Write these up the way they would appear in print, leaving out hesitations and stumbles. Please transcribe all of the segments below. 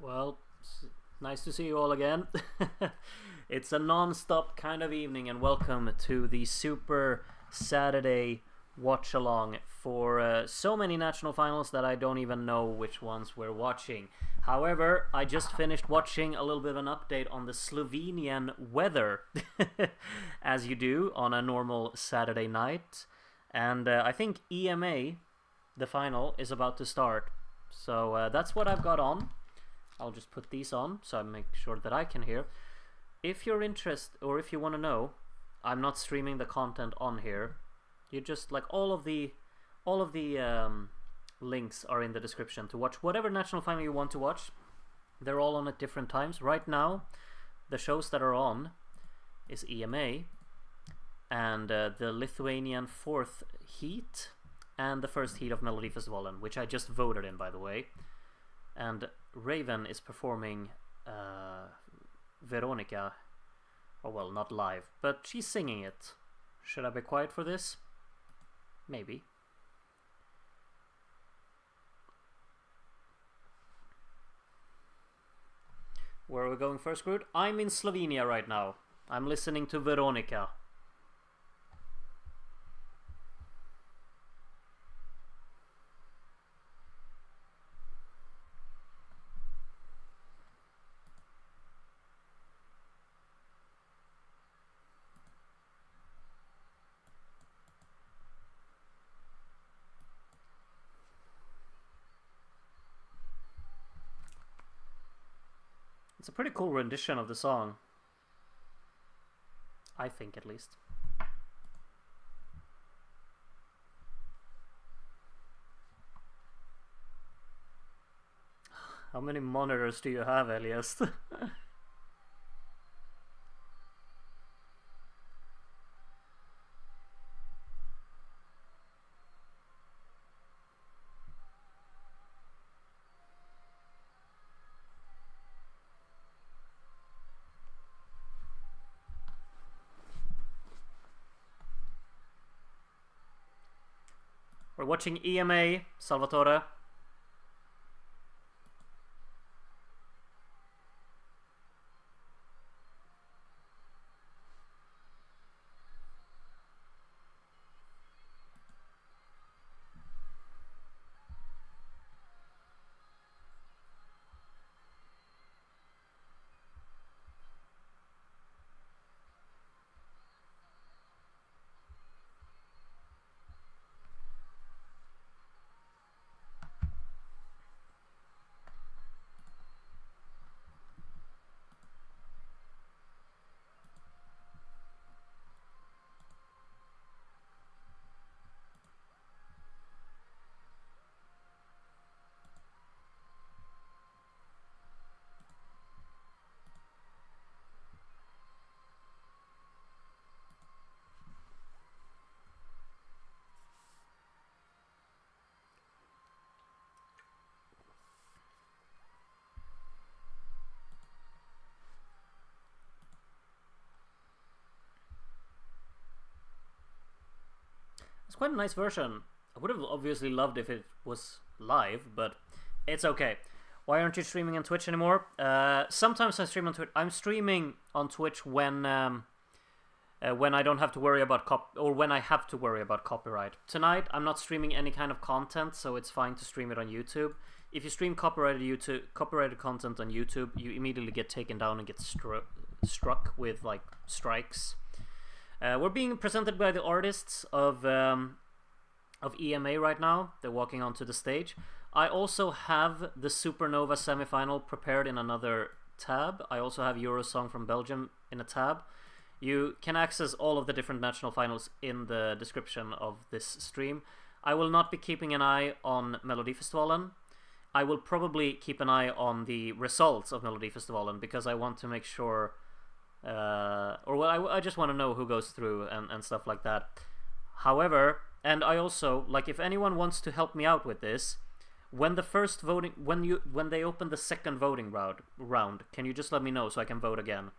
Well, nice to see you all again. It's a non-stop kind of evening, and welcome to the Super Saturday Watchalong for so many national finals that I don't even know which ones we're watching. However, I just finished watching a little bit of an update on the Slovenian weather, as you do on a normal Saturday night. And I think EMA, the final, is about to start. So that's what I've got on. I'll just put these on so I make sure that I can hear. If you're interested, or if you want to know, I'm not streaming the content on here. You just like all of the links are in the description to watch whatever national final you want to watch. They're all on at different times. Right now, the shows that are on is EMA and the Lithuanian fourth heat and the first heat of Melodifestivalen, which I just voted in, by the way. And Raven is performing Veronica. Oh, well, not live, but she's singing it. Should I be quiet for this? Maybe. Where are we going first, Groot? I'm in Slovenia right now. I'm listening to Veronica. It's a pretty cool rendition of the song. I think, at least. How many monitors do you have, Elias? We're watching EMA, Salvatore. It's quite a nice version. I would have obviously loved if it was live, but it's okay. Why aren't you streaming on Twitch anymore? Sometimes I stream on Twitch. I'm streaming on Twitch when I don't have to worry about when I have to worry about copyright. Tonight I'm not streaming any kind of content, so it's fine to stream it on YouTube. If you stream copyrighted content on YouTube, you immediately get taken down and get struck with like strikes. We're being presented by the artists of EMA right now. They're walking onto the stage. I also have the Supernova semifinal prepared in another tab. I also have Eurosong from Belgium in a tab. You can access all of the different national finals in the description of this stream. I will not be keeping an eye on Melodifestivalen. I will probably keep an eye on the results of Melodifestivalen because I want to make sure... I just want to know who goes through and stuff like that. However, and I also, like, if anyone wants to help me out with this, when the first voting, when they open the second voting round, can you just let me know so I can vote again?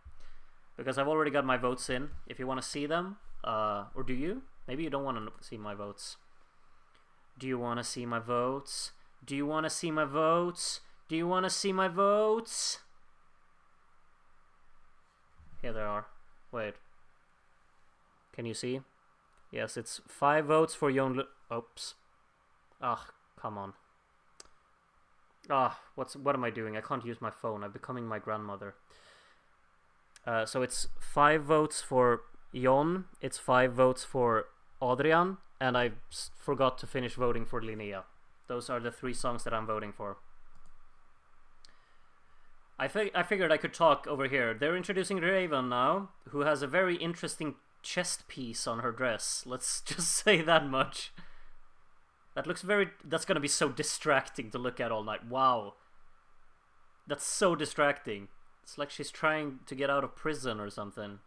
Because I've already got my votes in. If you want to see them, or do you? Maybe you don't want to see my votes. Do you want to see my votes? Do you want to see my votes? Do you want to see my votes? Here they are. Wait. Can you see? Yes, it's 5 votes for Jon. Oops. Ah, come on. Ah, what am I doing? I can't use my phone. I'm becoming my grandmother. So it's 5 votes for Jon. It's 5 votes for Adrian, and I forgot to finish voting for Linnea. Those are the 3 songs that I'm voting for. I figured I could talk over here. They're introducing Raven now, who has a very interesting chest piece on her dress. Let's just say that much. That looks that's gonna be so distracting to look at all night. Wow. That's so distracting. It's like she's trying to get out of prison or something.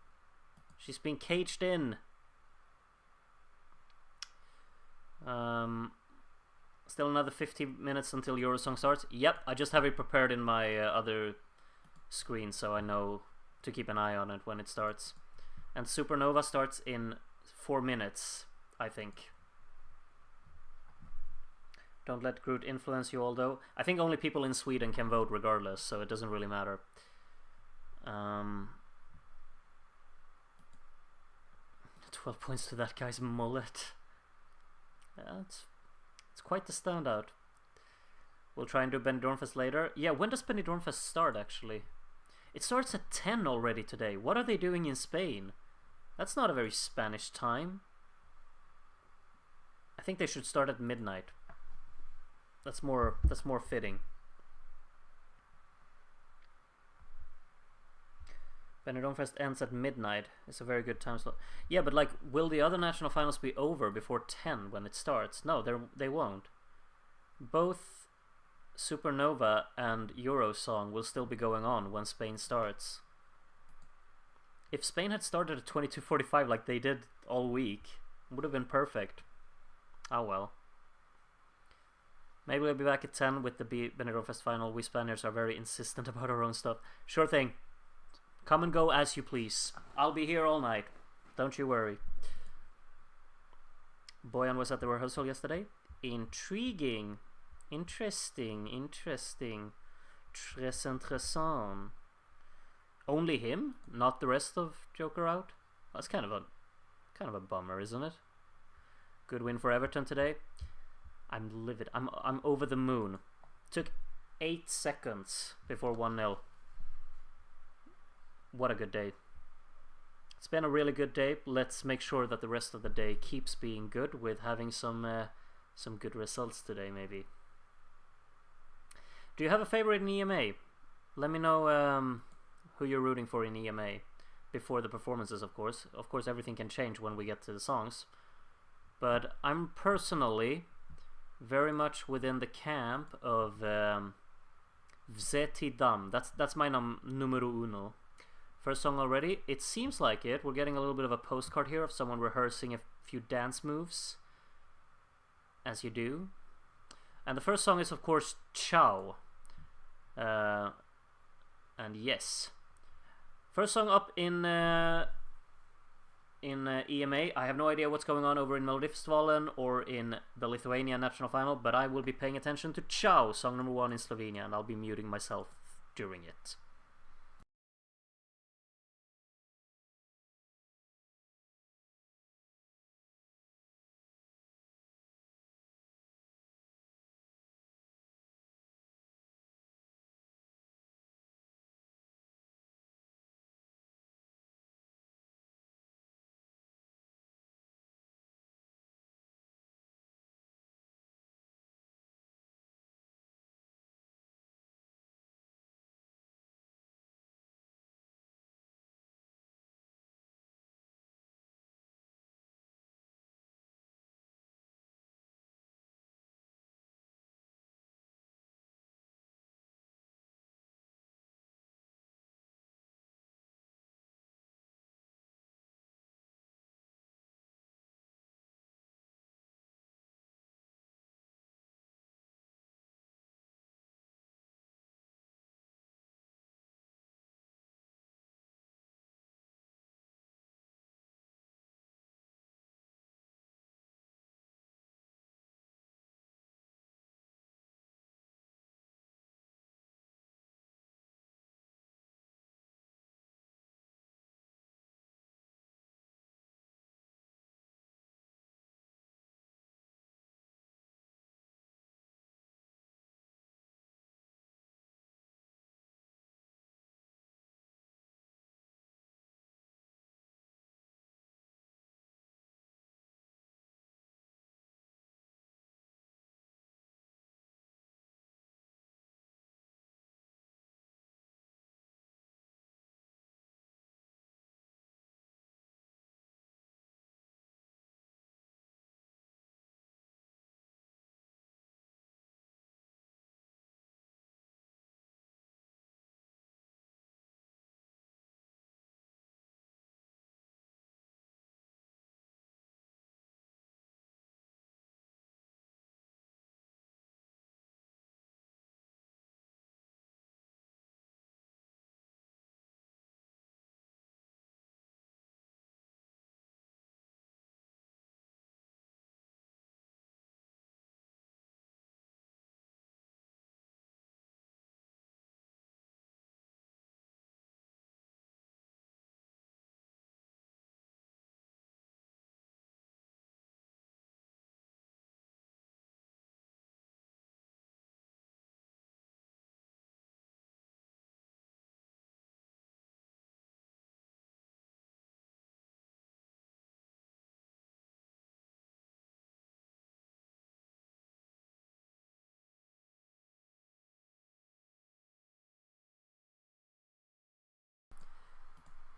She's being caged in. Still another 50 minutes until Eurosong starts. Yep, I just have it prepared in my other screen, so I know to keep an eye on it when it starts. And Supernova starts in 4 minutes, I think. Don't let Groot influence you, although I think only people in Sweden can vote regardless, so it doesn't really matter. 12 points to that guy's mullet. Yeah, it's quite the standout. We'll try and do Benidormfest later. Yeah, when does Benidormfest start, actually? It starts at 10 already today. What are they doing in Spain? That's not a very Spanish time. I think they should start at midnight. That's more fitting. Benidormfest ends at midnight. It's a very good time slot. Yeah, but like, will the other national finals be over before 10 when it starts? No, they won't. Both Supernova and Eurosong will still be going on when Spain starts. If Spain had started at 22:45 like they did all week, it would have been perfect. Oh well. Maybe we'll be back at 10 with the Benidormfest final. We Spaniards are very insistent about our own stuff. Sure thing. Come and go as you please. I'll be here all night. Don't you worry. Boyan was at the rehearsal yesterday. Intriguing. Interesting. Très intéressant. Only him? Not the rest of Joker out? That's kind of a bummer, isn't it? Good win for Everton today. I'm livid. I'm over the moon. Took 8 seconds before 1-0. What a good day. It's been a really good day. Let's make sure that the rest of the day keeps being good with having some good results today, maybe. Do you have a favorite in EMA? Let me know who you're rooting for in EMA before the performances, of course. Of course, everything can change when we get to the songs. But I'm personally very much within the camp of Vzeti Dam. That's my numero uno. First song already. It seems like it. We're getting a little bit of a postcard here of someone rehearsing a few dance moves, as you do. And the first song is, of course, Ciao. And yes, first song up in EMA. I have no idea what's going on over in Melodifestivalen or in the Lithuania national final, but I will be paying attention to Ciao, song number 1 in Slovenia, and I'll be muting myself during it.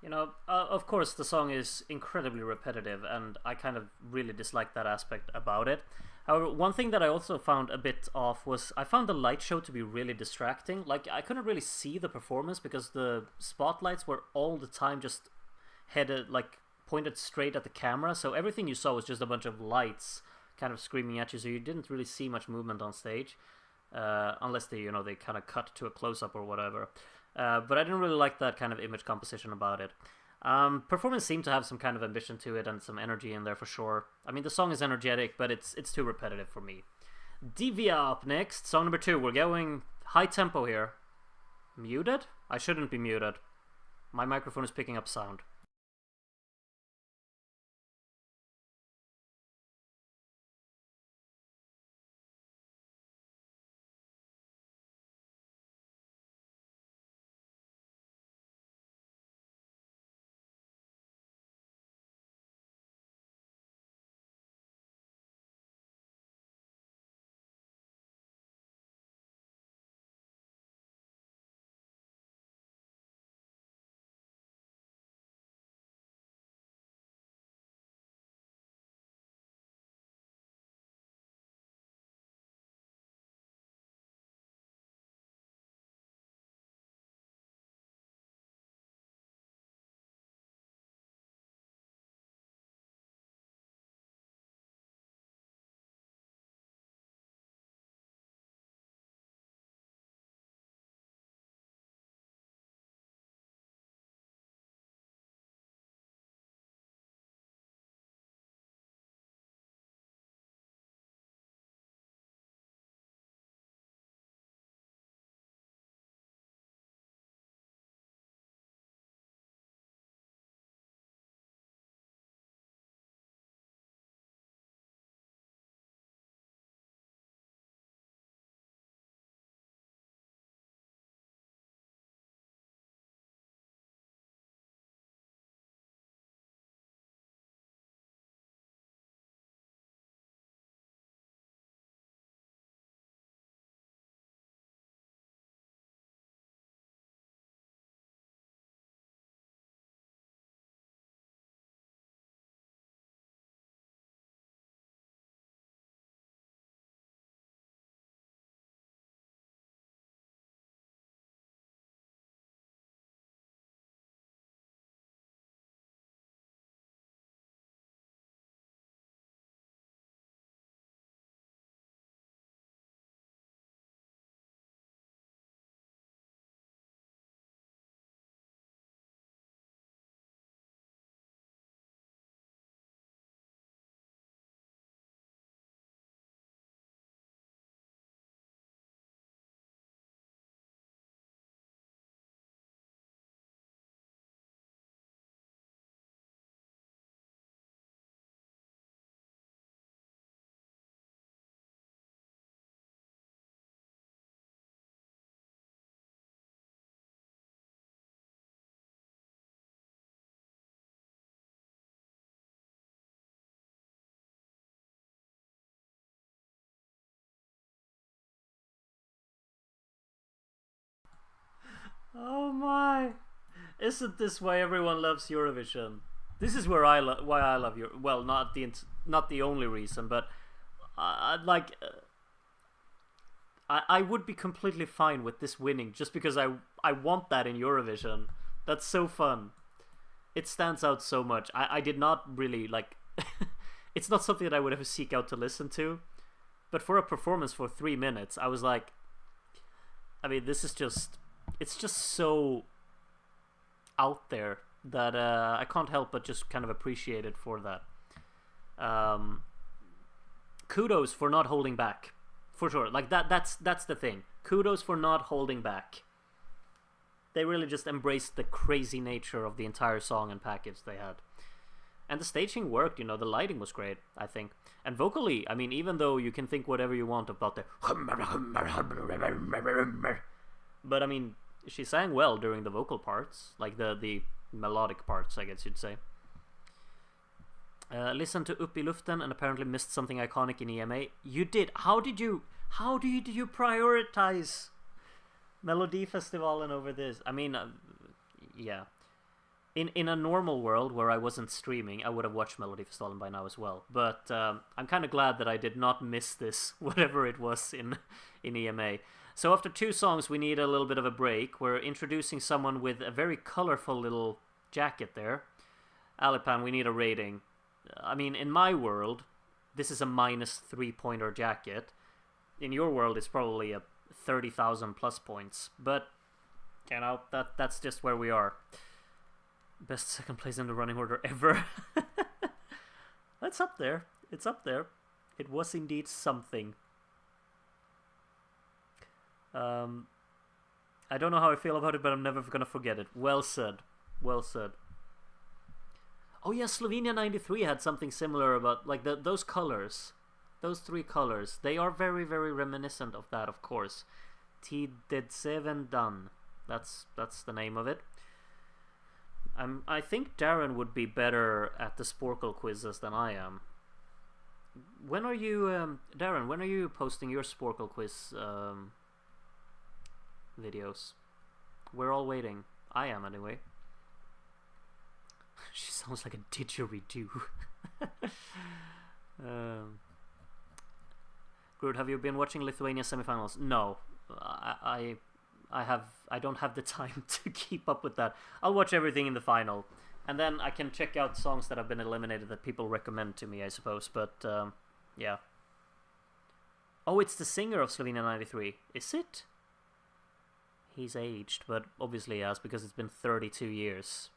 You know, of course, the song is incredibly repetitive, and I kind of really dislike that aspect about it. However, one thing that I also found a bit off was I found the light show to be really distracting. Like, I couldn't really see the performance because the spotlights were all the time just headed, like, pointed straight at the camera, so everything you saw was just a bunch of lights kind of screaming at you, so you didn't really see much movement on stage. Unless they, you know, they kind of cut to a close-up or whatever. But I didn't really like that kind of image composition about it. Performance seemed to have some kind of ambition to it and some energy in there for sure. I mean, the song is energetic, but it's too repetitive for me. Divya up next, song number 2. We're going high tempo here. Muted? I shouldn't be muted. My microphone is picking up sound. Oh my! Isn't this why everyone loves Eurovision? This is where why I love Eurovision. Well, not the only reason, but like I would be completely fine with this winning just because I want that in Eurovision. That's so fun. It stands out so much. I did not really like. It's not something that I would ever seek out to listen to, but for a performance for 3 minutes, I was like, I mean, this is just. It's just so out there that I can't help but just kind of appreciate it for that. Kudos for not holding back, for sure. Like that's the thing. Kudos for not holding back. They really just embraced the crazy nature of the entire song and package they had. And the staging worked, you know, the lighting was great, I think. And vocally, I mean, even though you can think whatever you want about the... But, I mean, she sang well during the vocal parts. Like, the melodic parts, I guess you'd say. Listened to Upp I Luften and apparently missed something iconic in EMA. You did. How did you prioritize Melodifestivalen over this? I mean, yeah. in a normal world where I wasn't streaming, I would have watched Melodifestivalen by now as well. But I'm kind of glad that I did not miss this, whatever it was in EMA. So after 2 songs, we need a little bit of a break. We're introducing someone with a very colorful little jacket there. Alipan, we need a rating. I mean, in my world, this is a minus 3-pointer jacket. In your world, it's probably a 30,000 plus points. But, you know, that's just where we are. Best second place in the running order ever. That's up there. It's up there. It was indeed something. I don't know how I feel about it, but I'm never gonna forget it. Well said. Well said. Oh yeah, Slovenia 93 had something similar about, like, those colors. Those 3 colors. They are very, very reminiscent of that, of course. T-Ded-7 Dan. That's the name of it. I think Darren would be better at the Sporkle quizzes than I am. When are you, Darren, when are you posting your Sporkle quiz videos? We're all waiting. I am, anyway. She sounds like a didgeridoo. Groot, have you been watching Lithuania semifinals? No. I don't have the time to keep up with that. I'll watch everything in the final, and then I can check out songs that have been eliminated that people recommend to me, I suppose. But yeah. Oh, it's the singer of Slovenia 93. Is it? He's aged, but obviously he has, because it's been 32 years.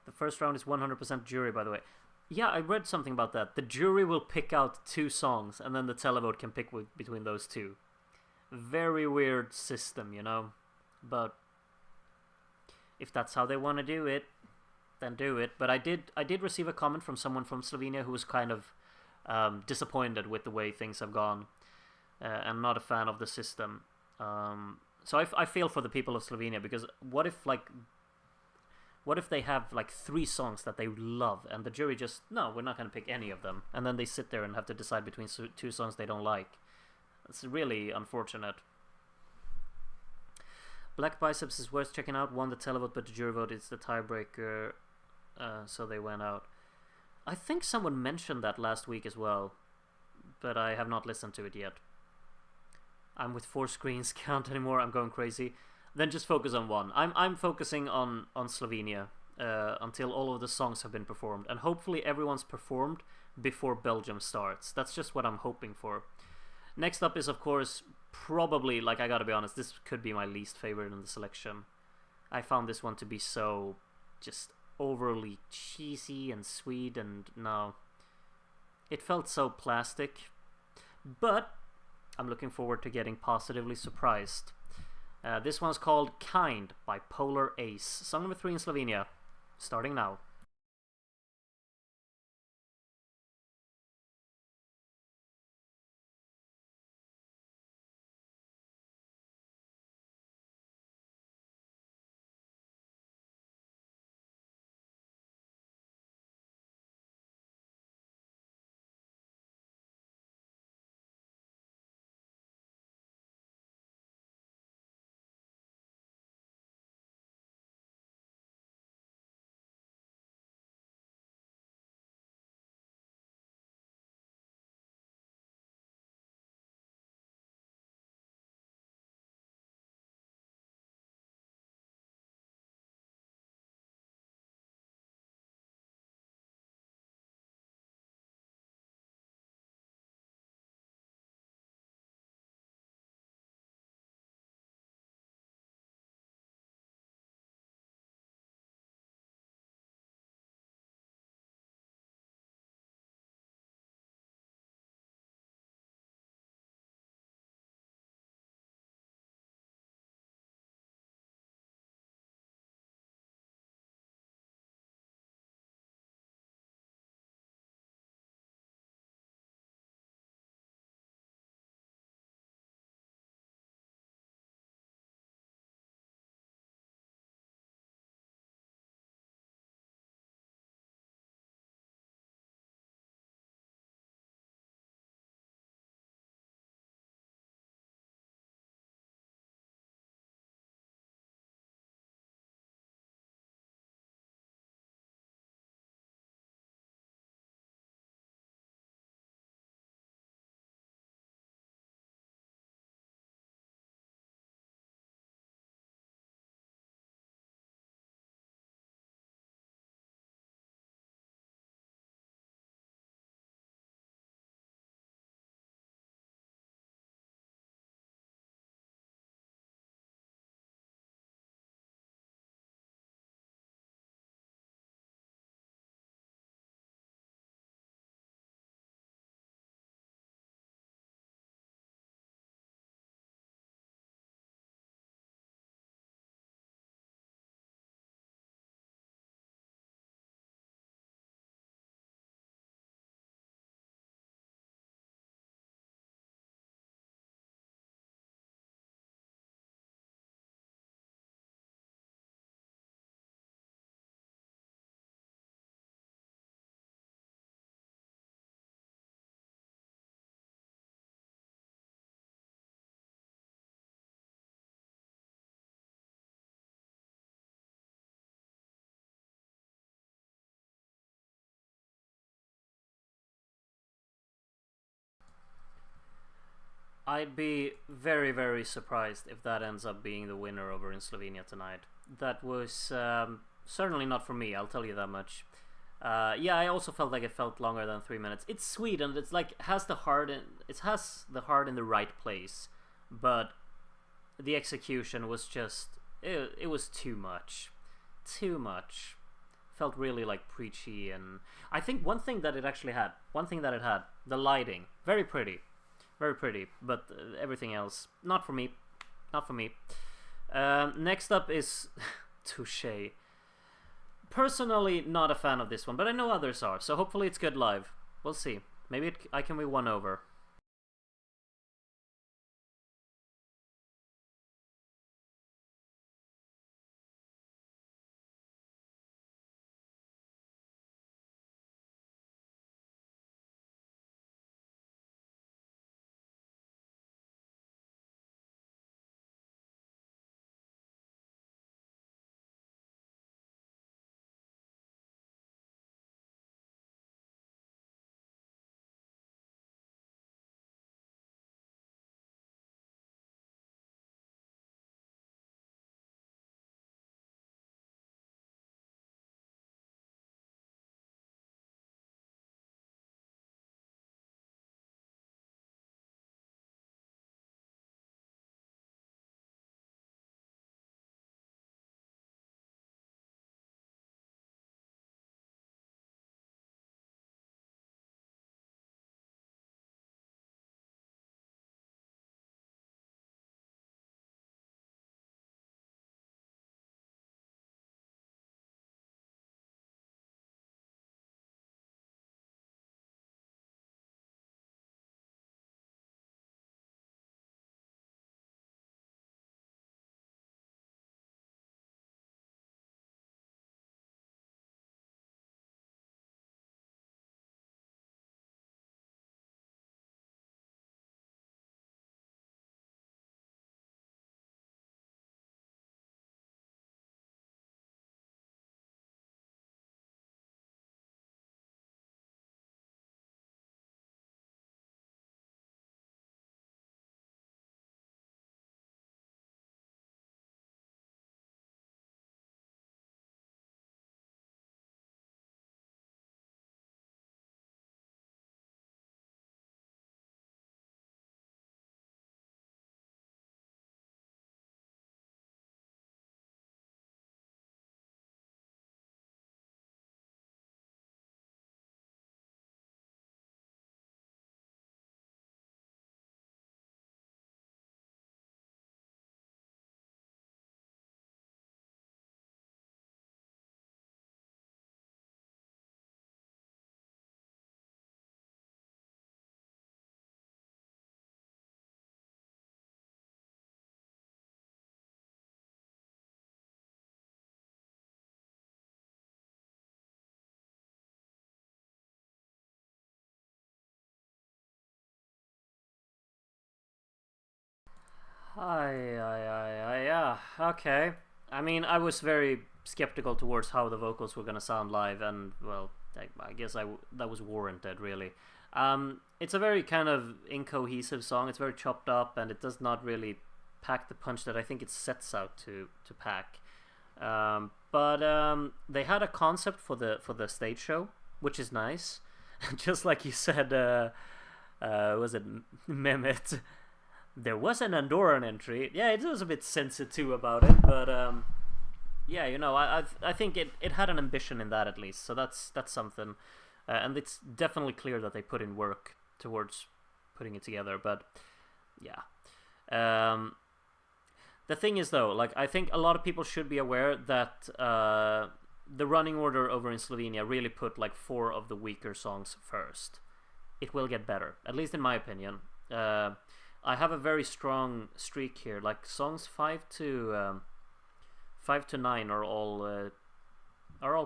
The first round is 100% jury, by the way. Yeah, I read something about that. The jury will pick out 2 songs, and then the televote can pick between those 2. Very weird system, you know? But if that's how they want to do it, then do it. But I did receive a comment from someone from Slovenia who was kind of disappointed with the way things have gone, and not a fan of the system. So I feel for the people of Slovenia, because what if they have like 3 songs that they love, and the jury just, no, we're not going to pick any of them, and then they sit there and have to decide between 2 songs they don't like. It's really unfortunate. Black Biceps is worth checking out. Won the televote, but the jury vote is the tiebreaker, so they went out. I think someone mentioned that last week as well, but I have not listened to it yet. I'm with 4 screens, can't anymore, I'm going crazy. Then just focus on one. I'm focusing on Slovenia until all of the songs have been performed, and hopefully everyone's performed before Belgium starts. That's just what I'm hoping for. Next up is, of course, probably, like, I gotta be honest, this could be my least favorite in the selection. I found this one to be so just overly cheesy and sweet, and no. It felt so plastic. But I'm looking forward to getting positively surprised. This one's called Kind by Polar Ace. Song number 3 in Slovenia, starting now. I'd be very, very surprised if that ends up being the winner over in Slovenia tonight. That was certainly not for me, I'll tell you that much. Yeah, I also felt like it felt longer than 3 minutes. It's sweet and it's like it has the heart in the right place, but the execution was just it was too much, too much. Felt really like preachy, and I think one thing that it had, the lighting, very pretty, but everything else, not for me, not for me. Next up is Touche. Personally, not a fan of this one, but I know others are, so hopefully it's good live. We'll see. Maybe I can be won over. Yeah, okay. I mean, I was very skeptical towards how the vocals were gonna sound live, and well, I guess that was warranted, really. It's a very kind of incohesive song. It's very chopped up, and it does not really pack the punch that I think it sets out to pack. But they had a concept for the stage show, which is nice. Just like you said, was it Mehmet? There was an Andorran entry. Yeah, it was a bit sensitive about it, but yeah, you know, I think it had an ambition in that at least. So that's something, and it's definitely clear that they put in work towards putting it together. But yeah, the thing is though, like I think a lot of people should be aware that the running order over in Slovenia really put like 4 of the weaker songs first. It will get better, at least in my opinion. I have a very strong streak here. Like songs 5 to 9 are all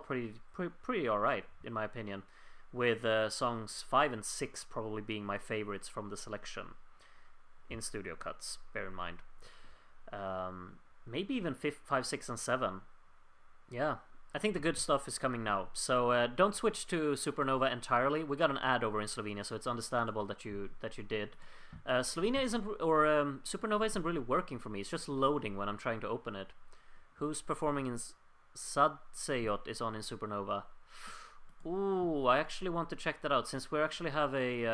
pretty all right in my opinion. With songs 5 and 6 probably being my favorites from the selection in studio cuts. Bear in mind, maybe even 5, 6, and 7. Yeah, I think the good stuff is coming now. So don't switch to Supernova entirely. We got an ad over in Slovenia, so it's understandable that you did. Slovenia isn't, or Supernova isn't really working for me. It's just loading when I'm trying to open it. Who's performing in Sadsejot is on in Supernova. Ooh, I actually want to check that out since we actually have a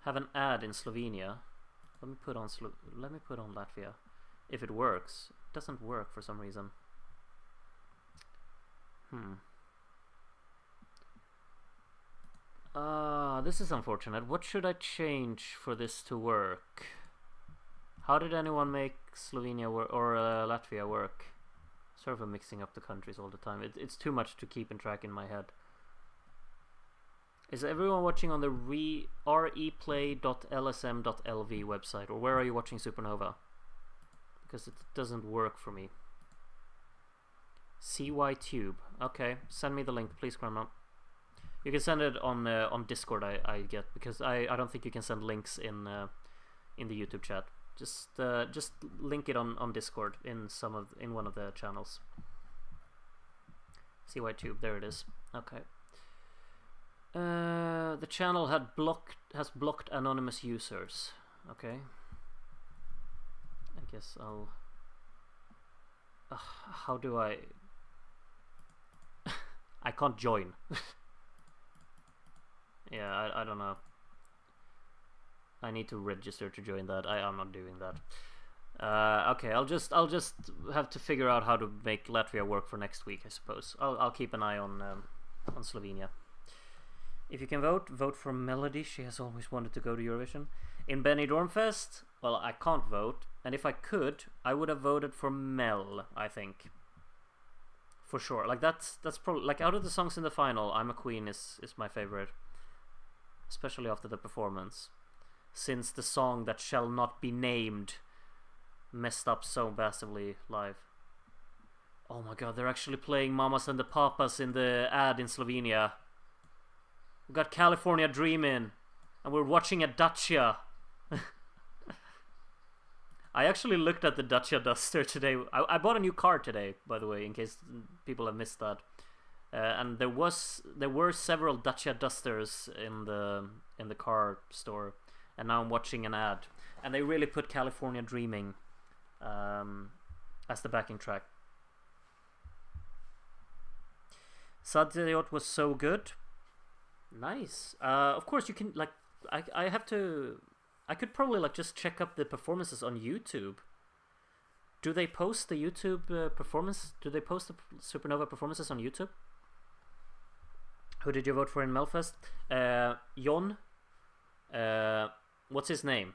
have an ad in Slovenia. Let me put on Latvia. If it works, it doesn't work for some reason. This is unfortunate. What should I change for this to work? How did anyone make Slovenia or Latvia work? Sort of mixing up the countries all the time. It's too much to keep in track in my head. Is everyone watching on the replay.lsm.lv website, or where are you watching Supernova? Because it doesn't work for me. CYTube. Okay, send me the link, please, Grandma. You can send it on Discord, I get, because I don't think you can send links in the YouTube chat. Just link it on Discord in one of the channels. CYTube, there it is. Okay. The channel has blocked anonymous users. Okay. I guess I'll. How do I? I can't join. Yeah, I don't know. I need to register to join that. I'm not doing that. Okay, I'll just have to figure out how to make Latvia work for next week, I suppose. I'll keep an eye on Slovenia. If you can vote for Melody. She has always wanted to go to Eurovision. In Benidorm Fest, well, I can't vote, and if I could, I would have voted for Mel, I think. For sure. Like that's probably, like, out of the songs in the final, I'm a Queen is my favorite, especially after the performance, since the song that shall not be named messed up so massively live. Oh my god, they're actually playing Mamas and the Papas in the ad in Slovenia. We got California Dreamin', and we're watching a Dacia. I actually looked at the Dacia Duster today. I bought a new car today, by the way, in case people have missed that. And there were several Dacia Dusters in the car store, and now I'm watching an ad, and they really put California Dreaming as the backing track. Sadsejot was so good. Nice. Of course you can, like, I could probably, like, just check up the performances on YouTube. Do they post the YouTube performance? Do they post the Supernova performances on YouTube? Who did you vote for in Melfest? Jon. What's his name?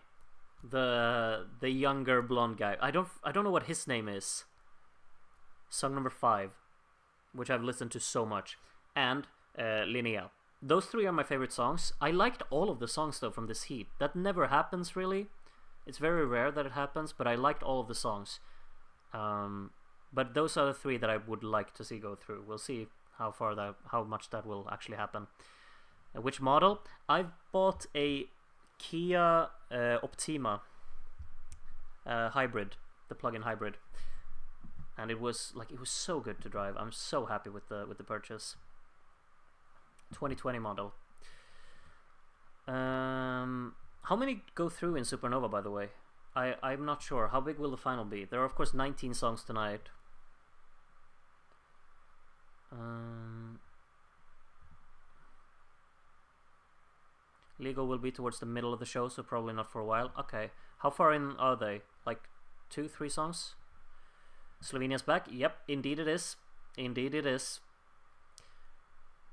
The younger blonde guy. I don't know what his name is. Song number 5, which I've listened to so much, and Linnea. Those 3 are my favorite songs. I liked all of the songs though from this heat. That never happens really. It's very rare that it happens, but I liked all of the songs. But those are the 3 that I would like to see go through. We'll see how much that will actually happen. Which model? I've bought a Kia Optima hybrid, the plug-in hybrid, and it was so good to drive. I'm so happy with the purchase. 2020 model. How many go through in Supernova, by the way? I'm not sure. How big will the final be? There are of course 19 songs tonight. Legal will be towards the middle of the show, so probably not for a while. Okay. How far in are they? Like 2-3 songs? Slovenia's back? Yep, indeed it is. Indeed it is.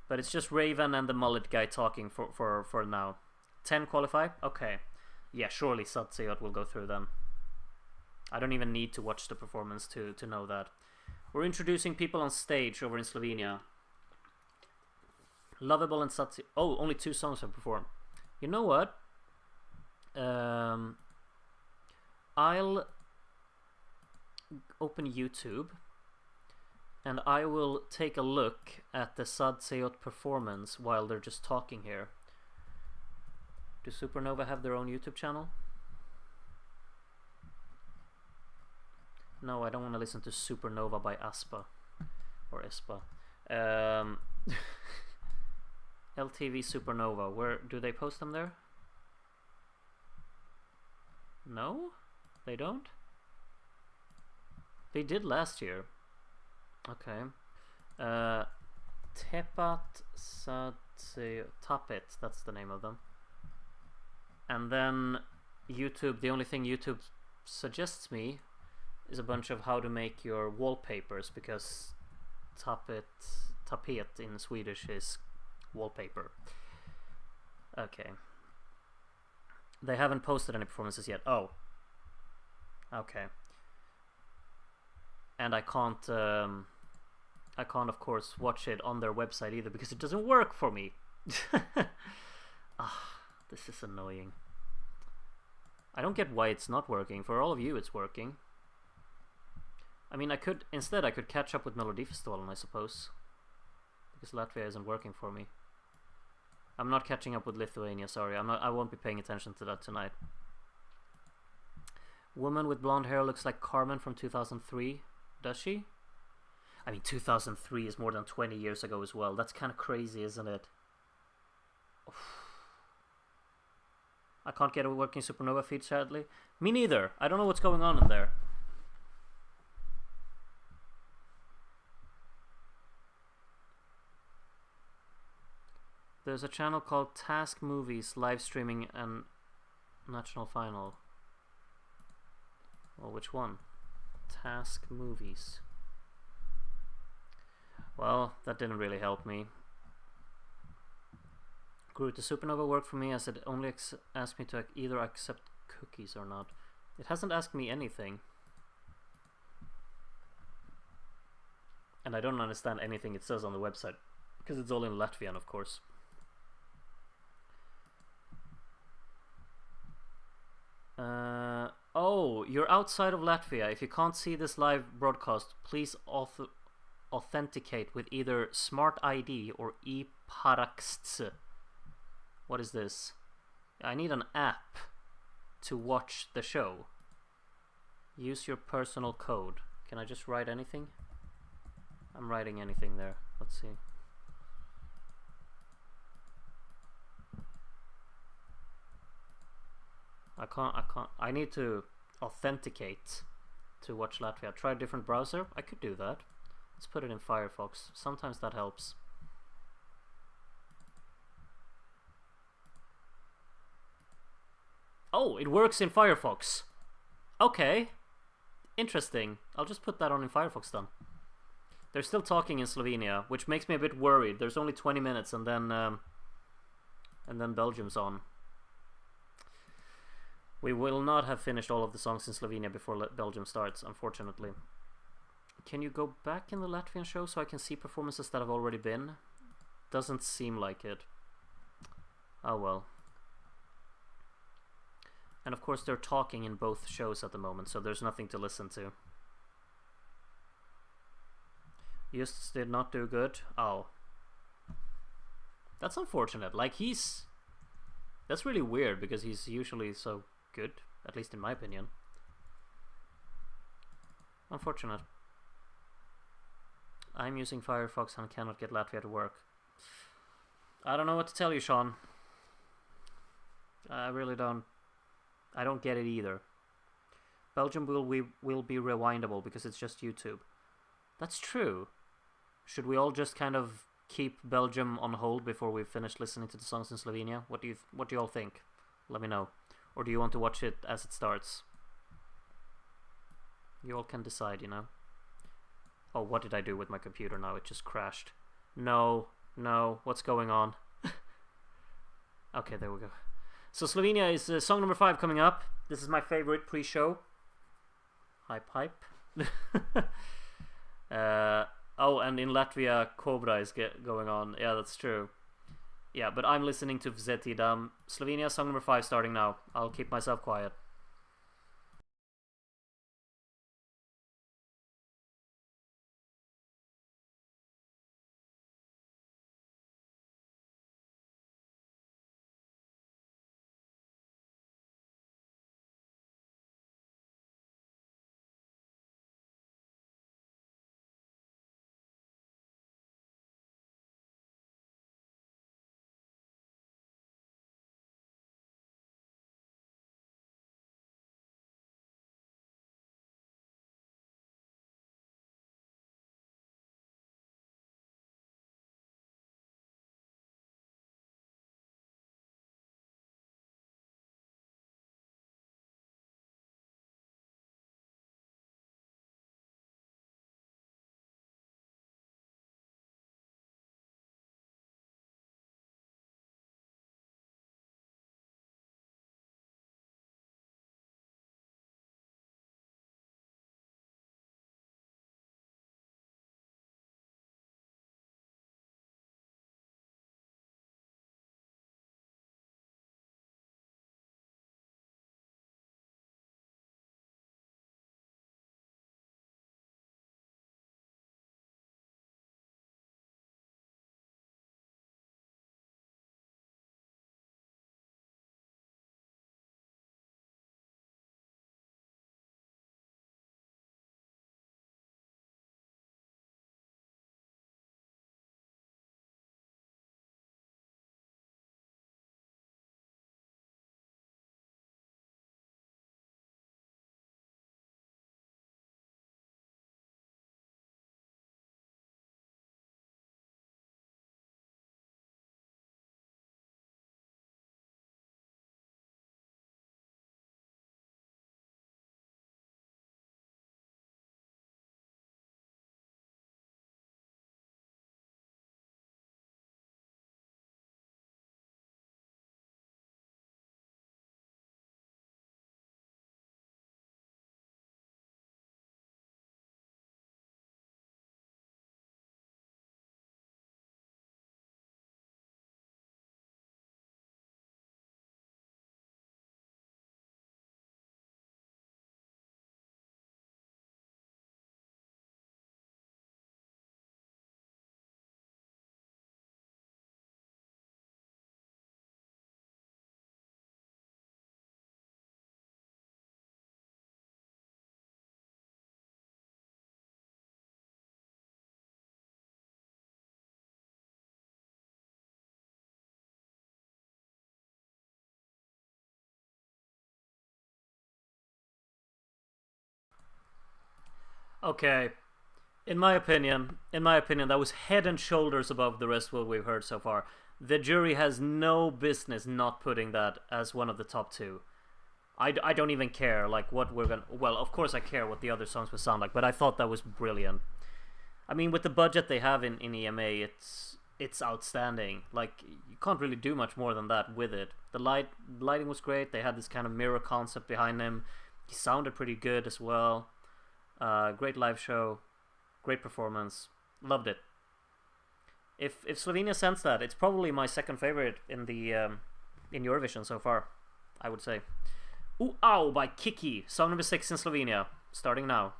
But it's just Raven and the mullet guy talking for now. 10 qualify? Okay. Yeah, surely Sadsejot will go through then. I don't even need to watch the performance to know that. We're introducing people on stage over in Slovenia. Lovable and Sadsejot. Oh, only 2 songs have performed. You know what? I'll open YouTube and I will take a look at the Sadsejot performance while they're just talking here. Do Supernova have their own YouTube channel? No, I don't want to listen to Supernova by Aspa. Or ISPA. LTV Supernova. Where do they post them there? No? They don't? They did last year. Okay. Tepat Satse Tapet, that's the name of them. And then YouTube, the only thing YouTube suggests me is a bunch of how to make your wallpapers, because tapet in Swedish is wallpaper. Okay. They haven't posted any performances yet. Oh. Okay. And I can't of course watch it on their website either because it doesn't work for me. This is annoying. I don't get why it's not working. For all of you it's working. I mean, I could catch up with Melodifestivalen, I suppose, because Latvia isn't working for me. I'm not catching up with Lithuania, sorry. I won't be paying attention to that tonight. Woman with blonde hair looks like Carmen from 2003. Does she? I mean, 2003 is more than 20 years ago as well. That's kind of crazy, isn't it? I can't get a working Supernova feed, sadly. Me neither. I don't know what's going on in there. There's a channel called Task Movies live streaming an national final. Well, which one? Task Movies. Well, that didn't really help me. Groot, the Supernova worked for me as it only asked me to either accept cookies or not. It hasn't asked me anything. And I don't understand anything it says on the website, because it's all in Latvian, of course. Oh, you're outside of Latvia. If you can't see this live broadcast, please authenticate with either Smart ID or eParaksts. What is this? I need an app to watch the show. Use your personal code. Can I just write anything? I'm writing anything there. Let's see. I can't. I need to authenticate to watch Latvia. Try a different browser? I could do that. Let's put it in Firefox. Sometimes that helps. Oh, it works in Firefox. Okay. Interesting. I'll just put that on in Firefox then. They're still talking in Slovenia, which makes me a bit worried. There's only 20 minutes and then Belgium's on. We will not have finished all of the songs in Slovenia before Belgium starts, unfortunately. Can you go back in the Latvian show so I can see performances that have already been? Doesn't seem like it. Oh well. And of course they're talking in both shows at the moment, so there's nothing to listen to. Justus did not do good. Oh. That's unfortunate. Like, that's really weird because he's usually so good, at least in my opinion. Unfortunate. I'm using Firefox and cannot get Latvia to work. I don't know what to tell you, Sean. I really don't. I don't get it either. Belgium will be rewindable because it's just YouTube. That's true. Should we all just kind of keep Belgium on hold before we've finished listening to the songs in Slovenia? What do you all think? Let me know. Or do you want to watch it as it starts? You all can decide, you know. Oh, what did I do with my computer now? It just crashed. No, what's going on? Okay, there we go. So Slovenia is song number 5 coming up. This is my favorite pre-show. Hype. Oh, and in Latvia, Cobra is going on. Yeah, that's true. Yeah, but I'm listening to Vzetidam. Slovenia, song number 5 starting now. I'll keep myself quiet. Okay, in my opinion, that was head and shoulders above the rest of what we've heard so far. The jury has no business not putting that as one of the top two. I don't even care like what we're gonna. Well, of course I care what the other songs will sound like, but I thought that was brilliant. I mean, with the budget they have in EMA, it's outstanding. Like you can't really do much more than that with it. The lighting was great. They had this kind of mirror concept behind him. He sounded pretty good as well. Great live show, great performance. Loved it. If Slovenia sends that, it's probably my second favorite in Eurovision so far. I would say. Ooh Ow by Kiki, song number 6 in Slovenia, starting now.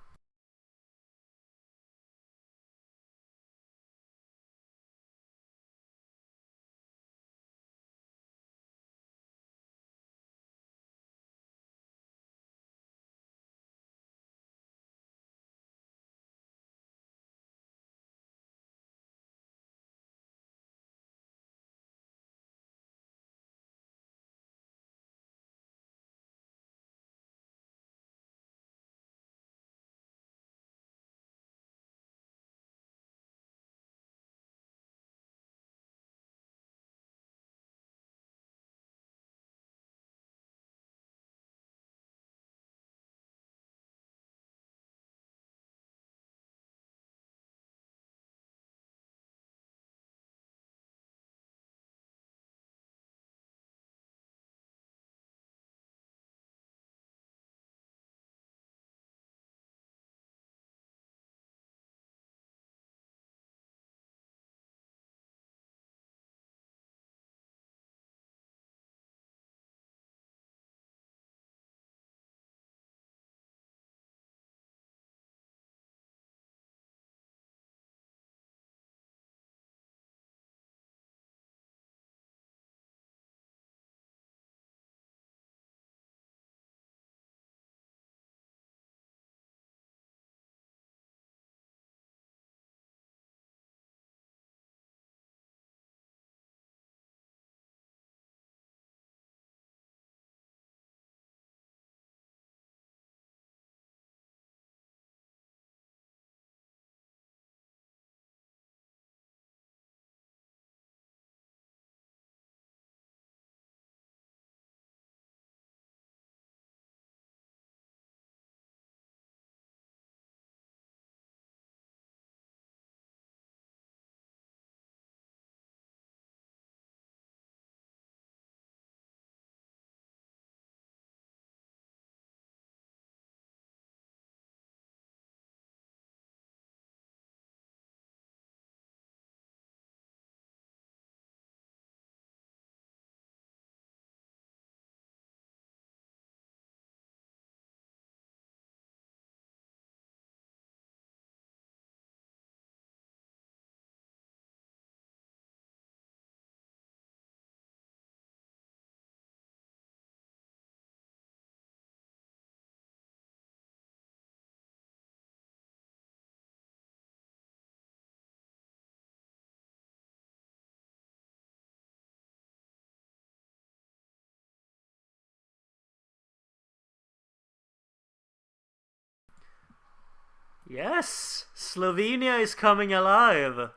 Yes, Slovenia is coming alive.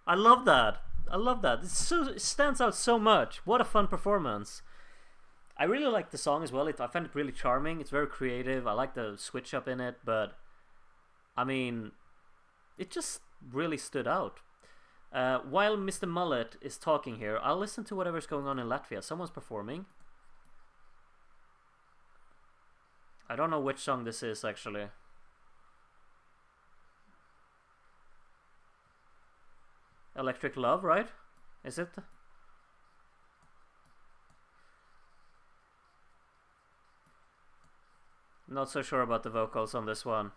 I love that. I love that. It stands out so much. What a fun performance. I really like the song as well. I find it really charming. It's very creative. I like the switch up in it, but I mean, it just really stood out. While Mr. Mullet is talking here, I'll listen to whatever's going on in Latvia. Someone's performing. I don't know which song this is actually. Electric Love, right? Is it? Not so sure about the vocals on this one.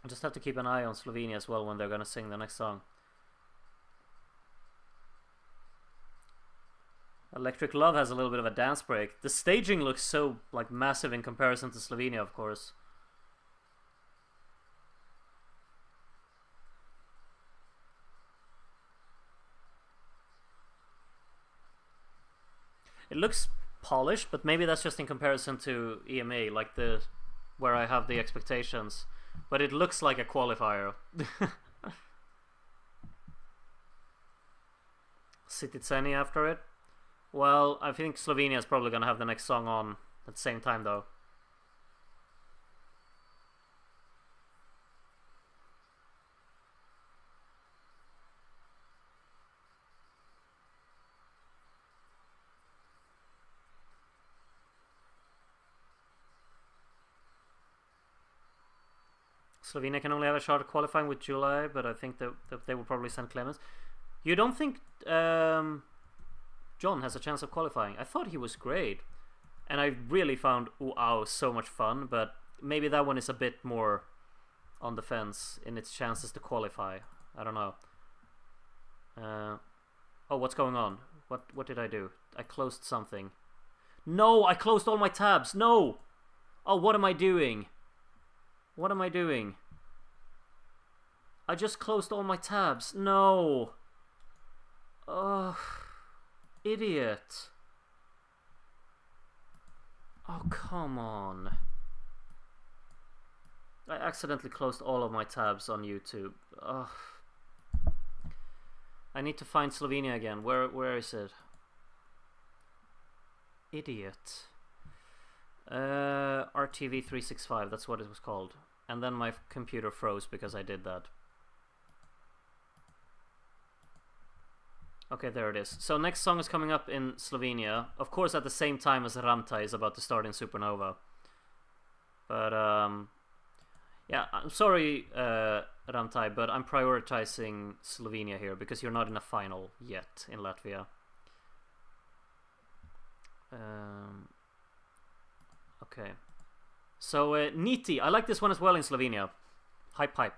I just have to keep an eye on Slovenia as well when they're gonna sing the next song. Electric Love has a little bit of a dance break. The staging looks so like massive in comparison to Slovenia, of course. It looks polished, but maybe that's just in comparison to EMA, like the where I have the expectations. But it looks like a qualifier. Citizeni after it. Well, I think Slovenia is probably gonna have the next song on at the same time, though. Slovenia can only have a shot at qualifying with July, but I think that they will probably send Clemens. You don't think John has a chance of qualifying? I thought he was great, and I really found Ow so much fun, but maybe that one is a bit more on the fence in its chances to qualify. I don't know. Oh, what's going on? What did I do? I closed something. No, I closed all my tabs. No! Oh, what am I doing? What am I doing? I just closed all my tabs. No. Ugh. Idiot. Oh, come on. I accidentally closed all of my tabs on YouTube. Ugh. I need to find Slovenia again. Where is it? Idiot. RTV 365, that's what it was called. And then my computer froze because I did that. Okay, there it is. So next song is coming up in Slovenia. Of course at the same time as Ramtai is about to start in Supernova. But, yeah, I'm sorry, Ramtai, but I'm prioritizing Slovenia here because you're not in a final yet in Latvia. Okay. So, Niti. I like this one as well in Slovenia. Hype Pipe.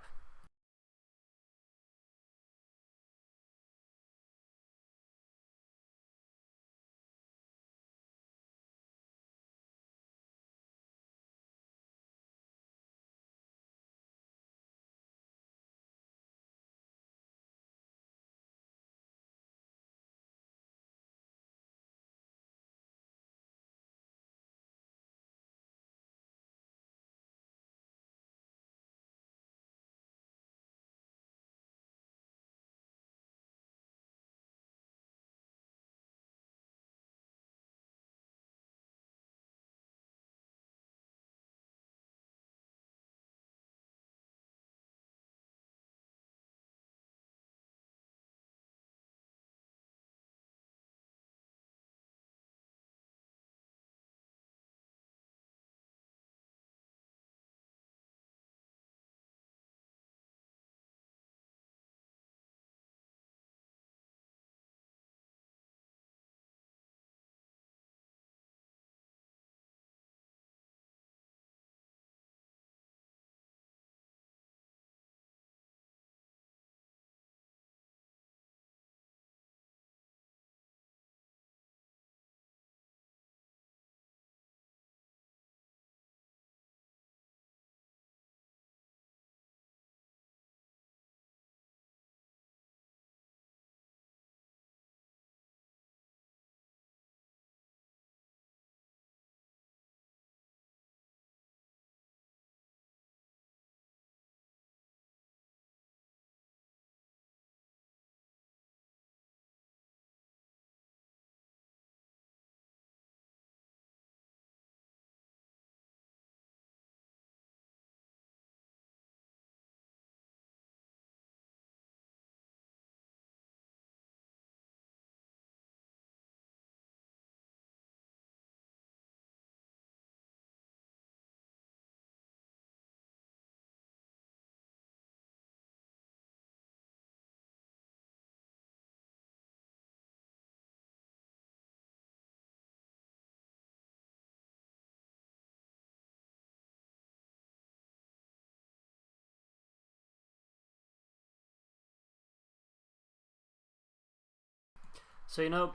So,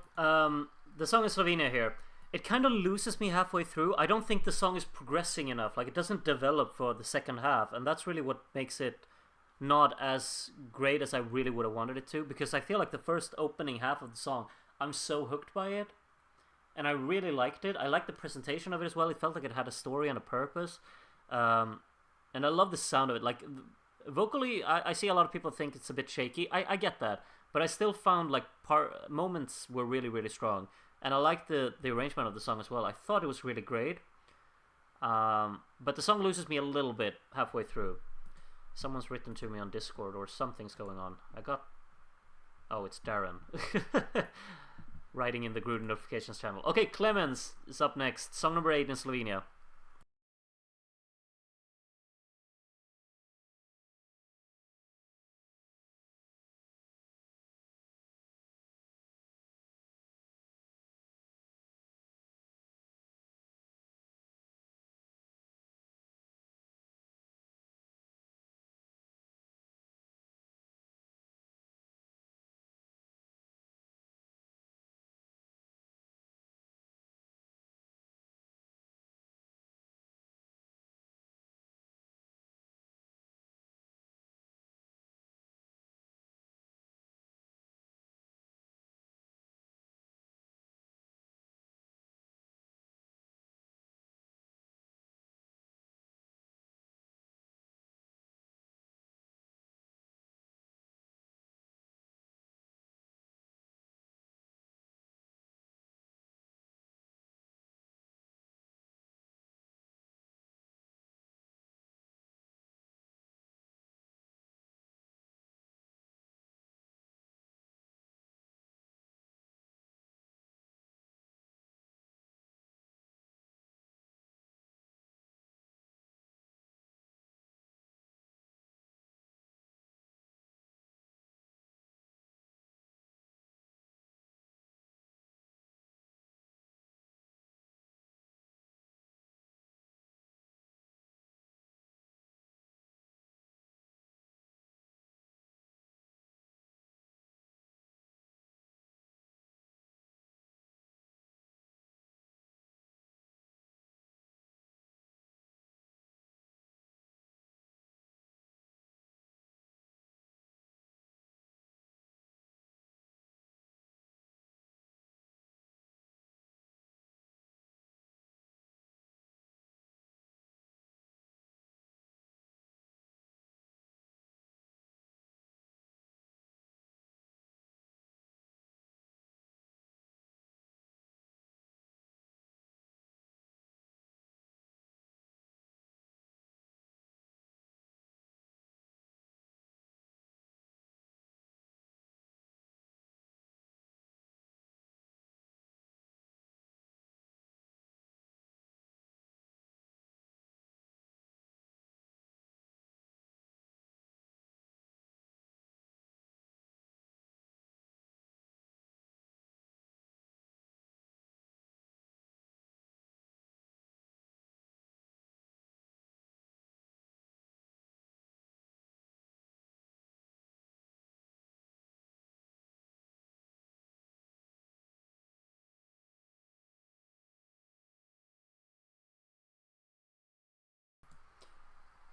the song in Slovenia here, it kind of loses me halfway through. I don't think the song is progressing enough. Like, it doesn't develop for the second half, and that's really what makes it not as great as I really would have wanted it to, because I feel like the first opening half of the song, I'm so hooked by it. and I really liked it. I liked the presentation of it as well. It felt like it had a story and a purpose, and I love the sound of it. Like vocally, I see a lot of people think it's a bit shaky. I get that, but I still found like moments were really really strong, and I liked the arrangement of the song as well. I thought it was really great. But the song loses me a little bit halfway through. Someone's written to me on Discord or something's going on. Oh, it's Darren. Writing in the Gruden notifications channel. Okay, Clemens is up next. Song number 8 in Slovenia.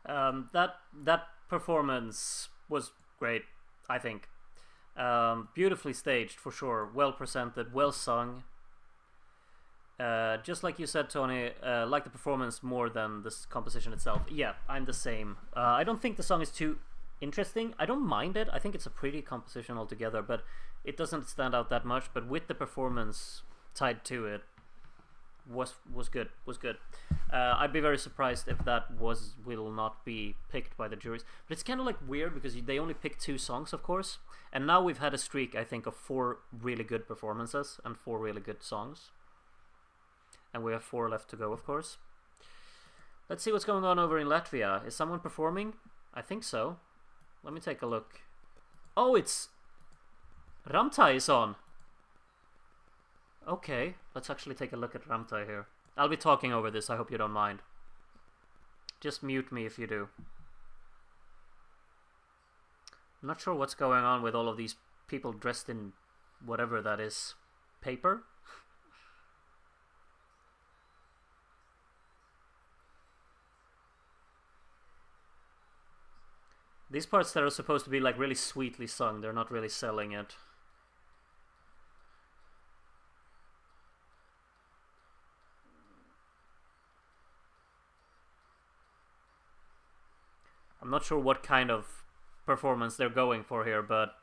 That performance was great, I think. Beautifully staged for sure, well presented, well sung. Just like you said, Tony, like the performance more than this composition itself. Yeah, I'm the same. I don't think the song is too interesting. I don't mind it. I think it's a pretty composition altogether, but it doesn't stand out that much. But with the performance tied to it, was good. I'd be very surprised if that will not be picked by the juries. But it's kind of like weird because they only pick 2 songs, of course, and now we've had a streak, I think, of 4 really good performances and 4 really good songs, and we have 4 left to go, of course. Let's see what's going on over in Latvia. Is someone performing? I think so. Let me take a look. Oh, it's Ramtai is on. Okay, let's actually take a look at Ramtai here. I'll be talking over this, I hope you don't mind. Just mute me if you do. I'm not sure what's going on with all of these people dressed in whatever that is. Paper? These parts that are supposed to be like really sweetly sung, they're not really selling it. not sure what kind of performance they're going for here, but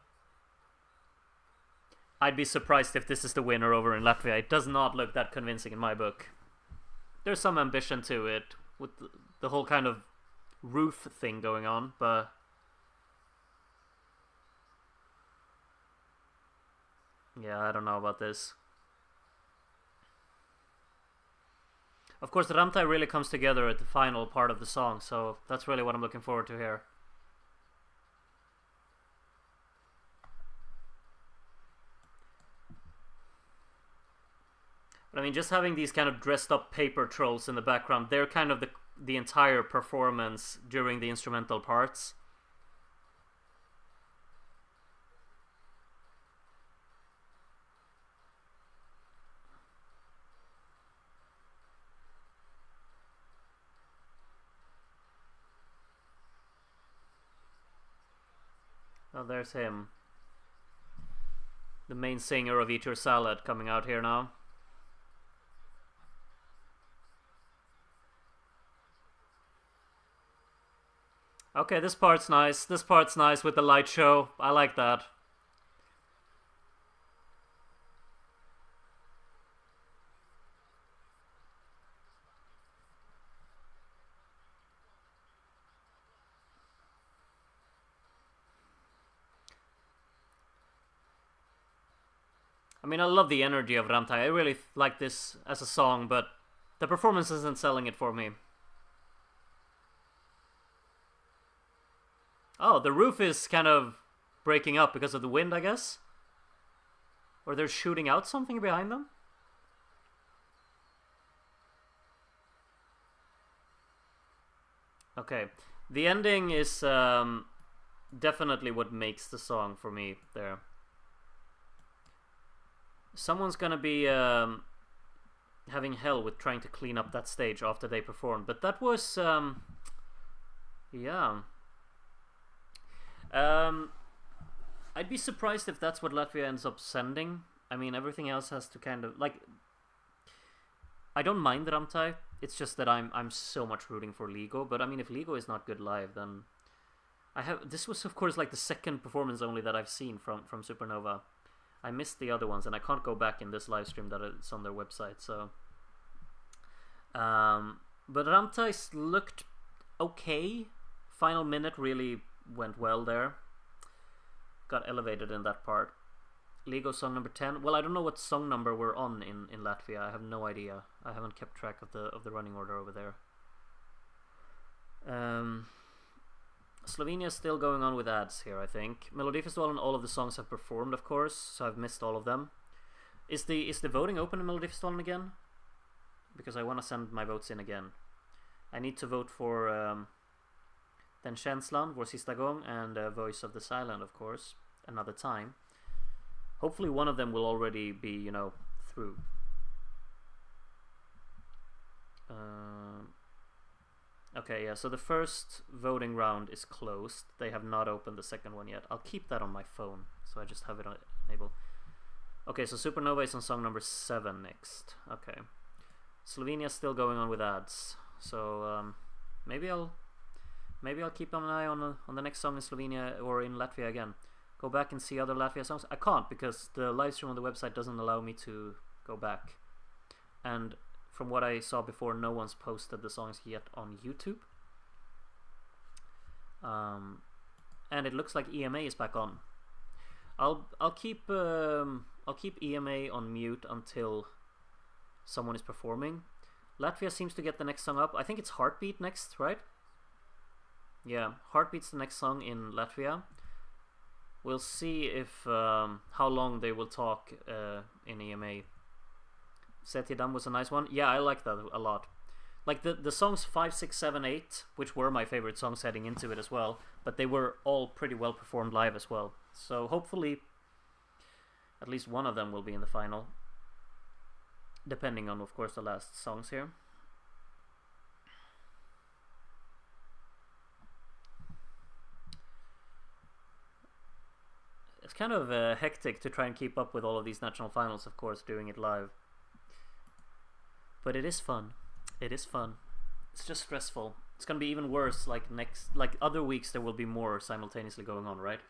I'd be surprised if this is the winner over in Latvia. It does not look that convincing in my book. There's some ambition to it with the whole kind of roof thing going on, but yeah, I don't know about this. Of course, the Ramtai really comes together at the final part of the song, so that's really what I'm looking forward to here. But I mean, just having these kind of dressed up paper trolls in the background, they're kind of the entire performance during the instrumental parts. Oh, there's him. The main singer of Eat Your Salad coming out here now. Okay, this part's nice. This part's nice with the light show. I like that. I mean, I love the energy of Ramtai. I really like this as a song, but the performance isn't selling it for me. Oh, the roof is kind of breaking up because of the wind, I guess? Or they're shooting out something behind them? Okay. The ending is definitely what makes the song for me there. Someone's gonna be having hell with trying to clean up that stage after they performed. But that was... yeah. I'd be surprised if that's what Latvia ends up sending. I mean, everything else has to kind of... like, I don't mind Ramtai. It's just that I'm so much rooting for Ligo. But I mean, if Ligo is not good live, then... This was, of course, like the second performance only that I've seen from Supernova. I missed the other ones, and I can't go back in this live stream that it's on their website, so... but Ramtai looked okay. Final minute really went well there. Got elevated in that part. Ligo song number 10. Well, I don't know what song number we're on in Latvia. I have no idea. I haven't kept track of the running order over there. Slovenia is still going on with ads here, I think. Melodifestivalen, all of the songs have performed, of course, so I've missed all of them. Is the voting open in Melodifestivalen again? Because I want to send my votes in again. I need to vote for Den Känslan, Vår sista gång, and Voice of the Silent, of course, another time. Hopefully one of them will already be, you know, through. Okay, yeah, so the first voting round is closed. They have not opened the second one yet. I'll keep that on my phone, so I just have it on enable. Okay, so Supernova is on song number 7 next. Okay. Slovenia's still going on with ads. So, maybe I'll keep an eye on the next song in Slovenia or in Latvia again. Go back and see other Latvia songs. I can't because the live stream on the website doesn't allow me to go back. And from what I saw before, no one's posted the songs yet on YouTube. And it looks like EMA is back on. I'll keep EMA on mute until someone is performing. Latvia seems to get the next song up. I think it's Heartbeat next, right? Yeah, Heartbeat's the next song in Latvia. We'll see if how long they will talk in EMA. Setidam was a nice one. Yeah, I like that a lot. Like the songs 5, 6, 7, 8, which were my favorite songs heading into it as well, but they were all pretty well performed live as well. So hopefully at least one of them will be in the final. Depending on, of course, the last songs here. It's kind of hectic to try and keep up with all of these national finals, of course, doing it live. But it is fun. It is fun. It's just stressful. It's gonna be even worse. Like other weeks, there will be more simultaneously going on, right?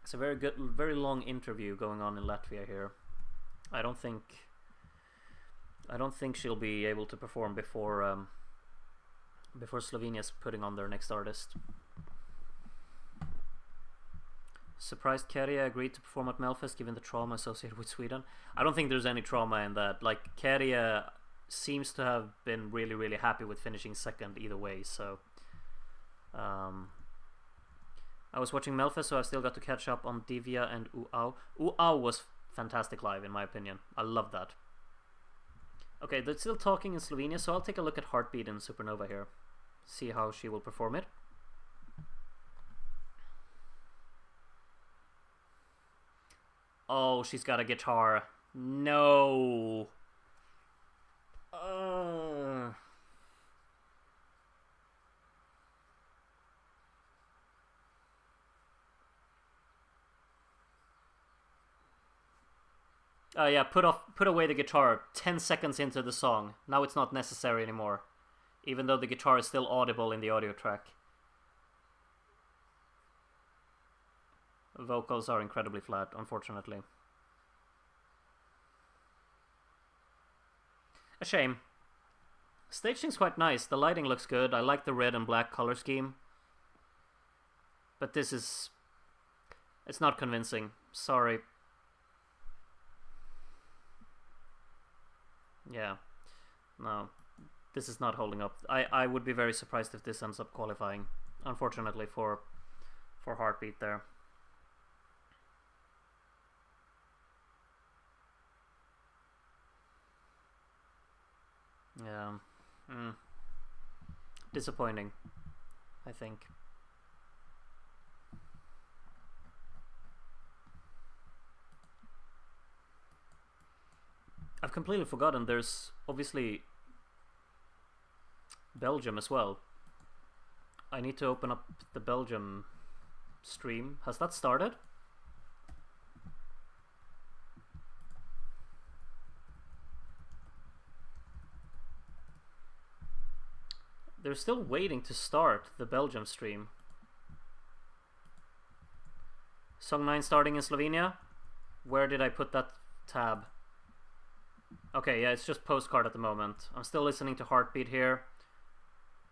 It's a very long interview going on in Latvia here. I don't think she'll be able to perform before Slovenia's putting on their next artist. Surprised Keria agreed to perform at Melfest given the trauma associated with Sweden. I don't think there's any trauma in that. Like, Keria seems to have been really, really happy with finishing second either way, so... I was watching Melfest, so I still got to catch up on Divya and Uau. Uau was fantastic live, in my opinion. I love that. Okay, they're still talking in Slovenia, so I'll take a look at Heartbeat and Supernova here. See how she will perform it. Oh, she's got a guitar. No. Oh yeah, put away the guitar 10 seconds into the song. Now it's not necessary anymore. Even though the guitar is still audible in the audio track. Vocals are incredibly flat, unfortunately. A shame. Staging's quite nice. The lighting looks good. I like the red and black color scheme. But this is... it's not convincing. Sorry. Yeah. No. This is not holding up. I would be very surprised if this ends up qualifying. Unfortunately for Heartbeat there. Yeah. Disappointing, I think. I've completely forgotten there's obviously Belgium as well. I need to open up the Belgium stream. Has that started? They're still waiting to start the Belgium stream. Song 9 starting in Slovenia. Where did I put that tab? Okay, yeah, it's just Postcard at the moment. I'm still listening to Heartbeat here,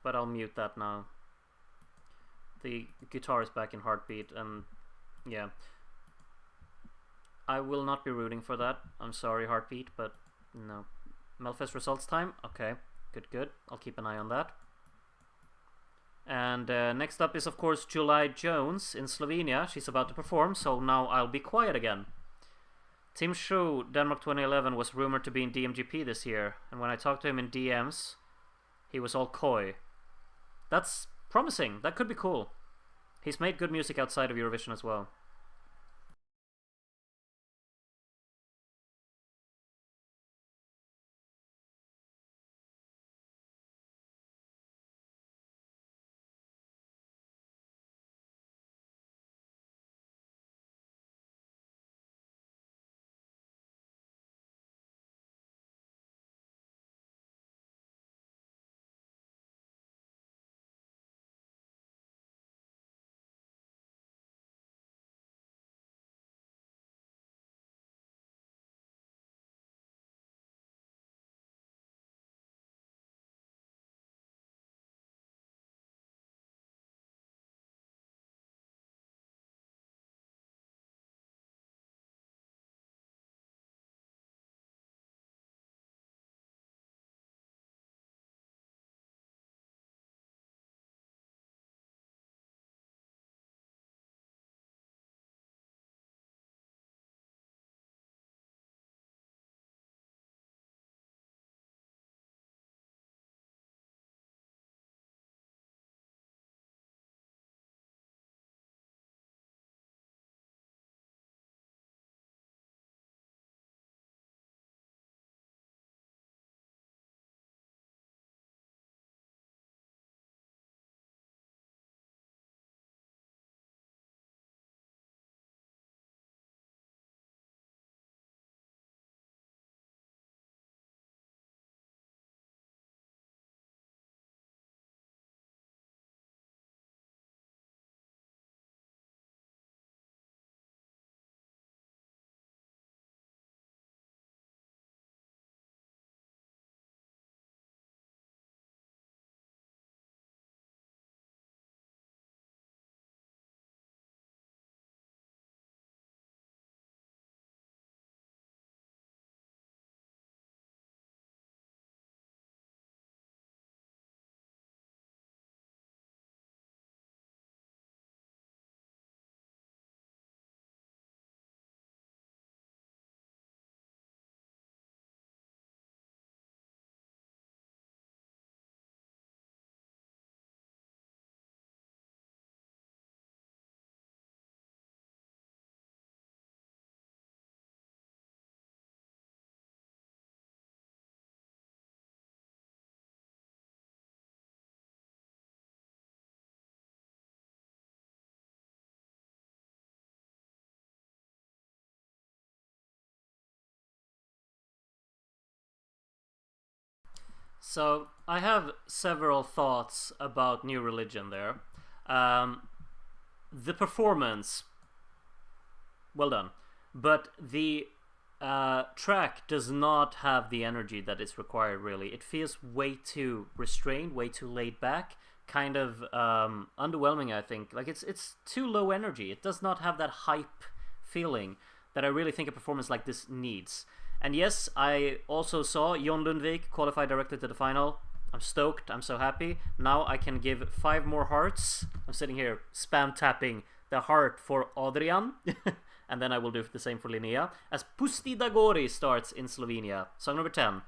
but I'll mute that now. The guitar is back in Heartbeat, and yeah. I will not be rooting for that. I'm sorry, Heartbeat, but no. Melfest results time? Okay, good. I'll keep an eye on that. And next up is, of course, July Jones in Slovenia. She's about to perform, so now I'll be quiet again. Tim Shu, Denmark 2011, was rumored to be in DMGP this year, and when I talked to him in DMs, he was all coy. That's promising. That could be cool. He's made good music outside of Eurovision as well. So I have several thoughts about New Religion there. Um, the performance, well done, but the track does not have the energy that is required. Really, it feels way too restrained, way too laid back, kind of underwhelming. I think like it's too low energy. It does not have that hype feeling that I really think a performance like this needs. And yes, I also saw Jon Lundvik qualify directly to the final. I'm stoked. I'm so happy. Now I can give 5 more hearts. I'm sitting here spam tapping the heart for Adrian. And then I will do the same for Linnea. As Pusti da Gori starts in Slovenia. Song number 10.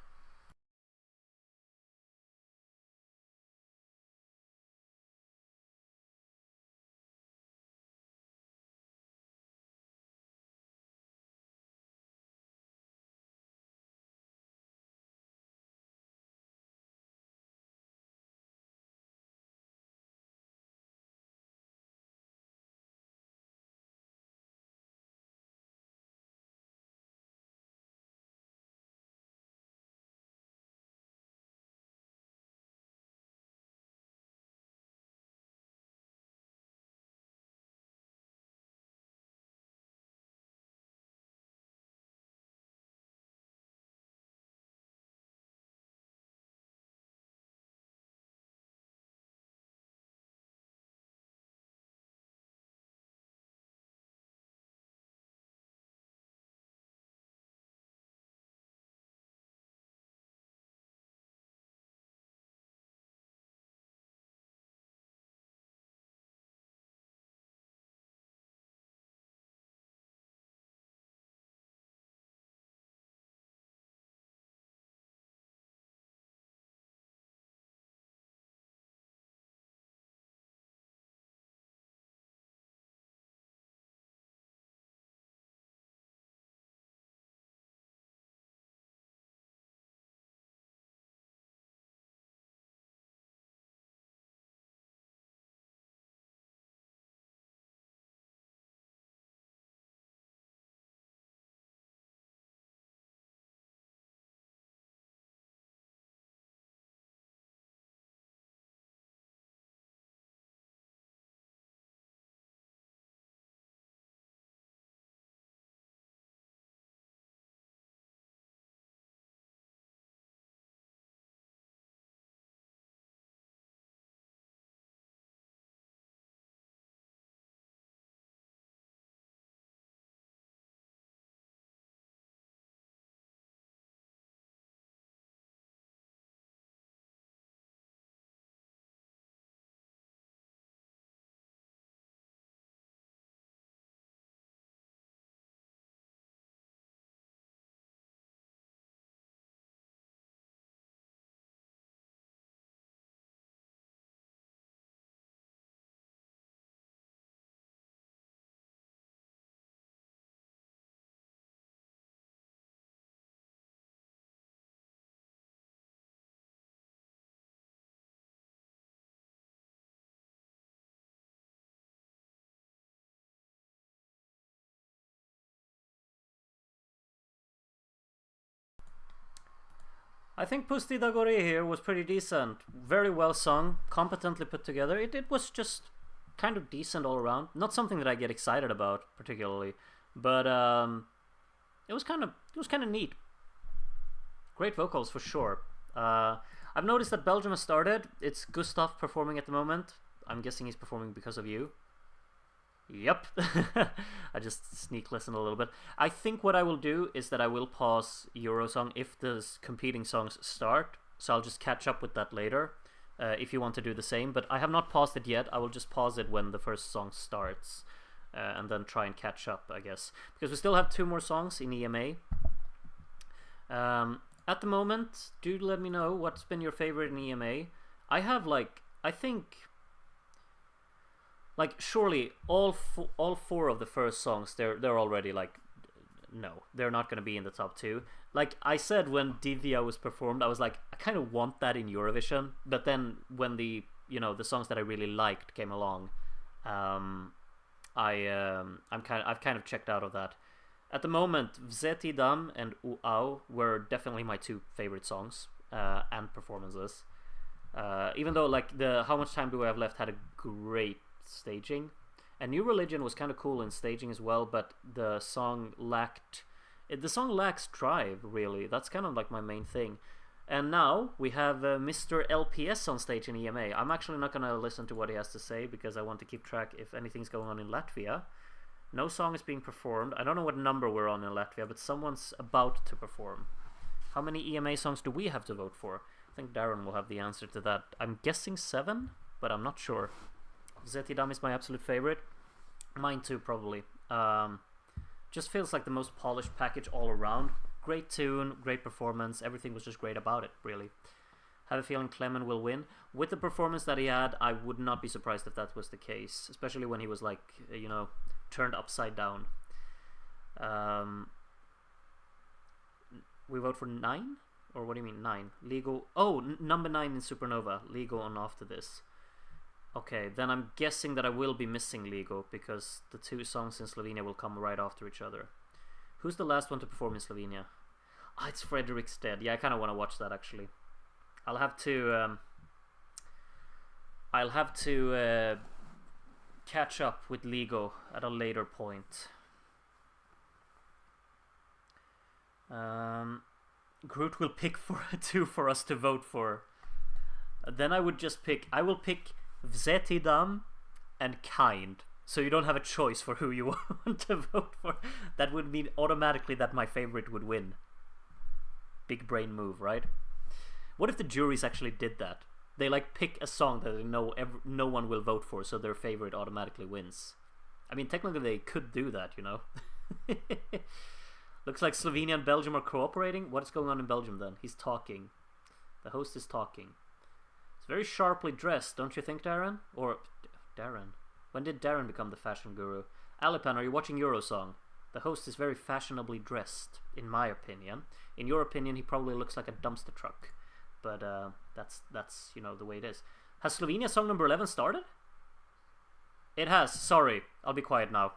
I think Pusti da Gori here was pretty decent. Very well sung, competently put together. It was just kind of decent all around. Not something that I get excited about particularly, but it was kind of neat. Great vocals for sure. I've noticed that Belgium has started. It's Gustav performing at the moment. I'm guessing he's performing because of you. Yep. I just sneak listen a little bit. I think what I will do is that I will pause Eurosong if the competing songs start. So I'll just catch up with that later. If you want to do the same, but I have not paused it yet. I will just pause it when the first song starts, and then try and catch up, I guess, because we still have 2 more songs in EMA. At the moment, do let me know what's been your favorite in EMA. I have I think surely all 4 of the first songs they're already no, they're not going to be in the top 2. Like I said when Divya was performed, I was like, I kind of want that in Eurovision, but then when the songs that I really liked came along, I've kind of checked out of that. At the moment, Vzeti Dam and Uau were definitely my 2 favorite songs. and performances. Even though like the How Much Time Do I Have Left had a great staging, and New Religion was kind of cool in staging as well, but the song lacks drive, really. That's kind of like my main thing. And now we have Mr. LPS on stage in EMA. I'm actually not going to listen to what he has to say because I want to keep track if anything's going on in Latvia. No song is being performed. I don't know what number we're on in Latvia, but someone's about to perform. How many EMA songs do we have to vote for? I think Darren will have the answer to that. I'm guessing 7, but I'm not sure. Zetidam is my absolute favorite. Mine too, probably. Just feels like the most polished package all around. Great tune, great performance, everything was just great about it, really. Have a feeling Clement will win. With the performance that he had, I would not be surprised if that was the case, especially when he was like, you know, turned upside down. We vote for 9? Or what do you mean, 9? Legal. Oh, number 9 in Supernova. Legal on after this. Okay, then I'm guessing that I will be missing Lego because the 2 songs in Slovenia will come right after each other. Who's the last one to perform in Slovenia? Ah, it's Frederick's Dead. Yeah, I kind of want to watch that actually. I'll have to catch up with Lego at a later point. Groot will pick 2 for us to vote for. Then I will pick Zetidam and Kind. So you don't have a choice for who you want to vote for. That would mean automatically that my favorite would win. Big brain move, right? What if the juries actually did that? They like pick a song that they know no one will vote for, so their favorite automatically wins. I mean, technically they could do that, you know. Looks like Slovenia and Belgium are cooperating. What is going on in Belgium then? He's talking. The host is talking. It's very sharply dressed, don't you think, Darren? Or Darren? When did Darren become the fashion guru? Alipan, are you watching Eurosong? The host is very fashionably dressed, in my opinion. In your opinion, he probably looks like a dumpster truck. But that's you know, the way it is. Has Slovenia song number 11 started? It has. Sorry. I'll be quiet now.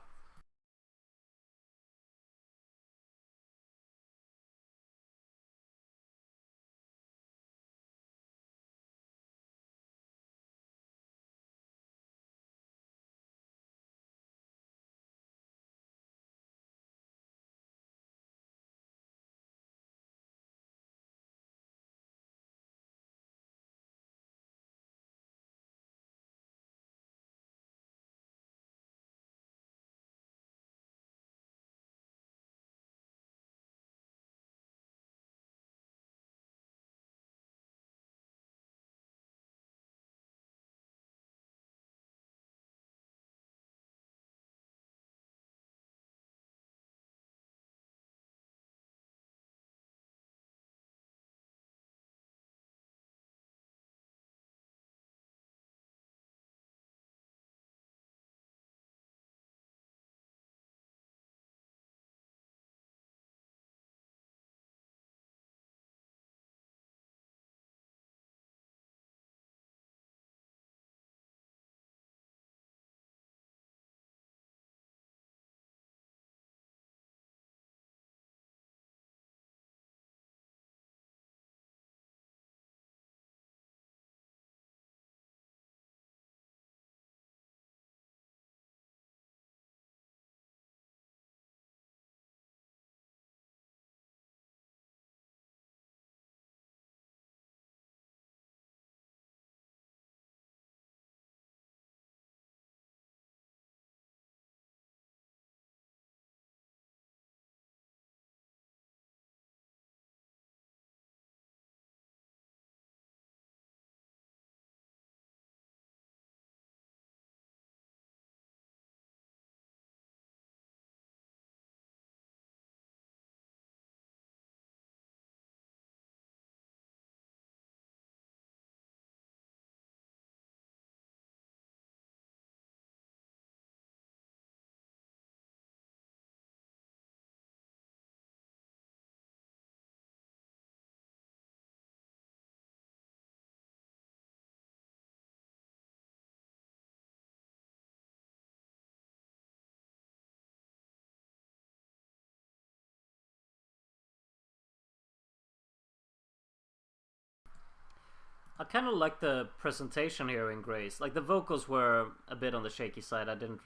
I kind of like the presentation here in Grace. Like the vocals were a bit on the shaky side. I didn't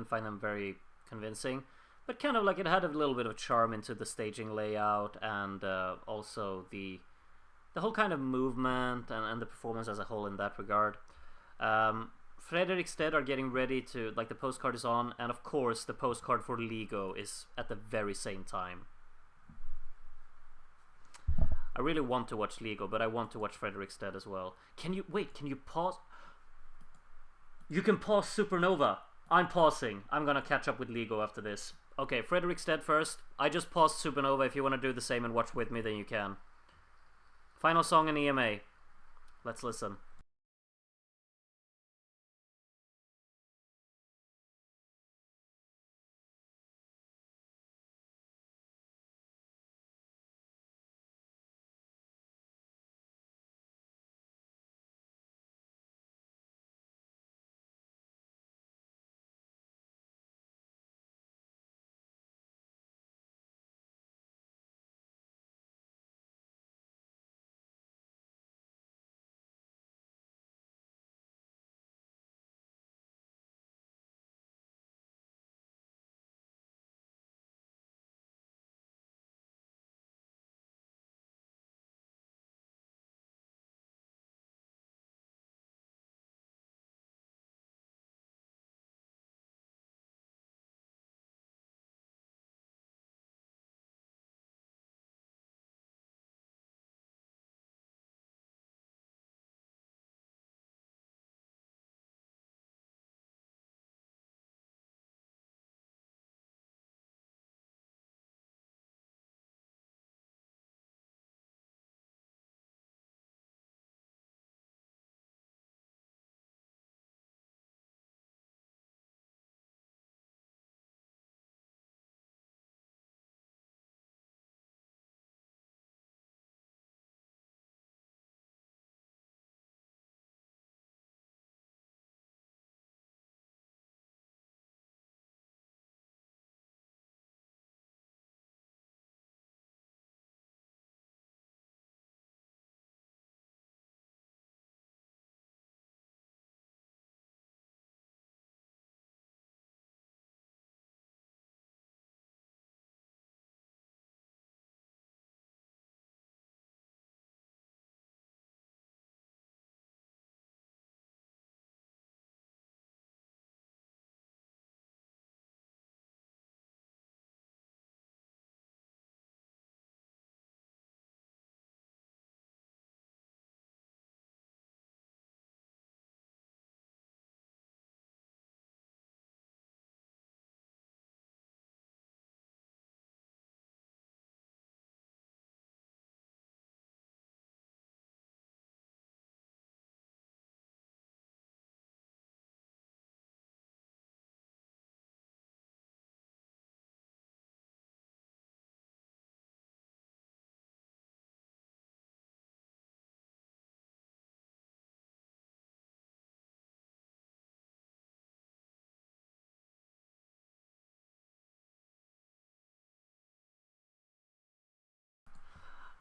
find them very convincing, but kind of like it had a little bit of charm into the staging layout and also the whole kind of movement and the performance as a whole in that regard. Fredrikstad are getting ready to, like, the postcard is on, and of course the postcard for Lego is at the very same time. I really want to watch Lego, but I want to watch Fredrikstad as well. Can you pause? You can pause Supernova. I'm pausing. I'm gonna catch up with Lego after this. Okay, Fredrikstad first. I just paused Supernova. If you want to do the same and watch with me, then you can. Final song in EMA. Let's listen.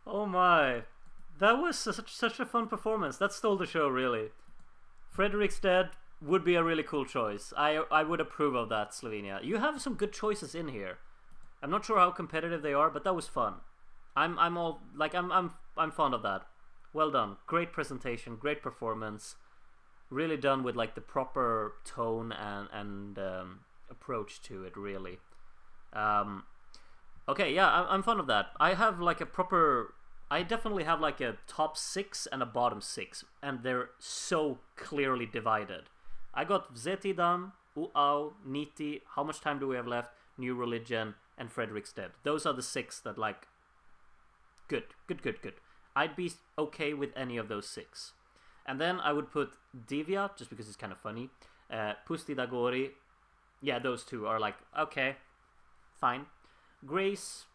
Oh my. That was such a fun performance. That stole the show, really. Fredrikstad would be a really cool choice. I would approve of that, Slovenia. You have some good choices in here. I'm not sure how competitive they are, but that was fun. I'm fond of that. Well done. Great presentation, great performance. Really done with like the proper tone and approach to it, really. Okay, yeah, I'm fond of that. I definitely have like a top 6 and a bottom 6, and they're so clearly divided. I got Vzetidam, Uau, Niti, How Much Time Do We Have Left, New Religion, and Fredrikstad. Those are the 6 that, like, good. I'd be okay with any of those 6. And then I would put Divya, just because it's kind of funny. Pusti Dagori. Yeah, those 2 are like, okay, fine. Grace,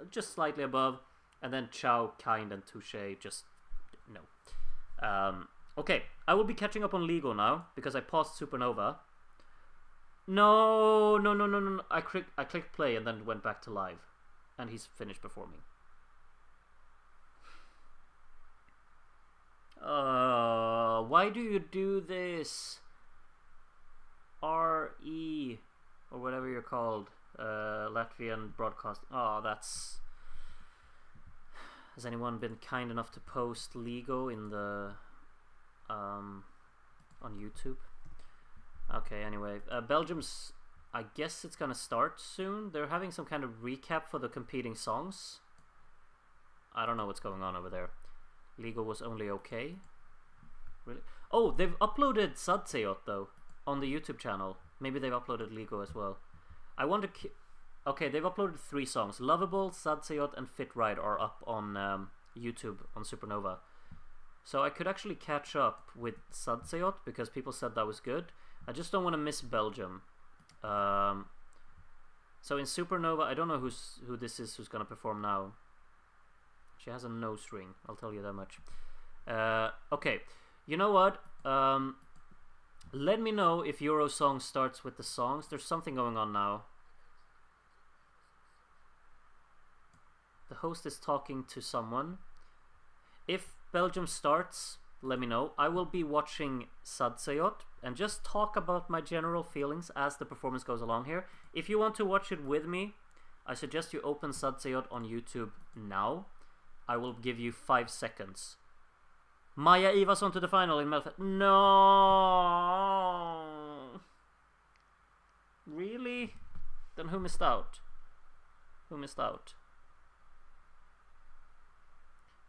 just slightly above. And then Chow, Kind, and Touche, just no. Okay, I will be catching up on Lego now, because I paused Supernova. No. I clicked play and then went back to live. And he's finished performing. Why do you do this? RE or whatever you're called, Latvian broadcast. Oh, that's. Has anyone been kind enough to post Lego in the on YouTube? Okay, anyway, Belgium's. I guess it's gonna start soon. They're having some kind of recap for the competing songs. I don't know what's going on over there. Lego was only okay. Really? Oh, they've uploaded Sadseot though on the YouTube channel. Maybe they've uploaded Lego as well. I want to. Okay, they've uploaded 3 songs. Lovable, Sadseot, and Fit Ride are up on YouTube on Supernova. So I could actually catch up with Sadseot because people said that was good. I just don't want to miss Belgium. So in Supernova, I don't know who this is who's gonna perform now. She has a nose ring, I'll tell you that much. Okay, you know what? Let me know if Eurosong starts with the songs. There's something going on now. The host is talking to someone. If Belgium starts, let me know. I will be watching Sadseot and just talk about my general feelings as the performance goes along here. If you want to watch it with me, I suggest you open Sadseot on YouTube now. I will give you 5 seconds. Maja Ivarsson to the final in Melfest. No. Really? Then who missed out? Who missed out?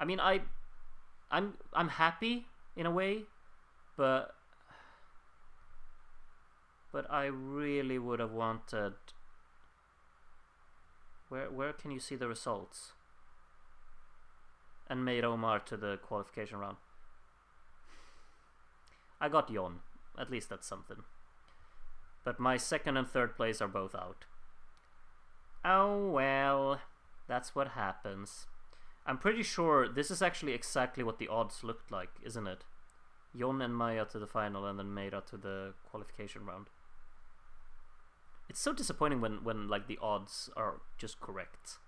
I mean, I'm happy in a way, but I really would have wanted. Where can you see the results? And made Omar to the qualification round. I got Jon. At least that's something. But my 2nd and 3rd place are both out. Oh well, that's what happens. I'm pretty sure this is actually exactly what the odds looked like, isn't it? Jon and Maja to the final and then Meira to the qualification round. It's so disappointing when like the odds are just correct.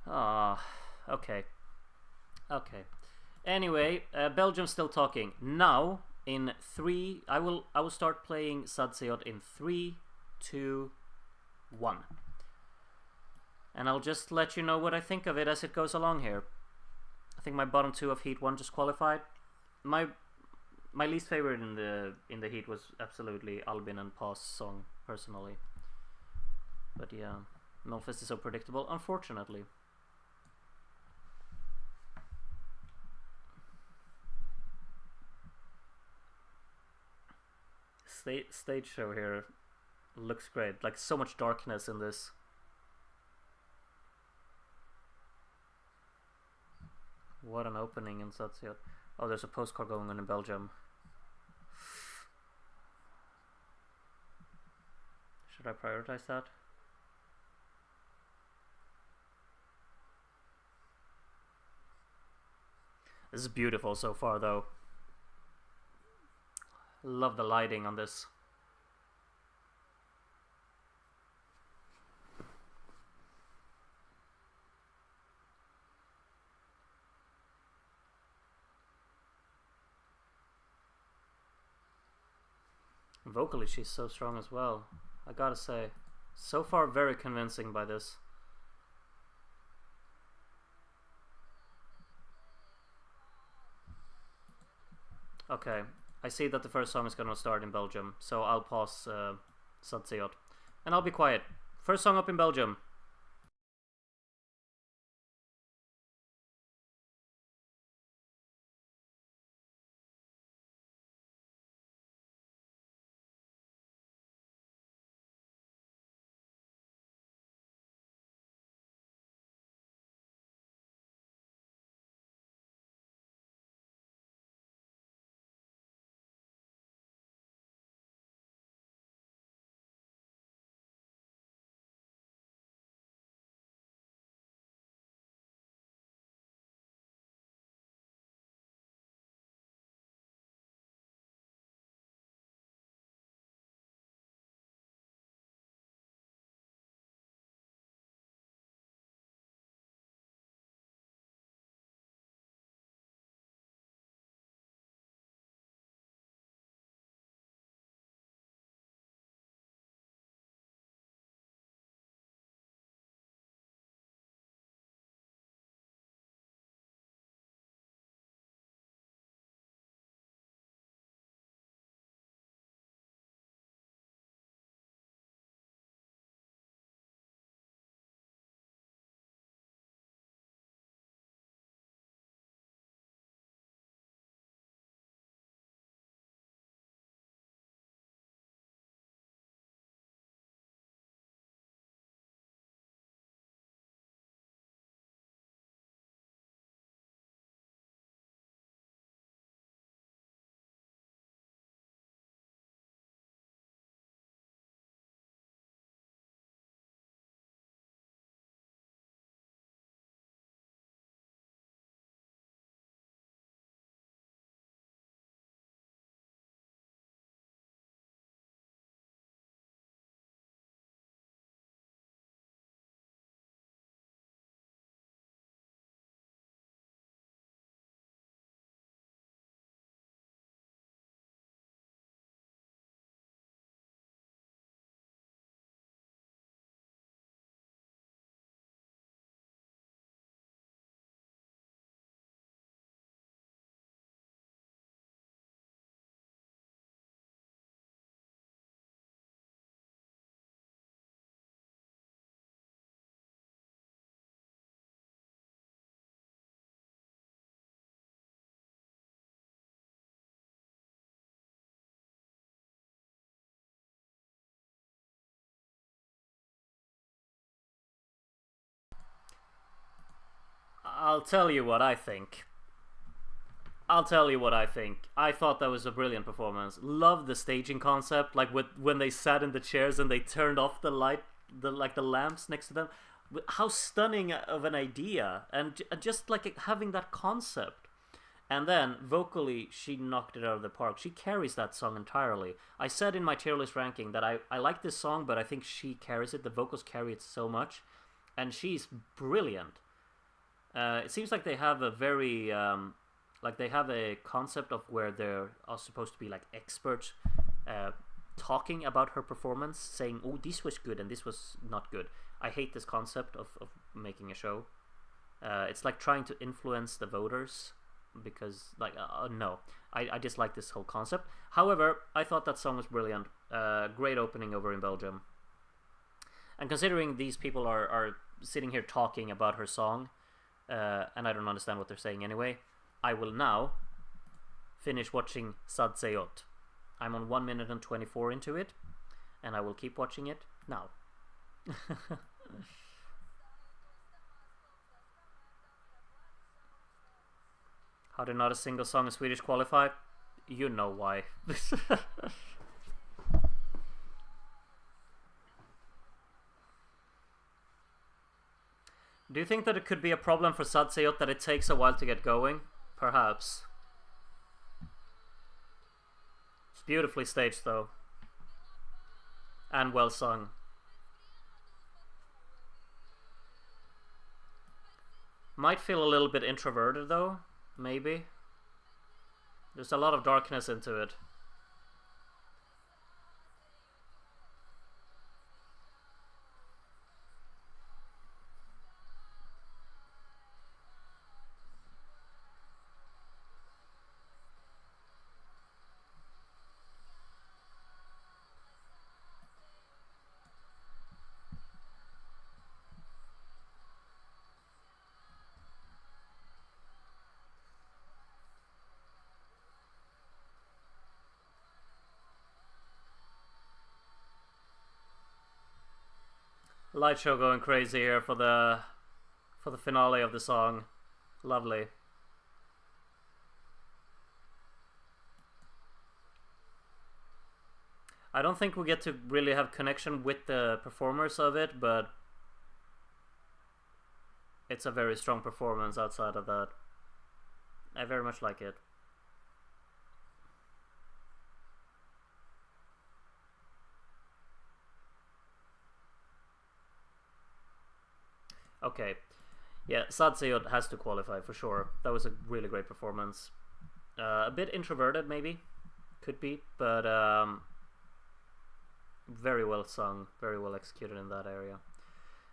Okay. Okay. Anyway, Belgium's still talking. Now, in 3, I will start playing Sadseot in 3, 2, 1. And I'll just let you know what I think of it as it goes along here. I think my bottom 2 of Heat 1 just qualified. My least favorite in the Heat was absolutely Albin and Pa's song, personally. But yeah, Melfest is so predictable, unfortunately. Stage show here looks great. Like, so much darkness in this. What an opening in Sadseot. Oh, there's a postcard going on in Belgium. Should I prioritize that? This is beautiful so far, though. Love the lighting on this. Vocally, she's so strong as well. I gotta say, so far very convincing by this. Okay, I see that the first song is gonna start in Belgium, so I'll pause Sadseot. And I'll be quiet. First song up in Belgium. I'll tell you what I think. I'll tell you what I think. I thought that was a brilliant performance. Loved the staging concept, like when they sat in the chairs and they turned off the light, the lamps next to them. How stunning of an idea, and just like having that concept. And then vocally, she knocked it out of the park. She carries that song entirely. I said in my tier list ranking that I like this song, but I think she carries it. The vocals carry it so much, and she's brilliant. It seems like they have a very like they have a concept of where they're all supposed to be like experts talking about her performance, saying, oh, this was good and this was not good. I hate this concept of making a show. It's like trying to influence the voters, because like no, I dislike this whole concept. However, I thought that song was brilliant. Great opening over in Belgium, and considering these people are sitting here talking about her song, and I don't understand what they're saying anyway, I will now finish watching Sad Seyot. I'm on 1 minute and 24 into it, and I will keep watching it now. How did not a single song in Swedish qualify? You know why. Do you think that it could be a problem for Sad Seyot that it takes a while to get going? Perhaps. It's beautifully staged though. And well sung. Might feel a little bit introverted though, maybe. There's a lot of darkness into it. Light show going crazy here for the finale of the song. Lovely. I don't think we get to really have connection with the performers of it, but it's a very strong performance outside of that. I very much like it. Okay, yeah, Sad Seyot has to qualify for sure. That was a really great performance. A bit introverted, maybe, could be, but very well sung, very well executed in that area.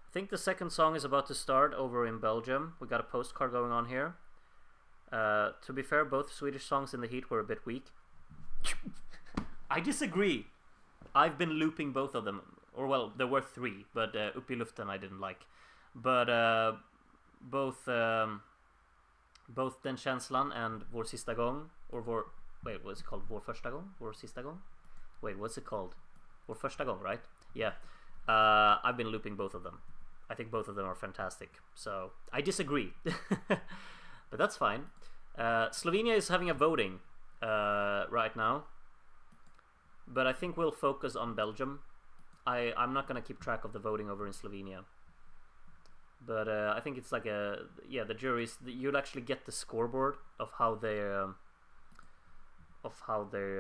I think the second song is about to start over in Belgium. We got a postcard going on here. To be fair, both Swedish songs in the heat were a bit weak. I disagree. I've been looping both of them. Or well, there were three, but Upp i luften I didn't like. But both Den känslan and Vår sista gång, or wait, what's it called? Vår första gång? Vår sista gång? Wait, what's it called? Vår första gång, right? Yeah. I've been looping both of them. I think both of them are fantastic. So I disagree. But that's fine. Slovenia is having a voting right now. But I think we'll focus on Belgium. I'm not going to keep track of the voting over in Slovenia. But I think it's like the juries, you'll actually get the scoreboard of how they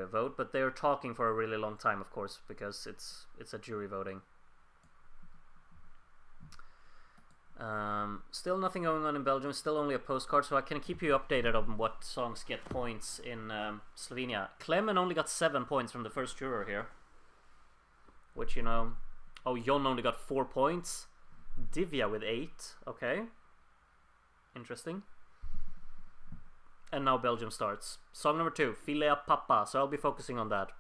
vote, but they're talking for a really long time, of course, because it's a jury voting. Still nothing going on in Belgium, still only a postcard, so I can keep you updated on what songs get points in Slovenia. Clemen only got 7 points from the first juror here, which, you know, oh, Jon only got 4 points. Divya with 8, okay. Interesting. And now Belgium starts. Song number 2, Filea Papa, so I'll be focusing on that.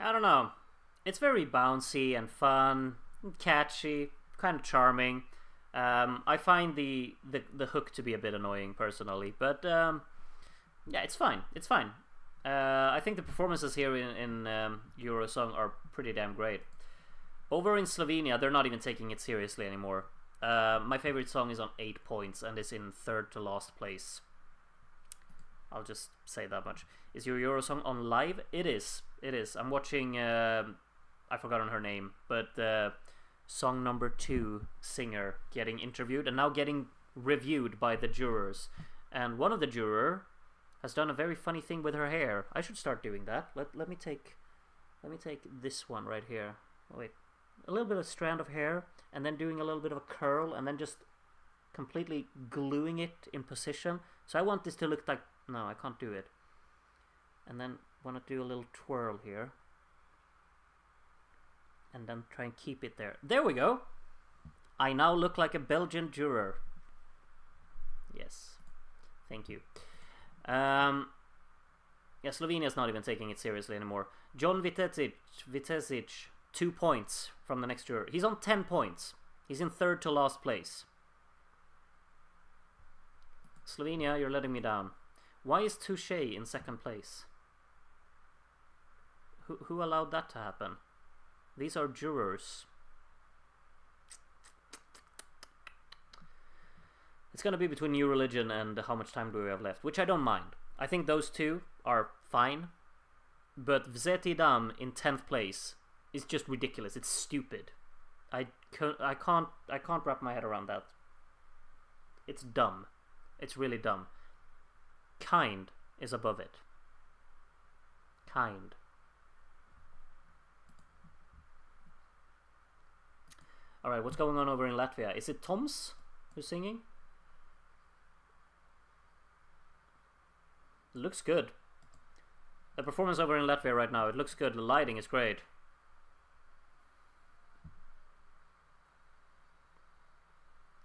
I don't know. It's very bouncy and fun, and catchy, kind of charming. I find the hook to be a bit annoying personally, but yeah, it's fine. It's fine. I think the performances here in Eurosong are pretty damn great. Over in Slovenia, they're not even taking it seriously anymore. My favorite song is on 8 points and is in third to last place. I'll just say that much. Is your Eurosong on live? It is. It is. I'm watching. I've forgotten her name, but song number 2 singer getting interviewed and now getting reviewed by the jurors. And one of the juror has done a very funny thing with her hair. I should start doing that. Let me take this one right here. Wait, a little bit of strand of hair, and then doing a little bit of a curl, and then just completely gluing it in position. So I want this to look like... No, I can't do it. And then want to do a little twirl here. And then try and keep it there. There we go! I now look like a Belgian juror. Yes. Thank you. Yeah, Slovenia's not even taking it seriously anymore. John Vitesic, 2 points from the next juror. He's on 10 points. He's in third to last place. Slovenia, you're letting me down. Why is Touche in second place? Who allowed that to happen? These are jurors. It's gonna be between New Religion and How Much Time Do We Have Left, which I don't mind. I think those two are fine. But Vzeti Dam in 10th place is just ridiculous. It's stupid. I can't wrap my head around that. It's dumb. It's really dumb. Kind is above it. Kind. Alright, what's going on over in Latvia? Is it Toms who's singing? It looks good. The performance over in Latvia right now, it looks good. The lighting is great.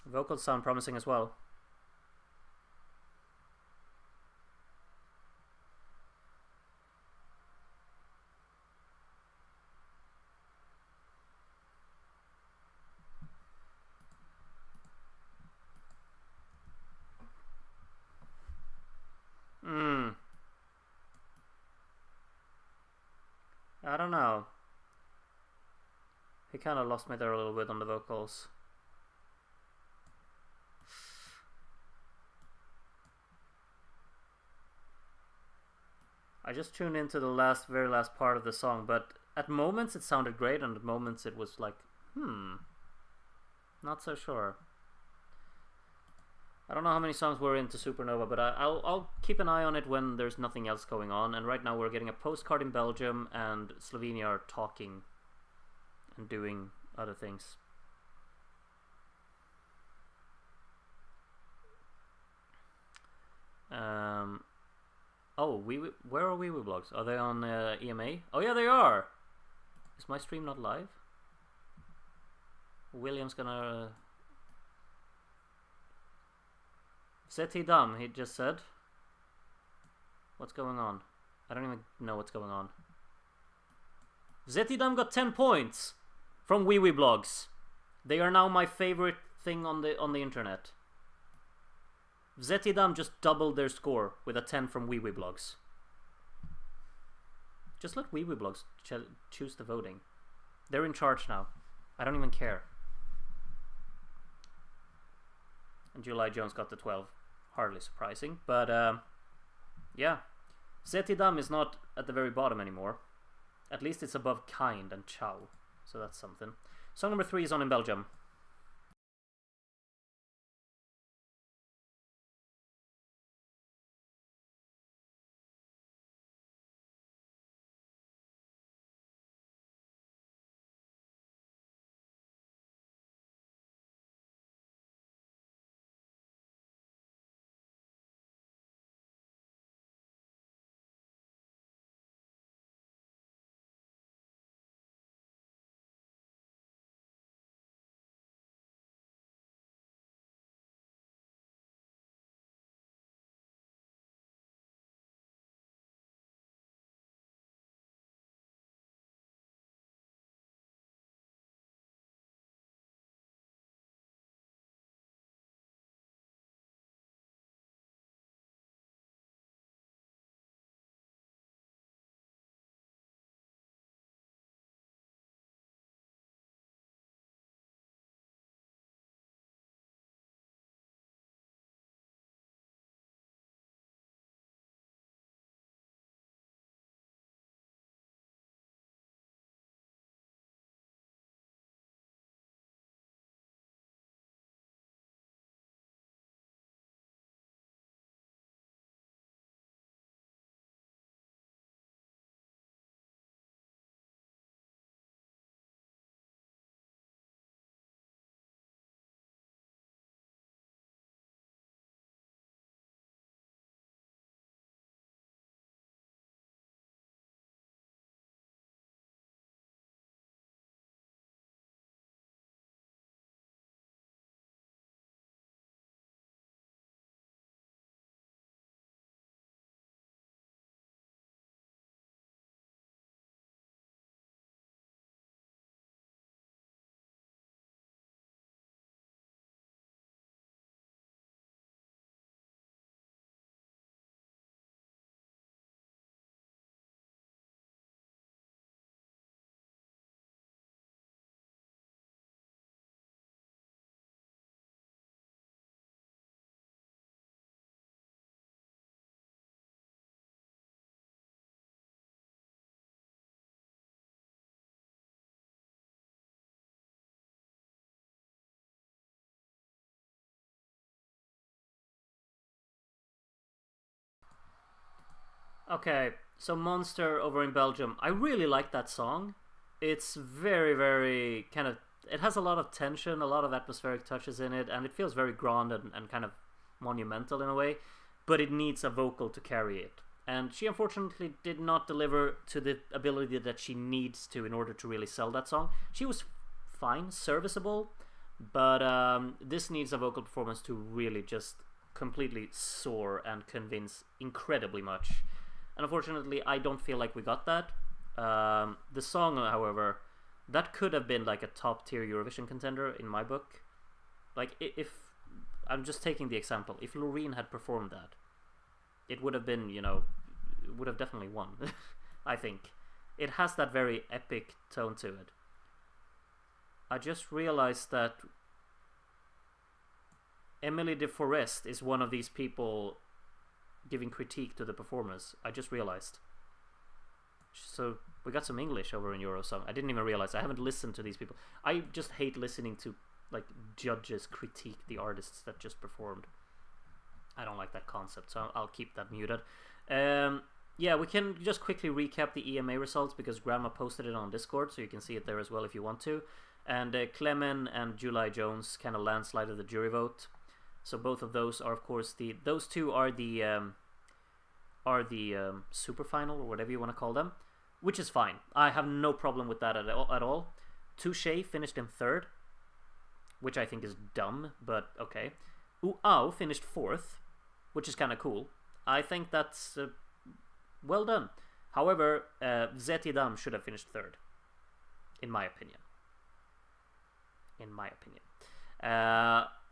Vocals sound promising as well. I don't know. He kind of lost me there a little bit on the vocals. I just tuned into the very last part of the song, but at moments it sounded great, and at moments it was like, not so sure. I don't know how many songs we're into Supernova, but I'll keep an eye on it when there's nothing else going on. And right now we're getting a postcard in Belgium, and Slovenia are talking and doing other things. Oh, where are Wee Blogs? Are they on EMA? Oh yeah, they are! Is my stream not live? William's gonna... Seti Dam, he just said. What's going on? I don't even know what's going on. Zeti Dam got 10 points from Wee Blogs. They are now my favorite thing on the internet. Zeti Dam just doubled their score with a 10 from Wee Blogs. Just let Wee Blogs choose the voting. They're in charge now. I don't even care. And July Jones got the 12. Hardly surprising, but yeah. Zeti Dam is not at the very bottom anymore. At least it's above Kind and Chow, so that's something. Song number 3 is on in Belgium. Okay, so Monster over in Belgium. I really like that song. It's very, very kind of. It has a lot of tension, a lot of atmospheric touches in it, and it feels very grand and kind of monumental in a way. But it needs a vocal to carry it. And she unfortunately did not deliver to the ability that she needs to in order to really sell that song. She was fine, serviceable, but this needs a vocal performance to really just completely soar and convince incredibly much. And unfortunately, I don't feel like we got that. The song, however, that could have been like a top tier Eurovision contender in my book. Like, if I'm just taking the example, if Loreen had performed that, it would have been, it would have definitely won. I think it has that very epic tone to it. I just realized that Emily de Forest is one of these people giving critique to the performers. I just realized. So we got some English over in Eurosong. I didn't even realize. I haven't listened to these people. I just hate listening to like judges critique the artists that just performed. I don't like that concept, so I'll keep that muted. Yeah, we can just quickly recap the EMA results because Grandma posted it on Discord, so you can see it there as well if you want to. And Clemen and July Jones kind of landslided the jury vote. So both of those are, of course, those two are the super final or whatever you want to call them, which is fine. I have no problem with that at all. Touche finished in third, which I think is dumb, but okay. Uau finished fourth, which is kind of cool. I think that's well done. However, Zetidam should have finished third, in my opinion.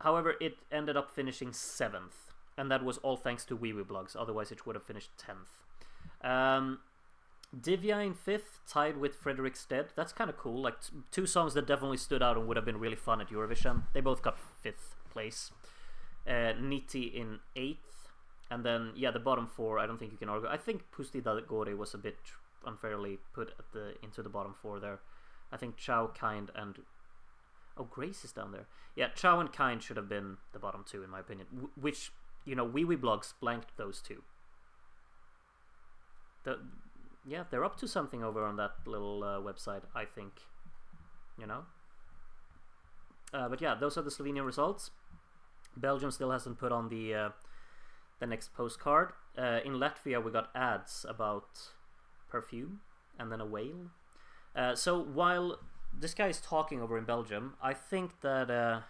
However, it ended up finishing 7th, and that was all thanks to Wee Wee Blogs, otherwise it would have finished 10th. Divya in 5th, tied with Frederick Stead. That's kind of cool, like two songs that definitely stood out and would have been really fun at Eurovision. They both got 5th place. Niti in 8th, and then, yeah, the bottom 4, I don't think you can argue. I think Pusti Gore was a bit unfairly put into the bottom 4 there. I think Chow, Kind, and... Oh, Grace is down there. Yeah, Chow and Kind should have been the bottom 2, in my opinion. Which, Wee Wee Blogs blanked those two. Yeah, they're up to something over on that little website, I think. But yeah, those are the Slovenian results. Belgium still hasn't put on the next postcard. In Latvia, we got ads about perfume and then a whale. So while this guy is talking over in Belgium, I think that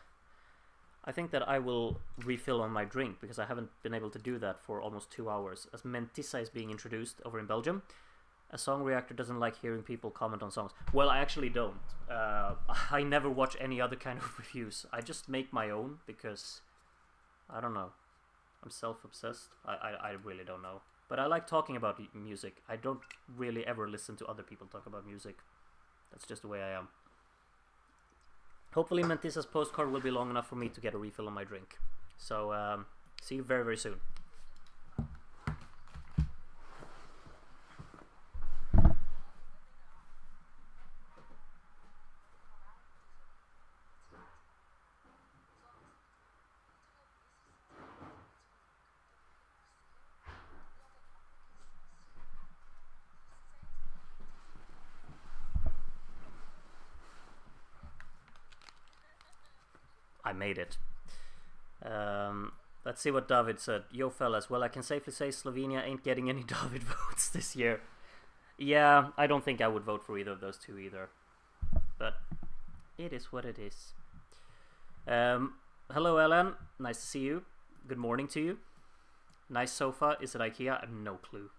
I will refill on my drink because I haven't been able to do that for almost 2 hours. As Mentissa is being introduced over in Belgium, a song reactor doesn't like hearing people comment on songs. Well, I actually don't. I never watch any other kind of reviews. I just make my own because I don't know. I'm self-obsessed. I really don't know. But I like talking about music. I don't really ever listen to other people talk about music. That's just the way I am. Hopefully Mentissa's postcard will be long enough for me to get a refill on my drink. So, see you very, very soon. I made it. Let's see what David said. Yo, fellas. Well, I can safely say Slovenia ain't getting any David votes this year. Yeah, I don't think I would vote for either of those two either. But it is what it is. Hello, Ellen. Nice to see you. Good morning to you. Nice sofa. Is it IKEA? I have no clue.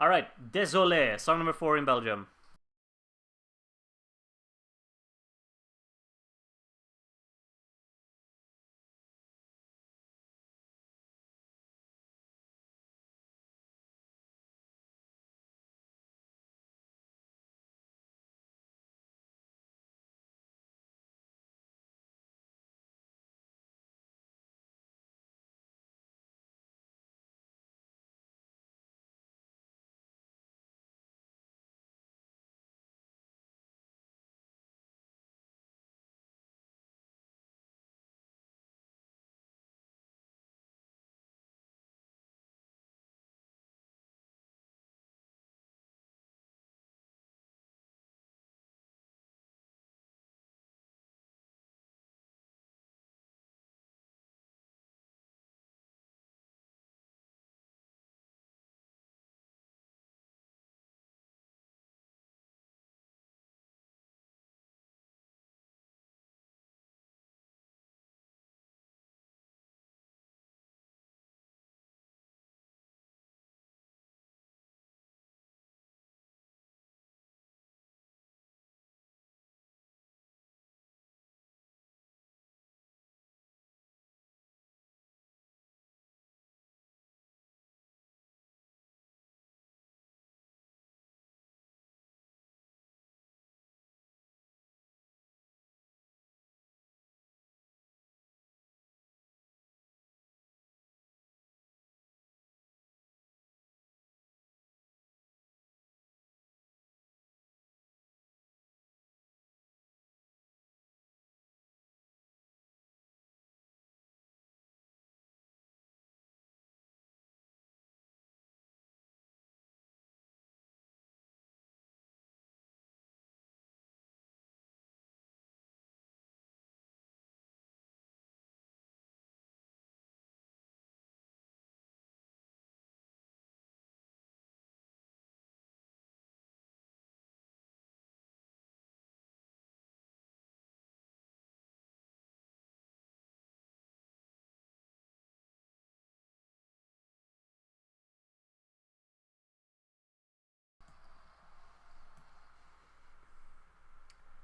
Alright. Désolé. Song number 4 in Belgium.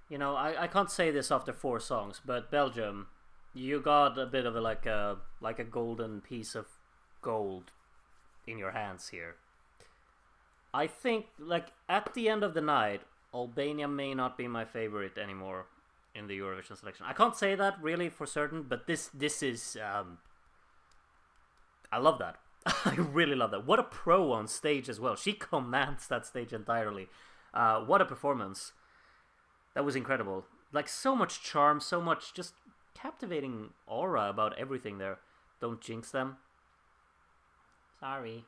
You know, I can't say this after 4 songs, but Belgium, you got a bit of a golden piece of gold in your hands here. I think like at the end of the night, Albania may not be my favorite anymore in the Eurovision selection. I can't say that really for certain, but this is I love that. I really love that. What a pro on stage as well. She commands that stage entirely. What a performance. That was incredible. Like so much charm, so much just captivating aura about everything there. Don't jinx them. Sorry.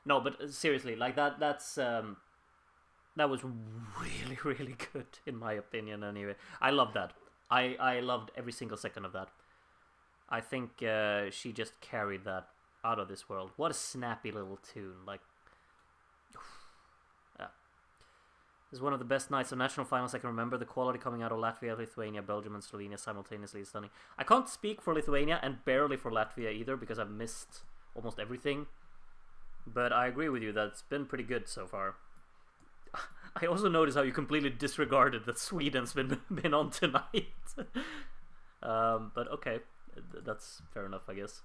No, but seriously, like that's that was really, really good in my opinion anyway. I love that. I loved every single second of that. I think she just carried that out of this world. What a snappy little tune. Like, yeah. This is one of the best nights of national finals I can remember. The quality coming out of Latvia, Lithuania, Belgium, and Slovenia simultaneously is stunning. I can't speak for Lithuania and barely for Latvia either because I've missed almost everything. But I agree with you that it's been pretty good so far. I also noticed how you completely disregarded that Sweden's been on tonight. But okay, that's fair enough, I guess.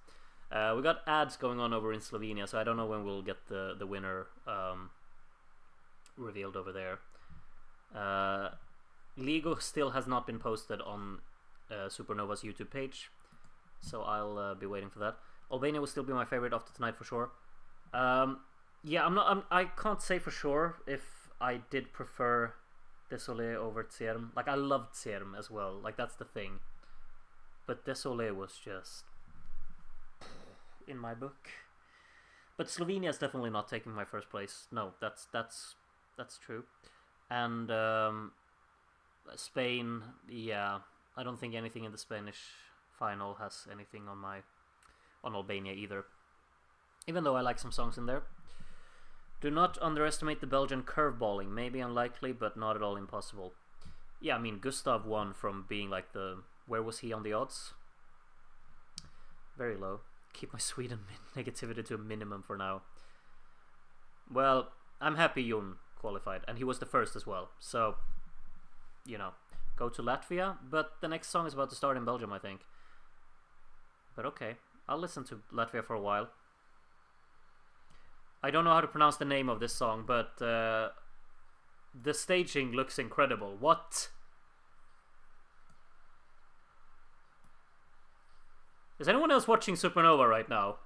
We got ads going on over in Slovenia, so I don't know when we'll get the winner revealed over there. Ligo still has not been posted on Supernova's YouTube page, so I'll be waiting for that. Albania will still be my favorite after tonight for sure. Yeah, I can't say for sure if I did prefer Désolé over Tserm. Like, I loved Tserm as well. Like, that's the thing. But Désolé was just in my book. But Slovenia is definitely not taking my first place. No, that's true. And Spain, yeah, I don't think anything in the Spanish final has anything on Albania either. Even though I like some songs in there. Do not underestimate the Belgian curveballing. Maybe unlikely, but not at all impossible. Yeah, I mean, Gustav won from being like where was he on the odds? Very low. Keep my Sweden negativity to a minimum for now. Well, I'm happy Jon qualified, and he was the first as well. So, you know, go to Latvia, but the next song is about to start in Belgium, I think. But okay, I'll listen to Latvia for a while. I don't know how to pronounce the name of this song, but the staging looks incredible. What? Is anyone else watching Supernova right now?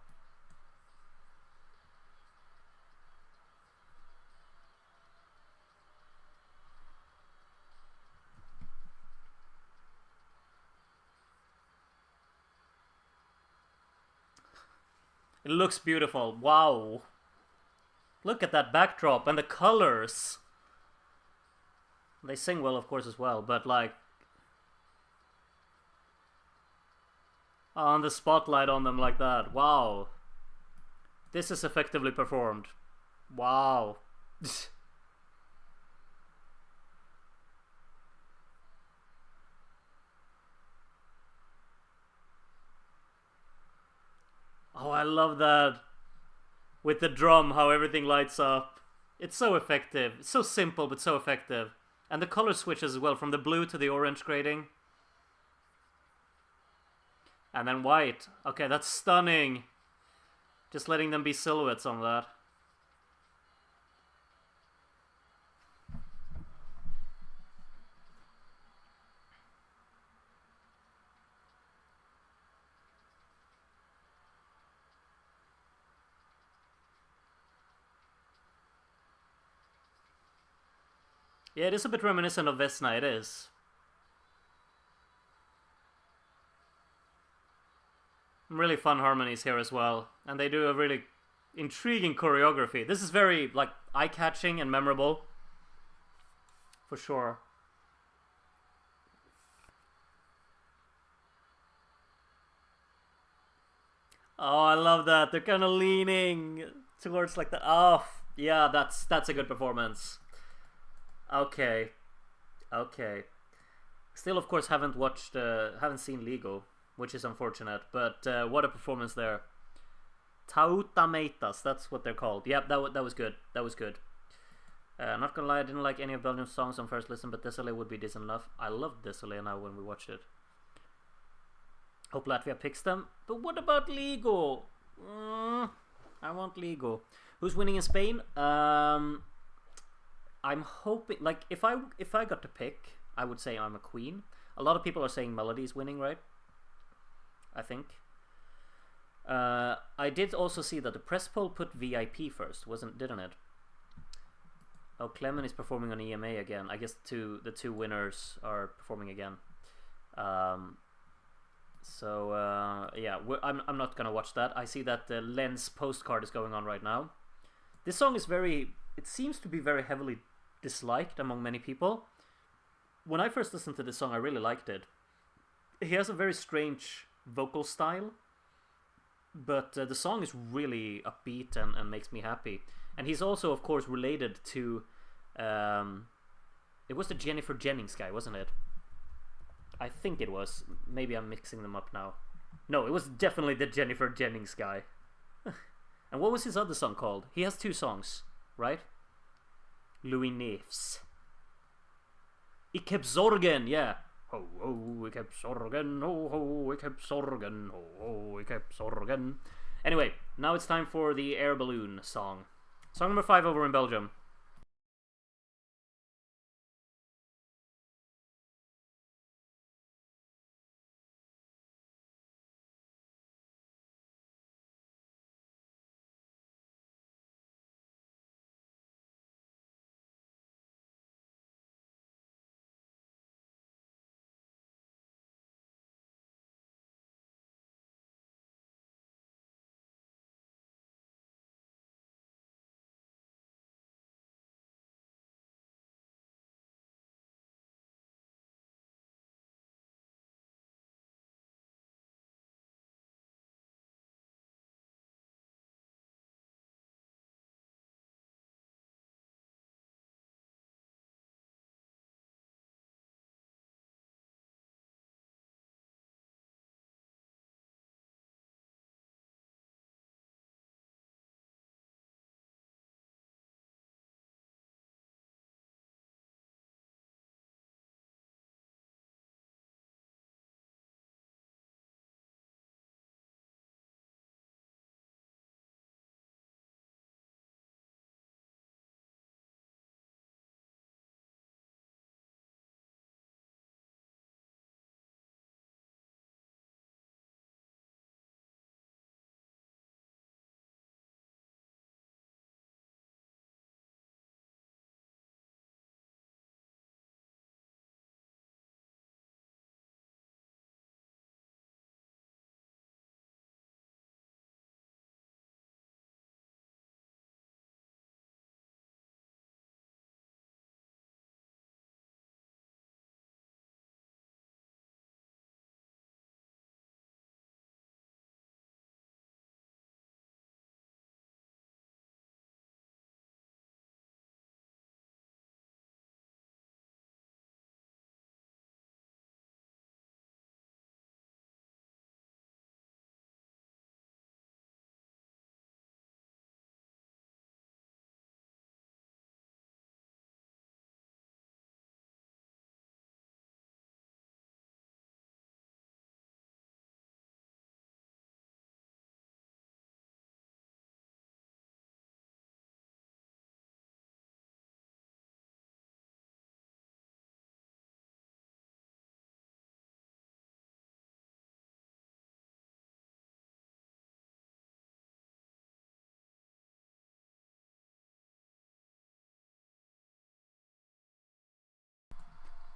It looks beautiful. Wow. Look at that backdrop and the colors. They sing well, of course, as well, but like... on the spotlight on them like that. Wow. This is effectively performed. Wow. Oh, I love that. With the drum, how everything lights up. It's so effective. It's so simple, but so effective. And the color switches as well, from the blue to the orange grading. And then white. Okay, that's stunning. Just letting them be silhouettes on that. Yeah, it is a bit reminiscent of Vesna, it is. Really fun harmonies here as well. And they do a really intriguing choreography. This is very, like, eye-catching and memorable. For sure. Oh, I love that. They're kind of leaning towards like the... oh, yeah, that's a good performance. Okay. Okay. Still, of course, haven't seen Ligo, which is unfortunate, but what a performance there. Tautameitas, that's what they're called. Yep, that was good. That was good. Not gonna lie, I didn't like any of Belgium's songs on first listen, but Désolé would be decent enough. I loved Désolé now when we watched it. Hope Latvia picks them. But what about Ligo? I want Ligo. Who's winning in Spain? I'm hoping, like, if I got to pick, I would say I'm a Queen. A lot of people are saying Melody's winning, right? I think. I did also see that the press poll put VIP first, didn't it? Oh, Clement is performing on EMA again. I guess the two winners are performing again. Yeah, I'm not gonna watch that. I see that the Lens postcard is going on right now. This song is it seems to be very heavily disliked among many people. When I first listened to this song, I really liked it. He has a very strange vocal style, but the song is really upbeat and makes me happy. And he's also, of course, related to... it was the Jennifer Jennings guy, wasn't it? I think it was. Maybe I'm mixing them up now. No, it was definitely the Jennifer Jennings guy. And what was his other song called? He has 2 songs, right? Louis Neefs. Ik heb zorgen, yeah. Ho, ho, ik heb zorgen. Ho, ho, ik heb zorgen. Ho, ho, ik heb zorgen. Anyway, now it's time for the Air Balloon song. Song number 5 over in Belgium.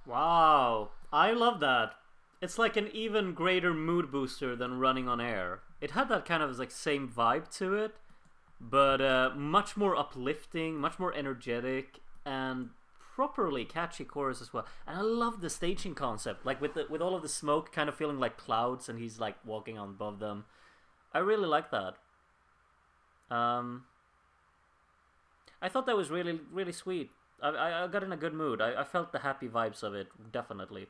Wow, I love that. It's like an even greater mood booster than running on air. It had that kind of like same vibe to it, but much more uplifting, much more energetic, and properly catchy chorus as well. And I love the staging concept, like with all of the smoke kind of feeling like clouds, and he's like walking on above them. I really like that. I thought that was really sweet. I got in a good mood. I felt the happy vibes of it, definitely.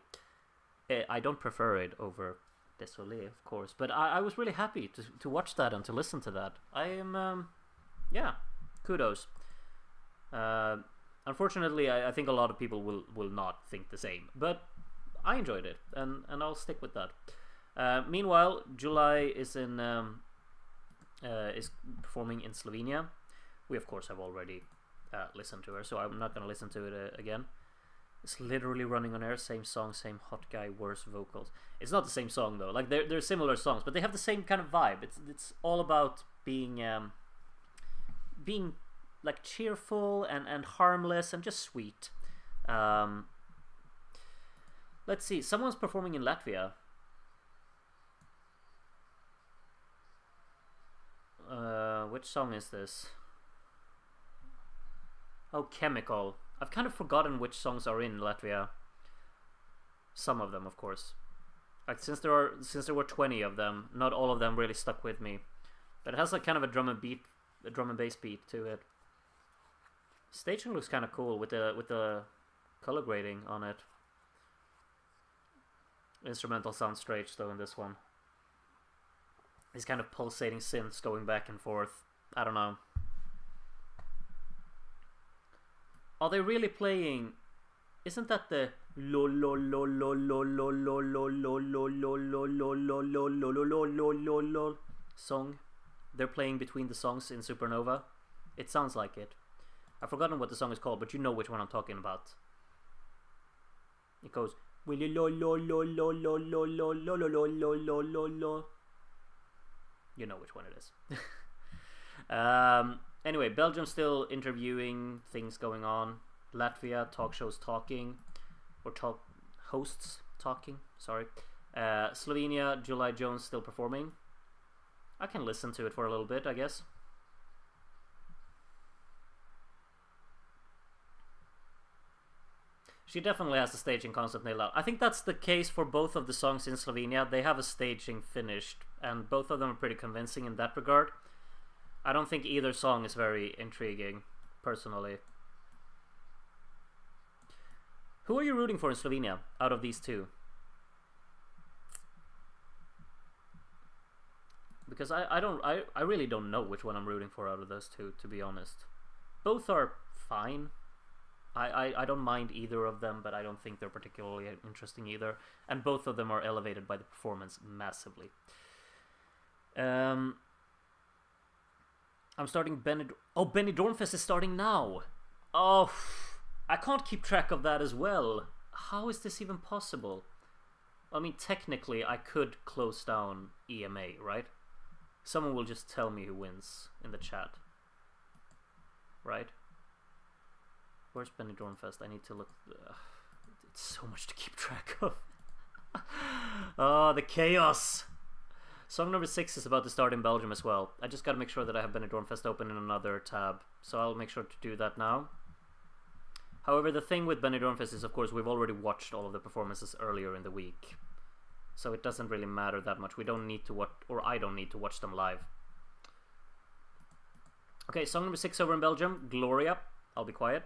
I don't prefer it over Désolé, of course, but I was really happy to watch that and to listen to that. I am, yeah, kudos. Unfortunately, I think a lot of people will not think the same, but I enjoyed it, and I'll stick with that. Meanwhile, July is performing in Slovenia. We of course have already listened to her, so I'm not gonna listen to it again. It's literally running on air, same song, same hot guy, worse vocals. It's not the same song though. Like they're similar songs, but they have the same kind of vibe. It's all about being like cheerful and harmless and just sweet. Let's see. Someone's performing in Latvia. Which song is this? Oh, Chemical. I've kind of forgotten which songs are in Latvia. Some of them, of course. Like since there were 20 of them, not all of them really stuck with me. But it has like kind of a drum and bass beat to it. Staging looks kind of cool with the color grading on it. Instrumental sounds strange though in this one. These kind of pulsating synths going back and forth. I don't know. Are they really playing? Isn't that the lo lo lo lo lo lo lo lo lo lo lo lo lo lo lo lo lo lo lo song they're playing between the songs in Supernova? It sounds like it. I've forgotten what the song is called, but you know which one I'm talking about. It goes lo lo lo lo lo lo lo lo lo lo lo lo lo lo. You know which one it is. Anyway, Belgium still interviewing, things going on. Latvia, talk shows talking. Or hosts talking, sorry. Slovenia, July Jones still performing. I can listen to it for a little bit, I guess. She definitely has the staging concept nailed out. I think that's the case for both of the songs in Slovenia. They have a staging finished, and both of them are pretty convincing in that regard. I don't think either song is very intriguing, personally. Who are you rooting for in Slovenia out of these two? Because I really don't know which one I'm rooting for out of those two, to be honest. Both are fine. I don't mind either of them, but I don't think they're particularly interesting either. And both of them are elevated by the performance massively. I'm starting Benny Dornfest is starting now. Oh, I can't keep track of that as well. How is this even possible? I mean, technically, I could close down EMA, right? Someone will just tell me who wins in the chat. Right? Where's Benny Dornfest? I need to look. It's so much to keep track of. Oh, the chaos! Song number 6 is about to start in Belgium as well. I just gotta make sure that I have Benny Dornfest open in another tab. So I'll make sure to do that now. However, the thing with Benny Dornfest is, of course, we've already watched all of the performances earlier in the week. So it doesn't really matter that much. We don't need to watch, or I don't need to watch them live. Okay, song number 6 over in Belgium, Gloria. I'll be quiet.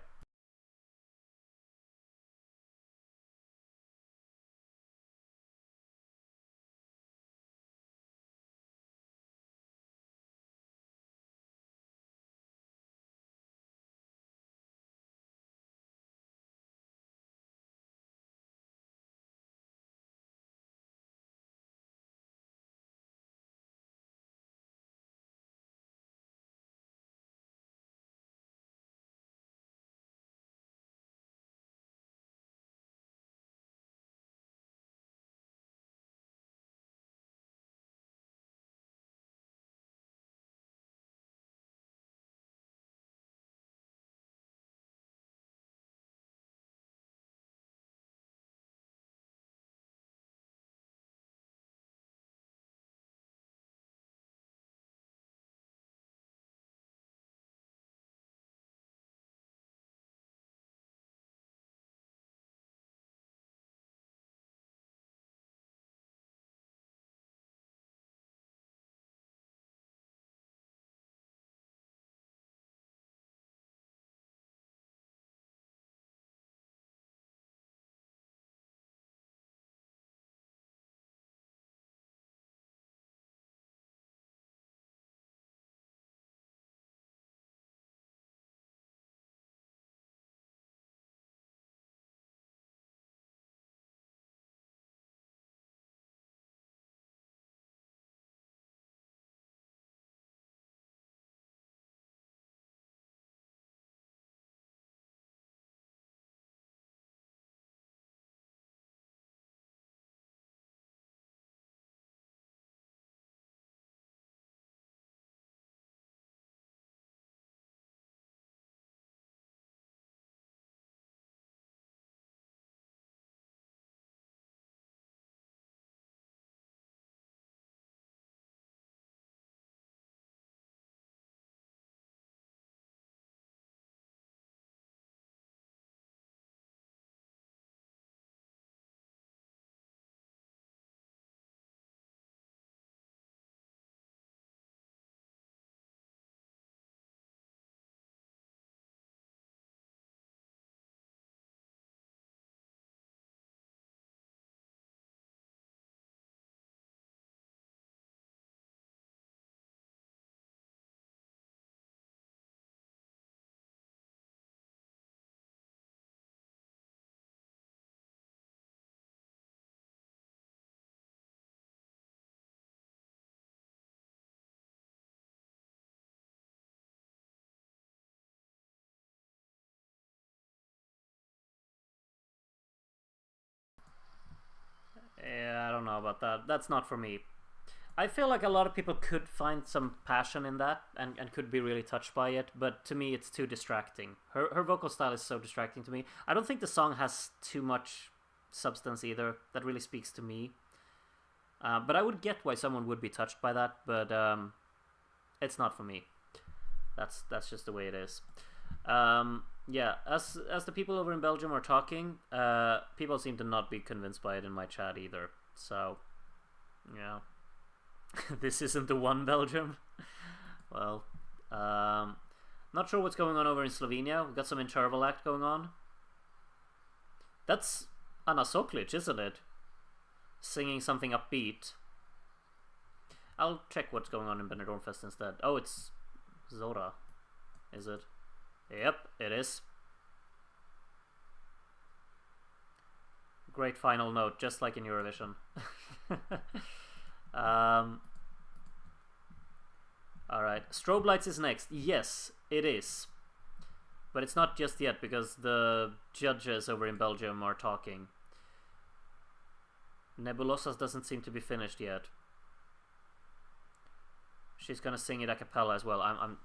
Yeah, I don't know about that. That's not for me. I feel like a lot of people could find some passion in that and could be really touched by it, but to me it's too distracting. Her vocal style is so distracting to me. I don't think the song has too much substance either that really speaks to me. But I would get why someone would be touched by that, but it's not for me. That's just the way it is. Yeah, as the people over in Belgium are talking, people seem to not be convinced by it in my chat either. So, yeah. This isn't the one, Belgium. Well, not sure what's going on over in Slovenia. We've got some interval act going on. That's Anna Soklic, isn't it? Singing something upbeat. I'll check what's going on in Benidorm Fest instead. Oh, it's Zora. Is it? Yep, it is. Great final note, just like in Eurovision. Alright, strobe lights is next. Yes, it is. But it's not just yet because the judges over in Belgium are talking. Nebulosas doesn't seem to be finished yet. She's gonna sing it a cappella as well. I'm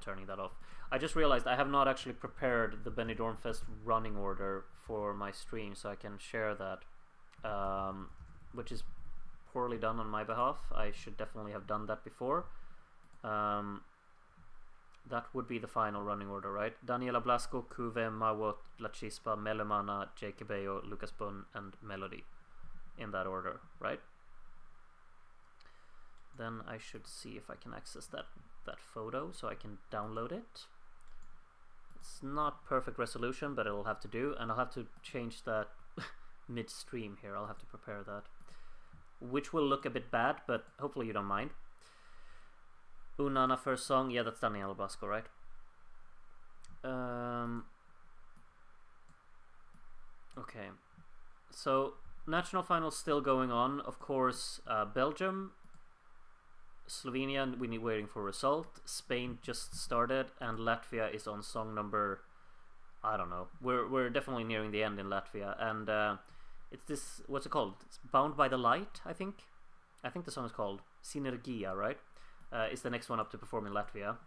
turning that off. I just realized I have not actually prepared the Benidorm Fest running order for my stream, so I can share that, which is poorly done on my behalf. I should definitely have done that before. That would be the final running order, right? Daniela Blasco, Kuve, Mawot, La Chispa, Melemana, Jacobeo, Lucas Bun, and Melody. In that order, right? Then I should see if I can access that photo so I can download it. It's not perfect resolution, but it'll have to do, and I'll have to change that midstream here. I'll have to prepare that, which will look a bit bad, but hopefully you don't mind. Unana first song, yeah, that's Daniela Blasco, right? Okay, so national finals still going on. Of course, Belgium, Slovenia, we need waiting for result. Spain just started, and Latvia is on song number, I don't know. We're definitely nearing the end in Latvia, and it's this, what's it called? It's Bound by the Light, I think. I think the song is called Synergia, right? Is the next one up to perform in Latvia.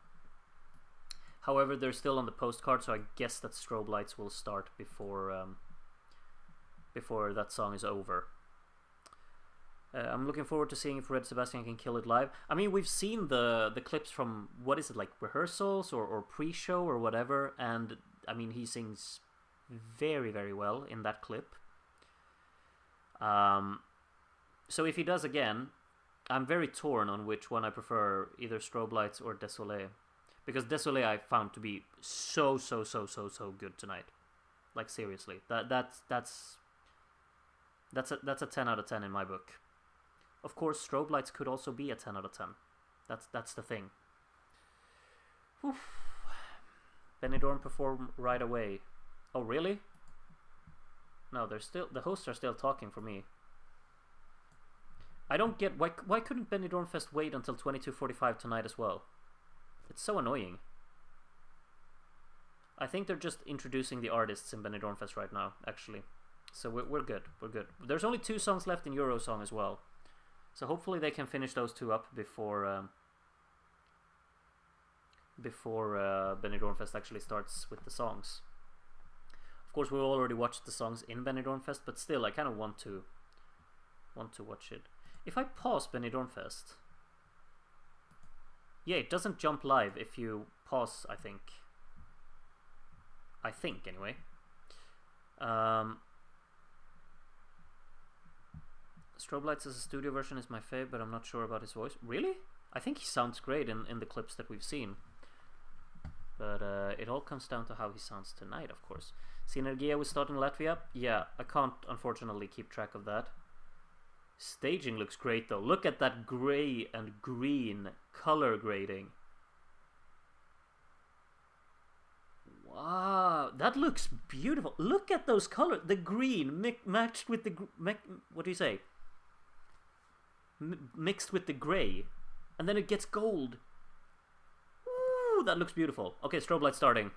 However, they're still on the postcard, so I guess that strobe lights will start before that song is over. I'm looking forward to seeing if Red Sebastian can kill it live. I mean, we've seen the clips from, what is it, like rehearsals or pre-show or whatever, and I mean, he sings very, very well in that clip. So if he does again, I'm very torn on which one I prefer, either strobe lights or Désolé, because Désolé I found to be so good tonight. Like, seriously, that's a 10 out of 10 in my book. Of course, strobe lights could also be a 10 out of 10. That's the thing. Oof. Benidorm perform right away. Oh, really? No, the hosts are still talking for me. I don't get why couldn't Benidorm Fest wait until 22:45 tonight as well? It's so annoying. I think they're just introducing the artists in Benidorm Fest right now, actually. So we're good. We're good. There's only 2 songs left in Eurosong as well. So hopefully they can finish those 2 up before Benidorm Fest actually starts with the songs. Of course, we already watched the songs in Benidorm Fest, but still, I kind of want to watch it. If I pause Benidorm Fest, yeah, it doesn't jump live if you pause. I think anyway. Strobe Lights as a studio version is my fave, but I'm not sure about his voice. Really? I think he sounds great in the clips that we've seen. But it all comes down to how he sounds tonight, of course. Synergia will start in Latvia. Yeah, I can't unfortunately keep track of that. Staging looks great though. Look at that gray and green color grading. Wow, that looks beautiful. Look at those colors. The green matched with the what do you say? Mixed with the gray, and then it gets gold. Ooh, that looks beautiful. Okay, strobe light starting.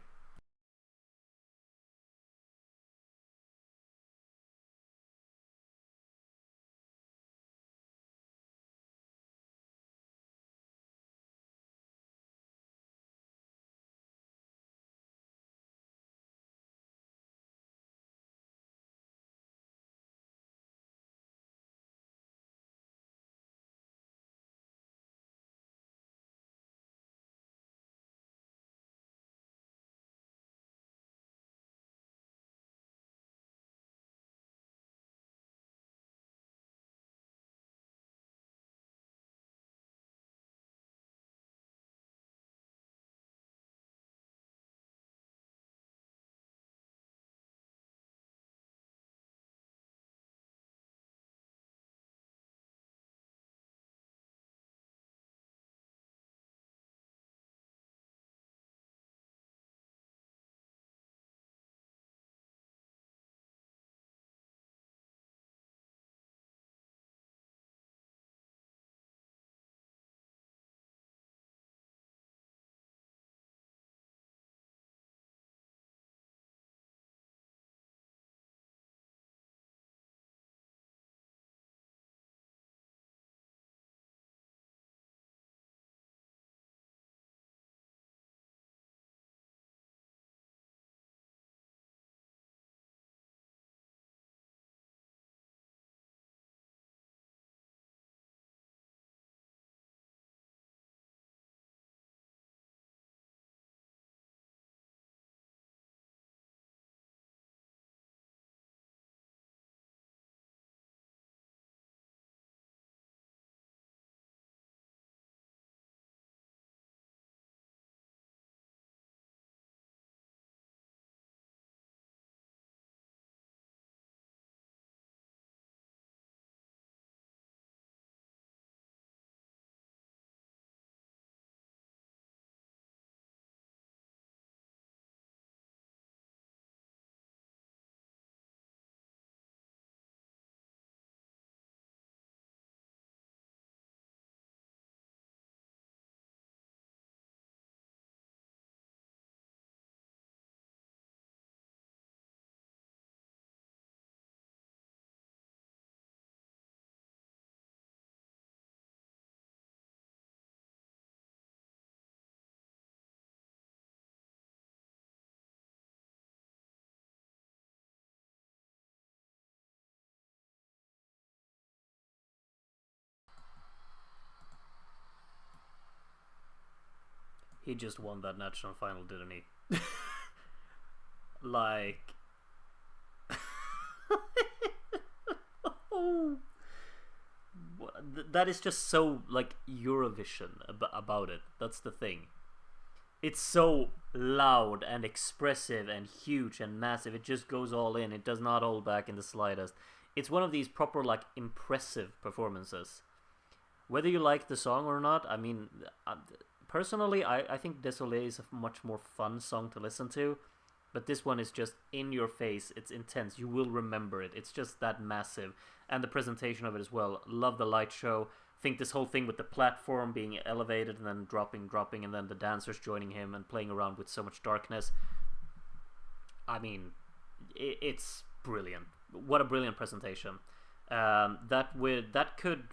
He just won that national final, didn't he? Like... that is just so, like, Eurovision about it. That's the thing. It's so loud and expressive and huge and massive. It just goes all in. It does not hold back in the slightest. It's one of these proper, like, impressive performances. Whether you like the song or not, I mean, personally, I think Désolé is a much more fun song to listen to. But this one is just in your face. It's intense. You will remember it. It's just that massive. And the presentation of it as well. Love the light show. Think this whole thing with the platform being elevated and then dropping, and then the dancers joining him and playing around with so much darkness. I mean, it's brilliant. What a brilliant presentation. That could,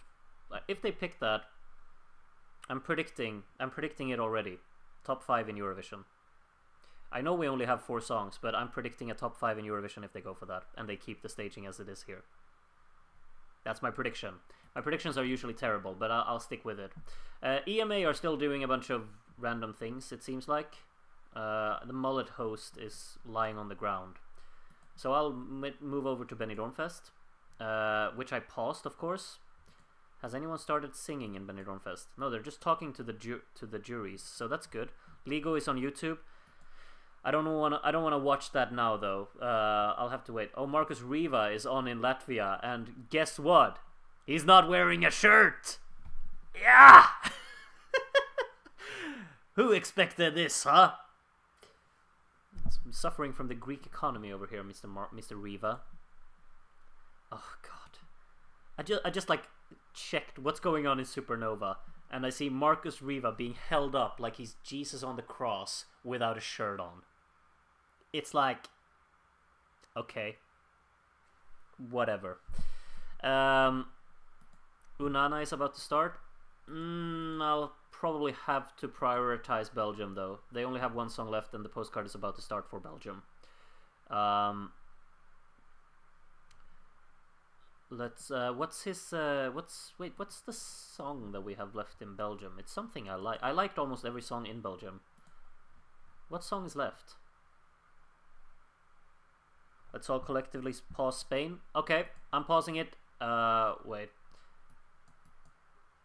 if they pick that, I'm predicting it already. Top 5 in Eurovision. I know we only have 4 songs, but I'm predicting a top 5 in Eurovision if they go for that and they keep the staging as it is here. That's my prediction. My predictions are usually terrible, but I'll stick with it. EMA are still doing a bunch of random things, it seems like. The mullet host is lying on the ground. So I'll move over to Benidorm Fest, which I paused, of course. Has anyone started singing in Benidorm Fest? No, they're just talking to the juries, so that's good. Ligo is on YouTube. I don't want to watch that now though. I'll have to wait. Oh, Marcus Riva is on in Latvia, and guess what? He's not wearing a shirt. Yeah. Who expected this, huh? I'm suffering from the Greek economy over here, Mr. Riva. Oh God. I just like checked what's going on in Supernova, and I see Marcus Riva being held up like he's Jesus on the cross without a shirt on. It's like, okay, whatever. Unana is about to start. I'll probably have to prioritize Belgium though. They only have 1 song left and the postcard is about to start for Belgium. Let's what's the song that we have left in Belgium? It's something I like. I liked almost every song in Belgium. What song is left? Let's all collectively pause Spain. Okay, I'm pausing it. Wait.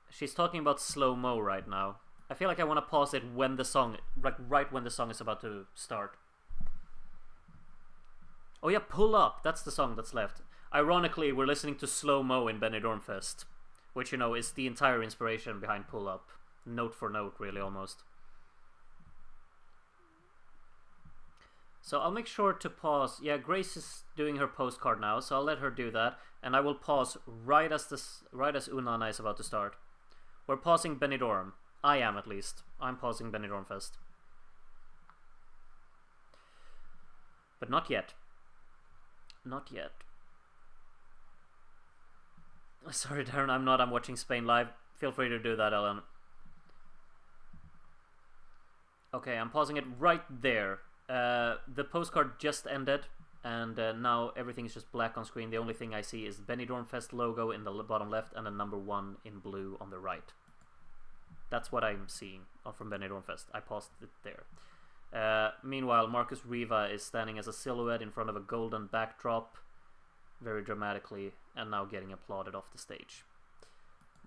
She's talking about slow-mo right now. I feel like I want to pause it when the song, like right when the song is about to start. Oh yeah, Pull Up. That's the song that's left. Ironically, we're listening to slow-mo in Benidorm Fest, which, you know, is the entire inspiration behind Pull Up. Note for note, really, almost. So I'll make sure to pause. Yeah, Grace is doing her postcard now, so I'll let her do that, and I will pause right as Unana is about to start. We're pausing Benidorm. I am, at least. I'm pausing Benidorm Fest. But not yet. Not yet. Sorry, Darren, I'm not. I'm watching Spain live. Feel free to do that, Ellen. Okay, I'm pausing it right there. The postcard just ended, and now everything's just black on screen. The only thing I see is Benidorm Fest logo in the bottom left and a number 1 in blue on the right. That's what I'm seeing from Benidorm Fest. I paused it there. Meanwhile, Marcus Riva is standing as a silhouette in front of a golden backdrop, very dramatically, and now getting applauded off the stage.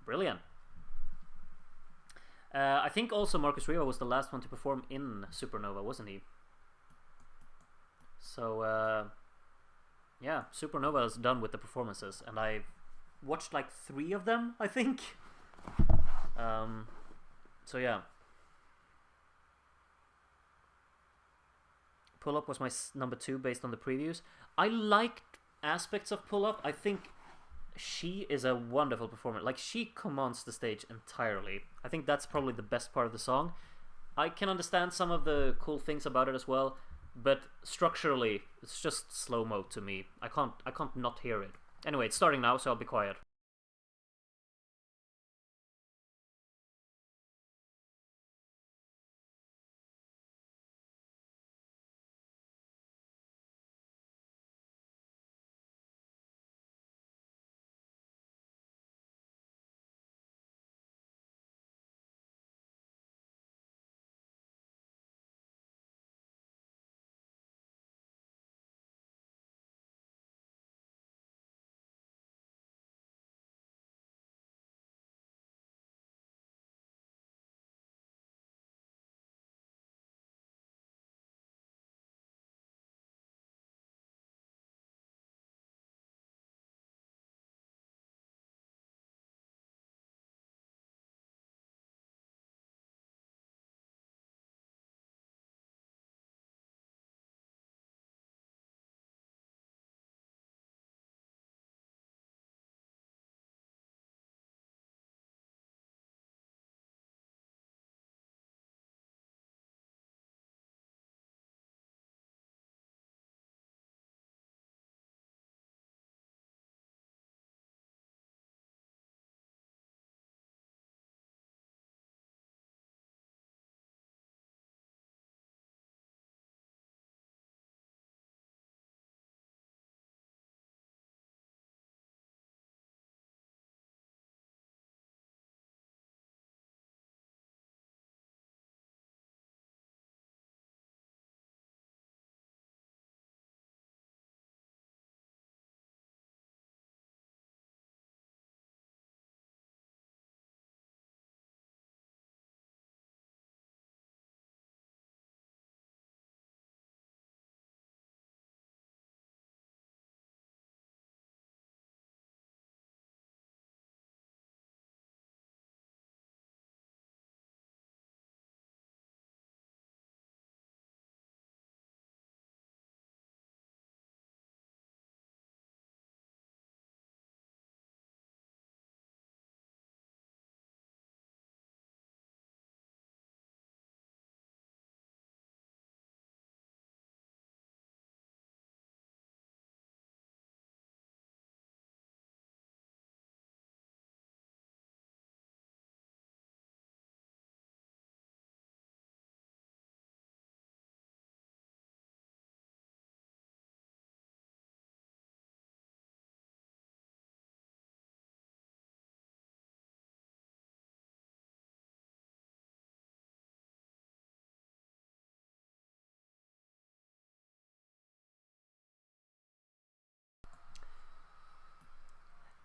Brilliant. I think also Marcus Riva was the last one to perform in Supernova, wasn't he? So, yeah, Supernova is done with the performances, and I've watched like 3 of them, I think. So yeah. Pull Up was my number 2 based on the previews. I liked aspects of Pull Up. I think she is a wonderful performer. Like, she commands the stage entirely. I think that's probably the best part of the song. I can understand some of the cool things about it as well, but structurally, it's just slow-mo to me. I can't not hear it. Anyway, it's starting now, so I'll be quiet.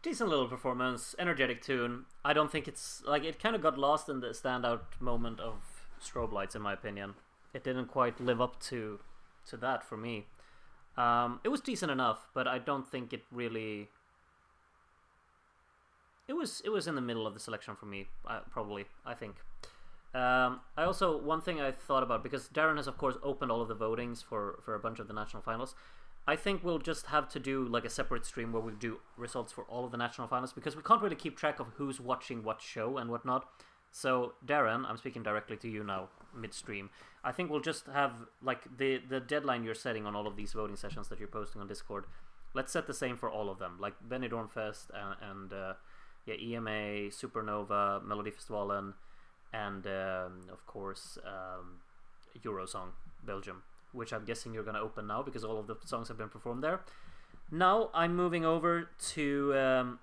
Decent little performance, energetic tune. I don't think it's like it kind of got lost in the standout moment of strobe lights, in my opinion. It didn't quite live up to that for me. It was decent enough, but I don't think it really. It was in the middle of the selection for me, probably. I think. I also, one thing I thought about, because Darren has of course opened all of the votings for a bunch of the national finals. I think we'll just have to do like a separate stream where we do results for all of the national finals, because we can't really keep track of who's watching what show and whatnot. So Darren, I'm speaking directly to you now, midstream. I think we'll just have like the deadline you're setting on all of these voting sessions that you're posting on Discord. Let's set the same for all of them, like Benidorm Fest and EMA, Supernova, Melodifestivalen, and of course Eurosong, Belgium, which I'm guessing you're going to open now because all of the songs have been performed there. Now I'm moving over to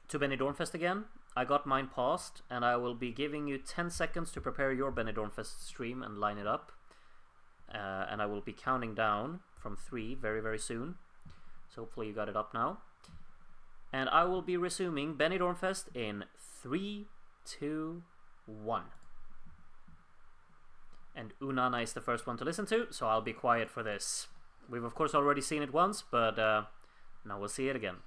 Benidorm Fest again. I got mine paused, and I will be giving you 10 seconds to prepare your Benidorm Fest stream and line it up. And I will be counting down from 3 very, very soon. So hopefully you got it up now. And I will be resuming Benidorm Fest in 3, 2, 1. And Unana is the first one to listen to, so I'll be quiet for this. We've of course already seen it once, but now we'll see it again.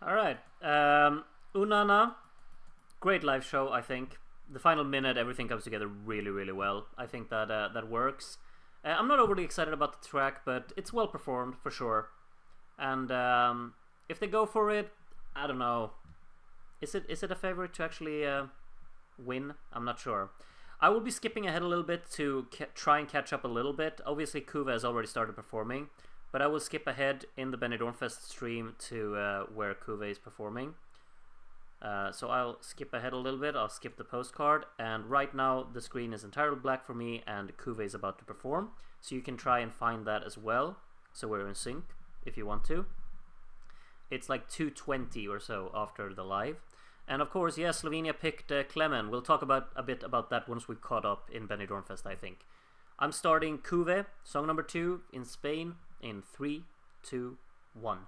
Alright, Unana, great live show, I think. The final minute, everything comes together really, really well. I think that that works. I'm not overly excited about the track, but it's well performed, for sure. And if they go for it, I don't know. Is it a favorite to actually win? I'm not sure. I will be skipping ahead a little bit to try and catch up a little bit. Obviously, Kuva has already started performing, but I will skip ahead in the Benidorm Fest stream to where Kuva is performing. So I'll skip ahead a little bit. I'll skip the postcard, and right now the screen is entirely black for me, and Kuva is about to perform. So you can try and find that as well. so we're in sync if you want to. It's like 2:20 or so after the live. And of course, yes, Slovenia picked Clemen. We'll talk a bit about that once we've caught up in Benidorm Fest, I think. I'm starting Cuve, song number 2 in Spain in 3, 2, 1.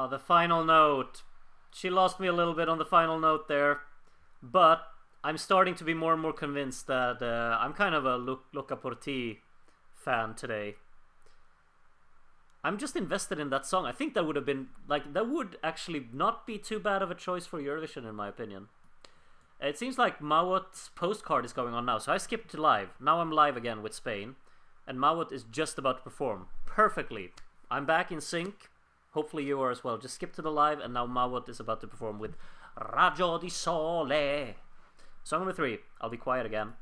The final note. She lost me a little bit on the final note there, but I'm starting to be more and more convinced that I'm kind of a Luca Porti fan today. I'm just invested in that song. I think that would have been that would actually not be too bad of a choice for Eurovision in my opinion. It seems like Mawot's postcard is going on now, so I skipped to live. Now I'm live again with Spain, and Mawot is just about to perform perfectly. I'm back in sync. Hopefully you are as well. Just skip to the live, and now Mawot is about to perform with Raggio di Sole. Song number 3. I'll be quiet again.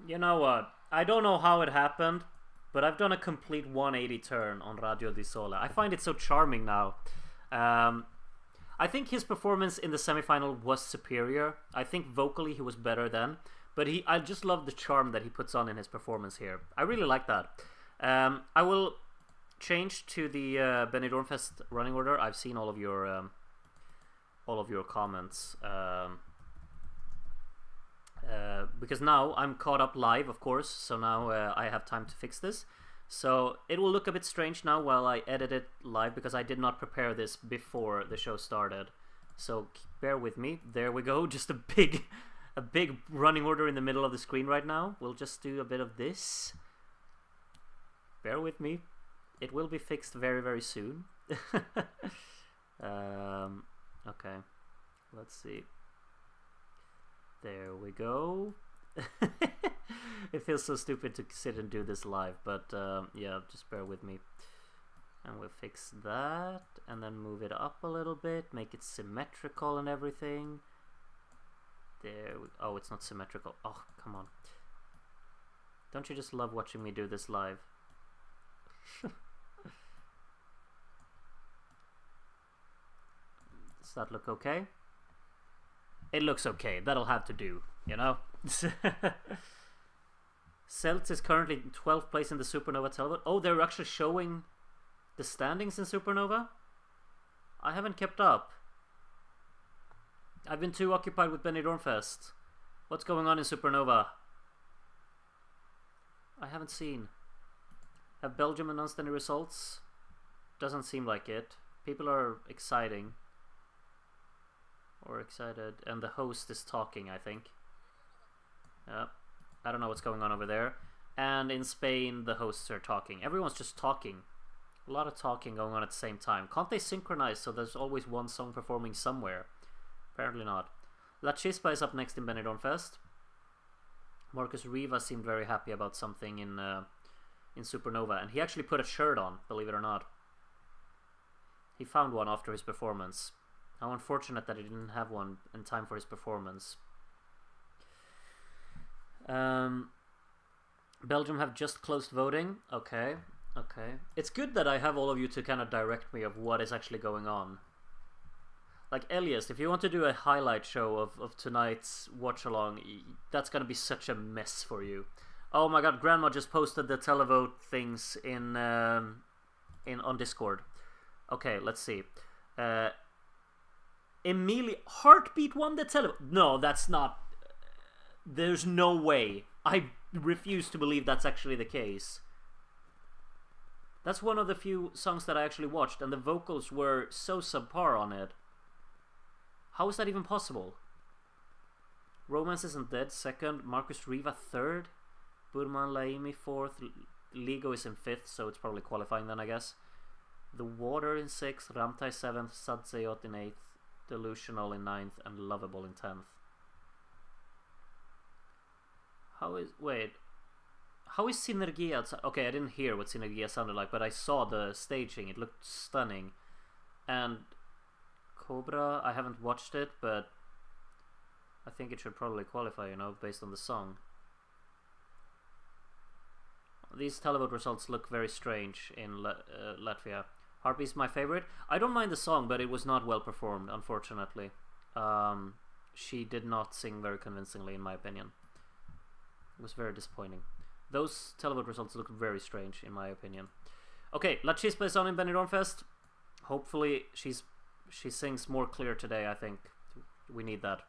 You know what? I don't know how it happened, but I've done a complete 180 turn on Radio di Sole. I find it so charming now. Um, I think his performance in the semifinal was superior. I think vocally he was better then, but I just love the charm that he puts on in his performance here. I really like that. I will change to the Benidorm Fest running order. I've seen all of your comments. Because now I'm caught up live, of course, so now I have time to fix this. So it will look a bit strange now while I edit it live, because I did not prepare this before the show started. So bear with me. There we go. Just a big running order in the middle of the screen right now. We'll just do a bit of this. Bear with me. It will be fixed very, very soon. Okay. Let's see. There we go. It feels so stupid to sit and do this live, but yeah, just bear with me. And we'll fix that, and then move it up a little bit, make it symmetrical and everything. Oh, it's not symmetrical. Oh, come on. Don't you just love watching me do this live? Does that look okay? It looks okay. That'll have to do, you know? Celts is currently in 12th place in the Supernova televote. Oh, they're actually showing the standings in Supernova? I haven't kept up. I've been too occupied with Benidorm Fest. What's going on in Supernova? I haven't seen. Have Belgium announced any results? Doesn't seem like it. People are excited, and the host is talking, I think. I don't know what's going on over there. And in Spain, the hosts are talking. Everyone's just talking. A lot of talking going on at the same time. Can't they synchronize so there's always one song performing somewhere? Apparently not. La Chispa is up next in Benidorm Fest. Marcus Riva seemed very happy about something in Supernova, and he actually put a shirt on, believe it or not. He found one after his performance. How unfortunate that he didn't have one in time for his performance. Belgium have just closed voting. Okay. It's good that I have all of you to kind of direct me of what is actually going on. Like, Elias, if you want to do a highlight show of tonight's watch-along, that's going to be such a mess for you. Oh my god, Grandma just posted the televote things on Discord. Okay, let's see. Heartbeat won the televote. No, that's not. There's no way. I refuse to believe that's actually the case. That's one of the few songs that I actually watched, and the vocals were so subpar on it. How is that even possible? Romance Isn't Dead, second. Marcus Riva, third. Burman Laimi, fourth. Ligo is in fifth, so it's probably qualifying then, I guess. The Water in sixth. Ramtai, seventh. Sadzayot in eighth. Delusional in ninth. And Lovable in 10th. How is Synergia? Okay, I didn't hear what Synergia sounded like, but I saw the staging. It looked stunning. And Cobra, I haven't watched it, but I think it should probably qualify, you know, based on the song. These televote results look very strange in Latvia. Harpy's my favorite. I don't mind the song, but it was not well performed, unfortunately. She did not sing very convincingly, in my opinion. It was very disappointing. Those televote results look very strange, in my opinion. Okay, La Chispa is on in Benidorm Fest. Hopefully she sings more clear today, I think. We need that.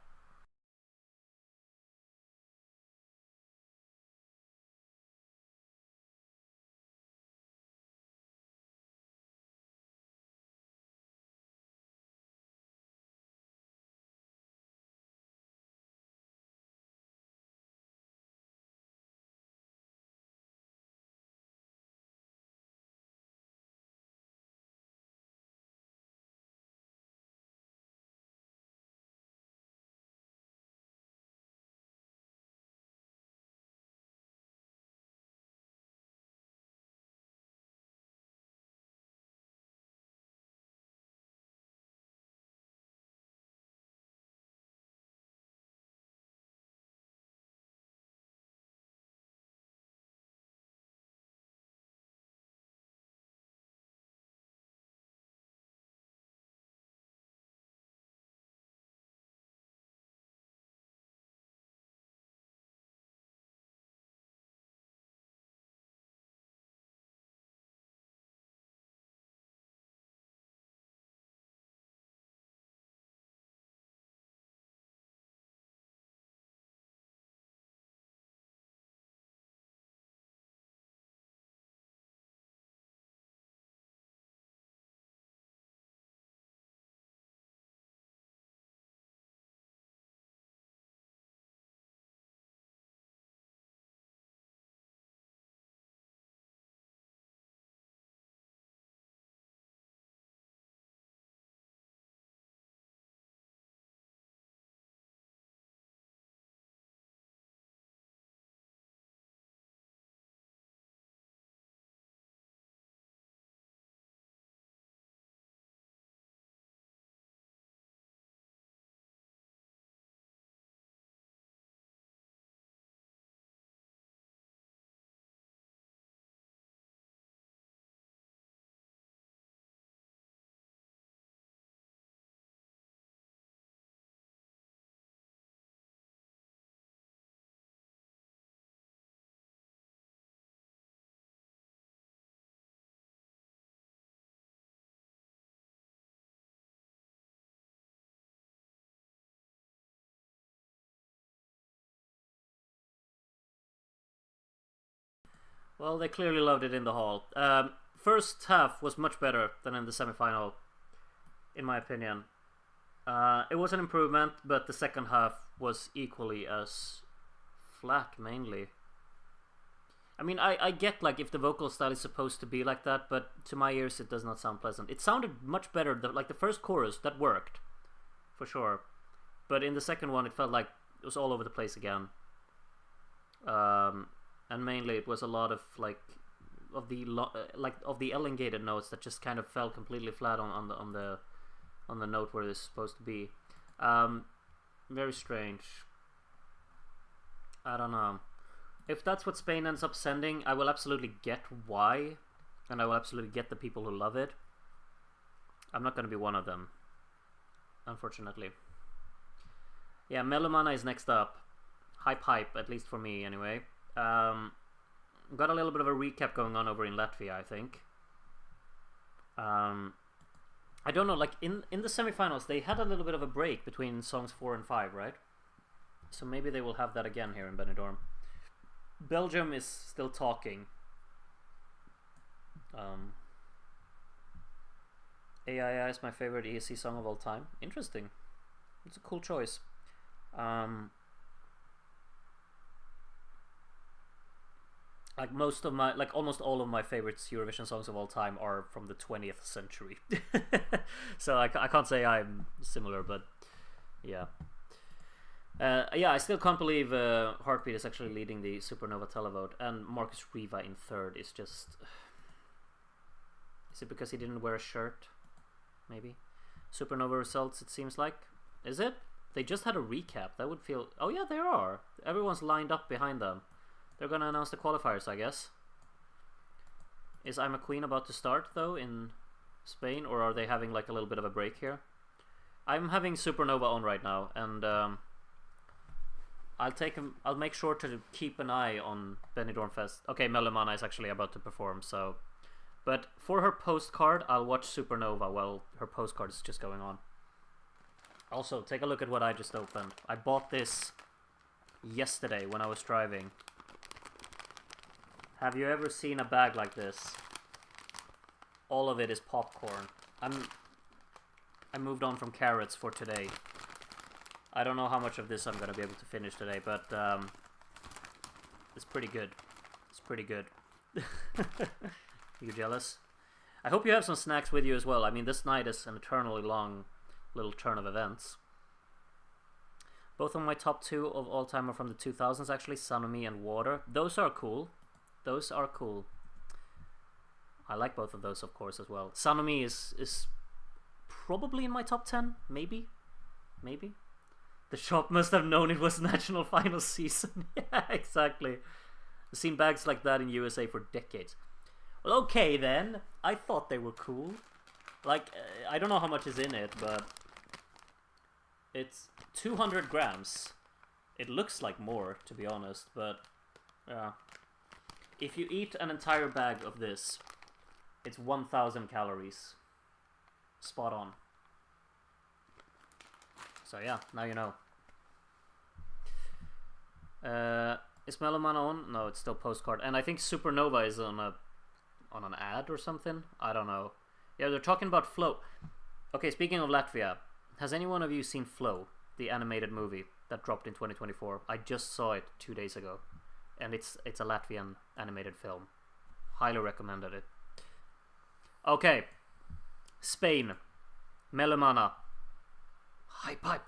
Well, they clearly loved it in the hall. First half was much better than in the semi-final, in my opinion. It was an improvement, but the second half was equally as flat, mainly. I mean, I get, like, if the vocal style is supposed to be like that, but to my ears it does not sound pleasant. It sounded much better, like the first chorus, that worked, for sure. But in the second one, it felt like it was all over the place again. And mainly it was a lot of, like, of the elongated notes that just kind of fell completely flat on the note where it's supposed to be. Very strange. I don't know. If that's what Spain ends up sending, I will absolutely get why, and I will absolutely get the people who love it. I'm not going to be one of them, unfortunately. Yeah, Melomana is next up. Hype, at least for me, anyway. Got a little bit of a recap going on over in Latvia, I think. I don't know, like, in the semifinals, they had a little bit of a break between songs 4 and 5, right? So maybe they will have that again here in Benidorm. Belgium is still talking. AII is my favorite ESC song of all time. Interesting. It's a cool choice. Like almost all of my favorite Eurovision songs of all time are from the 20th century. So I can't say I'm similar, but yeah. Yeah, I still can't believe Heartbeat is actually leading the Supernova televote, and Marcus Riva in third is just... Is it because he didn't wear a shirt? Maybe? Supernova results, it seems like. Is it? They just had a recap. That would feel... Oh yeah, they are. Everyone's lined up behind them. They're gonna announce the qualifiers, I guess. Is I'm a Queen about to start, though, in Spain? Or are they having, like, a little bit of a break here? I'm having Supernova on right now, and I'll make sure to keep an eye on Benidorm Fest. Okay, Melomana is actually about to perform, so... But for her postcard, I'll watch Supernova while her postcard is just going on. Also, take a look at what I just opened. I bought this yesterday when I was driving. Have you ever seen a bag like this? All of it is popcorn. I moved on from carrots for today. I don't know how much of this I'm gonna be able to finish today, but it's pretty good. It's pretty good. You jealous? I hope you have some snacks with you as well. I mean, this night is an eternally long little turn of events. Both of my top 2 of all time are from the 2000s, actually. Sanomi and Water. Those are cool. Those are cool. I like both of those, of course, as well. Sanomi is probably in my top 10. Maybe. Maybe. The shop must have known it was national final season. Yeah, exactly. I've seen bags like that in USA for decades. Well, okay then. I thought they were cool. Like, I don't know how much is in it, but... It's 200 grams. It looks like more, to be honest, but... Yeah. If you eat an entire bag of this, it's 1,000 calories. Spot on. So yeah, now you know. Is Melomana on? No, it's still postcard. And I think Supernova is on an ad or something. I don't know. Yeah, they're talking about Flow. Okay, speaking of Latvia, has any one of you seen Flow, the animated movie that dropped in 2024? I just saw it 2 days ago, and it's a Latvian animated film. Highly recommended it. Okay, Spain, Melomana, Hype.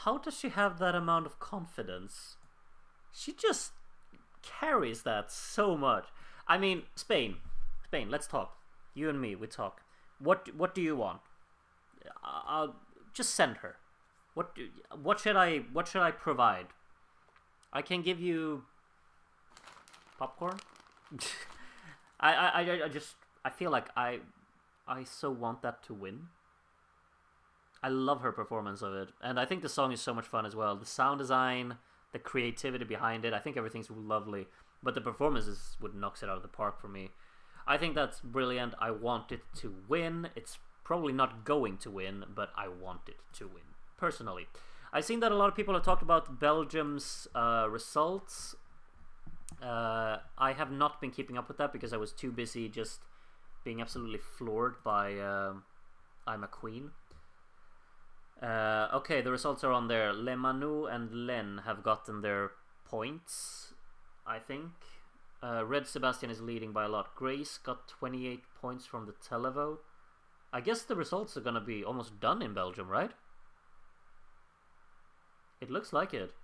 how does she have that amount of confidence? She just carries that so much. I mean, Spain, let's talk. You and me, we talk. What do you want? I'll just send her. What should I provide? I can give you popcorn. I feel like I so want that to win. I love her performance of it, and I think the song is so much fun as well. The sound design, the creativity behind it, I think everything's lovely. But the performance is what knocks it out of the park for me. I think that's brilliant. I want it to win. It's probably not going to win, but I want it to win, personally. I've seen that a lot of people have talked about Belgium's results. I have not been keeping up with that because I was too busy just being absolutely floored by I'm a Queen. Okay, the results are on there. Le Manu and Len have gotten their points, I think. Red Sebastian is leading by a lot. Grace got 28 points from the televote. I guess the results are gonna be almost done in Belgium, right? It looks like it.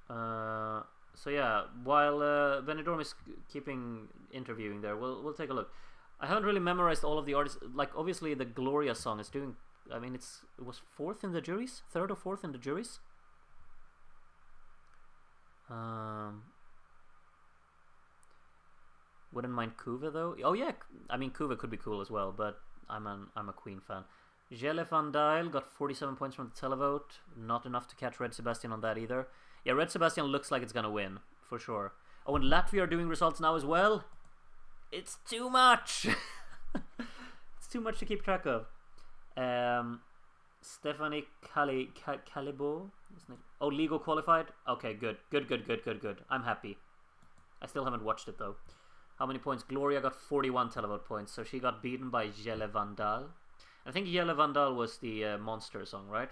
So yeah, while Benidorm is keeping interviewing there, we'll take a look. I haven't really memorized all of the artists. Like, obviously the Gloria song is doing, I mean, it was 4th in the juries? 3rd or 4th in the juries? Wouldn't mind Kuva though. Oh yeah, I mean Kuva could be cool as well, but I'm a Queen fan. Jelle van Dijl got 47 points from the televote. Not enough to catch Red Sebastian on that either. Yeah, Red Sebastian looks like it's gonna win, for sure. Oh, and Latvia are doing results now as well? It's too much! It's too much to keep track of. Stephanie Calibo? Oh, legal qualified? Okay, good. Good. I'm happy. I still haven't watched it though. How many points? Gloria got 41 televote points, so she got beaten by Jelle van Dijl. I think Jelle van Dijl was the Monster song, right?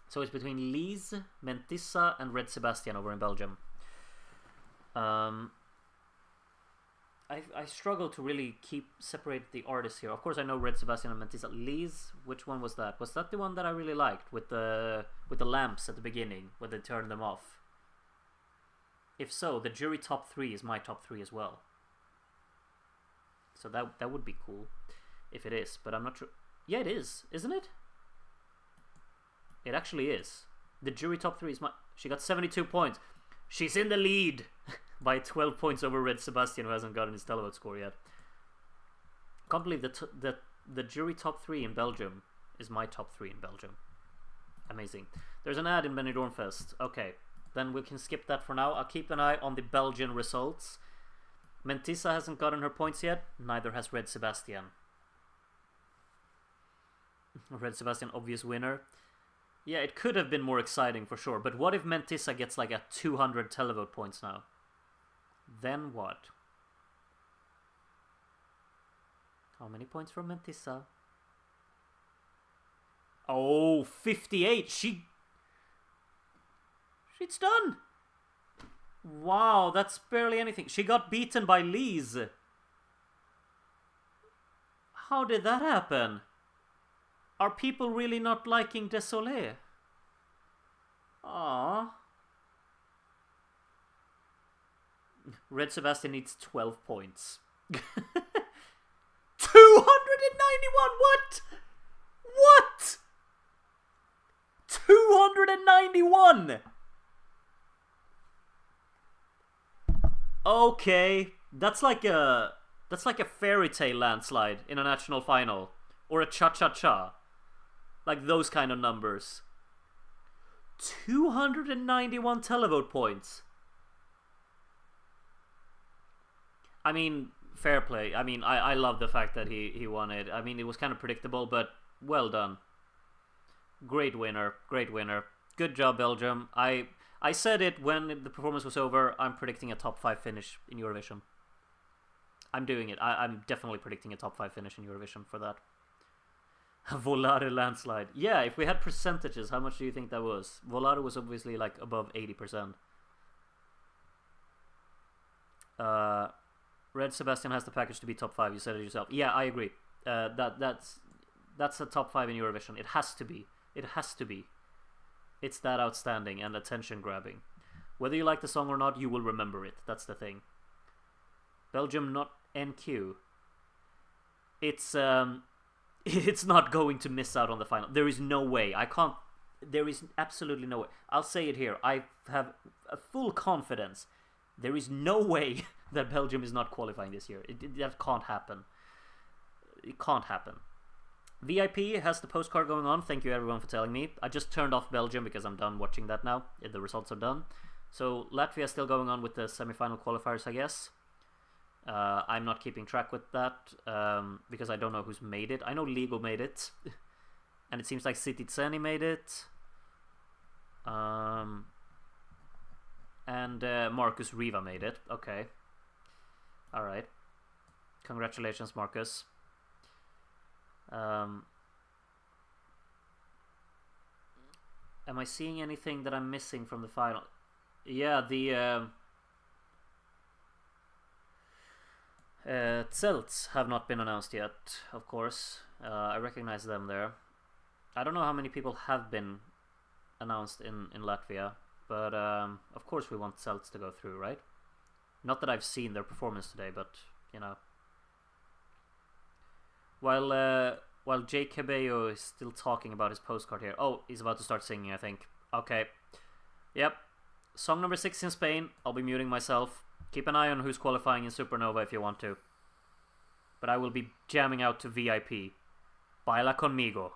So it's between Lise, Mentissa, and Red Sebastian over in Belgium. I struggle to really separate the artists here. Of course, I know Red Sebastian and Mentissa. Lise, which one was that? Was that the one that I really liked with the lamps at the beginning when they turned them off? If so, the jury top 3 is my top 3 as well. So that would be cool if it is, but I'm not sure. Yeah, it is, isn't it? It actually is. The jury top 3 is my. She got 72 points. She's in the lead by 12 points over Red Sebastian, who hasn't gotten his televote score yet. Can't believe the jury top 3 in Belgium is my top 3 in Belgium. Amazing. There's an ad in Benidorm Fest. Okay, then we can skip that for now. I'll keep an eye on the Belgian results. Mentissa hasn't gotten her points yet. Neither has Red Sebastian. Red Sebastian, obvious winner. Yeah, it could have been more exciting for sure. But what if Mentissa gets like a 200 televote points now? Then what? How many points from Mentissa? Oh, 58. She's done. Wow, that's barely anything. She got beaten by Lise. How did that happen? Are people really not liking Désolé? Aww. Red Sebastian needs 12 points. 291! What? What? 291! Okay, that's like a fairy tale landslide in a national final, or a cha-cha-cha. Like those kind of numbers. 291 televote points. I mean, fair play. I mean, I love the fact that he won it. I mean, it was kind of predictable, but well done. Great winner. Great winner. Good job, Belgium. I said it when the performance was over. I'm predicting a top 5 finish in Eurovision. I'm doing it. I'm definitely predicting a top 5 finish in Eurovision for that. Volare landslide. Yeah, if we had percentages, how much do you think that was? Volare was obviously like above 80%. Red Sebastian has the package to be top 5. You said it yourself. Yeah, I agree. That's That's a top 5 in Eurovision. It has to be. It has to be. It's that outstanding and attention grabbing. Whether you like the song or not, you will remember it. That's the thing. Belgium, not NQ. It's it's not going to miss out on the final. There is no way. I can't. There is absolutely no way. I'll say it here. I have a full confidence. There is no way that Belgium is not qualifying this year. That can't happen. It can't happen. VIP has the postcard going on. Thank you everyone for telling me. I just turned off Belgium because I'm done watching that now. The results are done. So Latvia is still going on with the semi-final qualifiers, I guess. I'm not keeping track with that because I don't know who's made it. I know Ligo made it. And it seems like Citizeni made it. And Marcus Riva made it. Okay. Alright. Congratulations, Marcus. Am I seeing anything that I'm missing from the final? Yeah, the Zelts have not been announced yet, of course. I recognize them there. I don't know how many people have been announced in Latvia, but of course we want Zelts to go through, right? Not that I've seen their performance today, but, you know. While Jake Cabello is still talking about his postcard here. Oh, he's about to start singing, I think. Okay. Yep. Song number 6 in Spain. I'll be muting myself. Keep an eye on who's qualifying in Supernova if you want to. But I will be jamming out to VIP. Baila conmigo.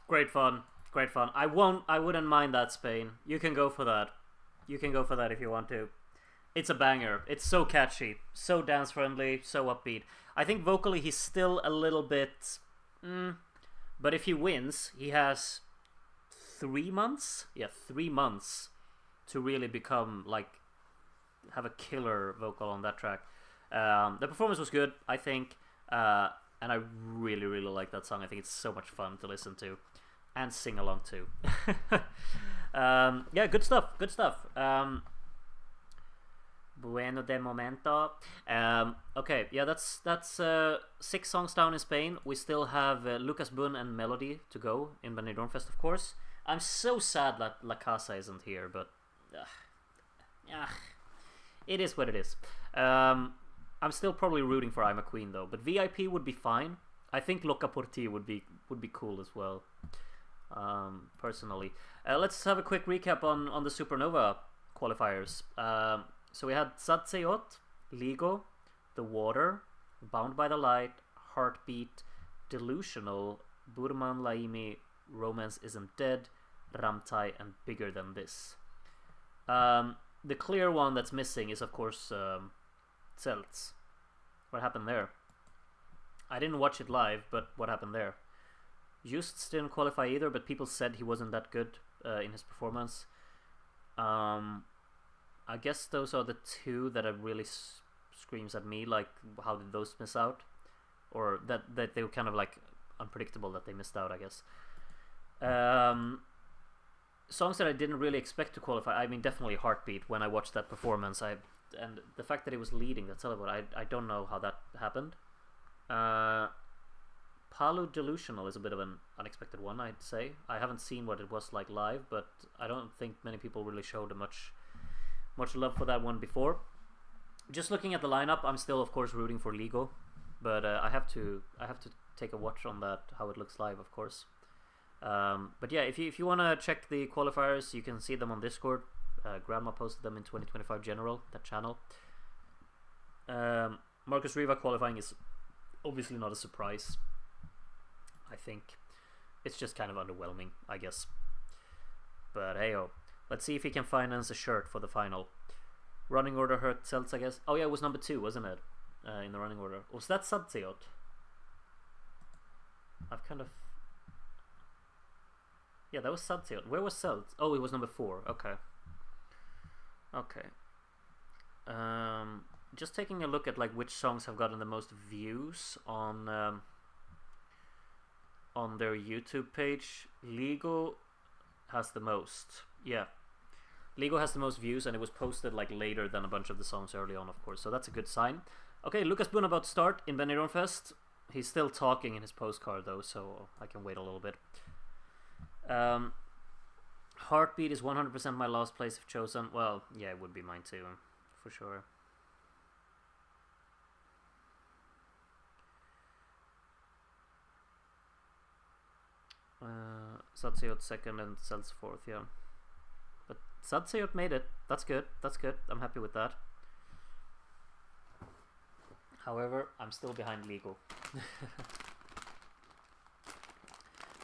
Great fun. Great fun. I wouldn't mind that, Spain. You can go for that. You can go for that if you want to. It's a banger. It's so catchy, so dance friendly, so upbeat. I think vocally he's still a little bit. But if he wins, he has 3 months. Yeah, 3 months to really become like have a killer vocal on that track. The performance was good, I think, and I really, really like that song. I think it's so much fun to listen to and sing along to. Yeah, good stuff. Good stuff. Bueno de momento. Okay, yeah, that's 6 songs down in Spain. We still have Lucas Bunn and Melody to go in Benidorm Fest, of course. I'm so sad that La Casa isn't here, but it is what it is. I'm still probably rooting for I'm a Queen though, but VIP would be fine. I think Loca por Ti would be cool as well. Personally, let's have a quick recap on the Supernova qualifiers. So we had Satseyot, Ligo, The Water, Bound by the Light, Heartbeat, Delusional, Burman Laimi, Romance Isn't Dead, Ramtai, and Bigger Than This. The clear one that's missing is, of course, Celts. What happened there? I didn't watch it live, but what happened there? Just didn't qualify either, but people said he wasn't that good in his performance. I guess those are the two that really screams at me, like, how did those miss out? Or that they were kind of, like, unpredictable that they missed out, I guess. Songs that I didn't really expect to qualify, I mean, definitely Heartbeat. When I watched that performance, and the fact that he was leading, that's all about. I don't know how that happened. Palu Delusional is a bit of an unexpected one, I'd say. I haven't seen what it was like live, but I don't think many people really showed much love for that one before. Just looking at the lineup, I'm still, of course, rooting for Ligo, but I have to take a watch on that, how it looks live, of course. But yeah, if you want to check the qualifiers, you can see them on Discord. Grandma posted them in 2025 General, that channel. Marcus Riva qualifying is obviously not a surprise. I think it's just kind of underwhelming, I guess. But hey-oh. Let's see if he can finance a shirt for the final. Running order hurt Celts, I guess. Oh yeah, it was number 2, wasn't it? In the running order. Was that Satsiot? I've kind of... Yeah, that was Satsiot. Where was Celts? Oh, it was number 4. Okay. Okay. Just taking a look at like which songs have gotten the most views on their YouTube page. Ligo has the most. Yeah. Ligo has the most views, and it was posted like later than a bunch of the songs early on, of course. So that's a good sign. Okay, Lucas Bunn about to start in Benidorm Fest. He's still talking in his postcard though, so I can wait a little bit. Heartbeat is 100% my last place if chosen. Well, yeah, it would be mine too, for sure. Satsiot second and Celts fourth, yeah. But Satsiot made it. That's good. That's good. I'm happy with that. However, I'm still behind Ligo.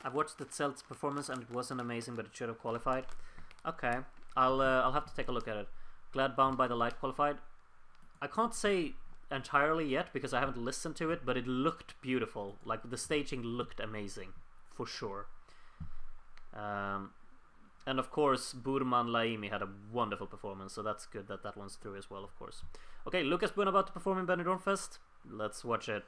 I've watched the Celts performance and it wasn't amazing, but it should have qualified. Okay, I'll have to take a look at it. Glad Bound by the Light qualified. I can't say entirely yet because I haven't listened to it, but it looked beautiful. Like the staging looked amazing, for sure. And of course, Burman Laimi had a wonderful performance, so that's good that one's through as well, of course. Okay, Lucas Bunn about to perform in Benidorm Fest. Let's watch it.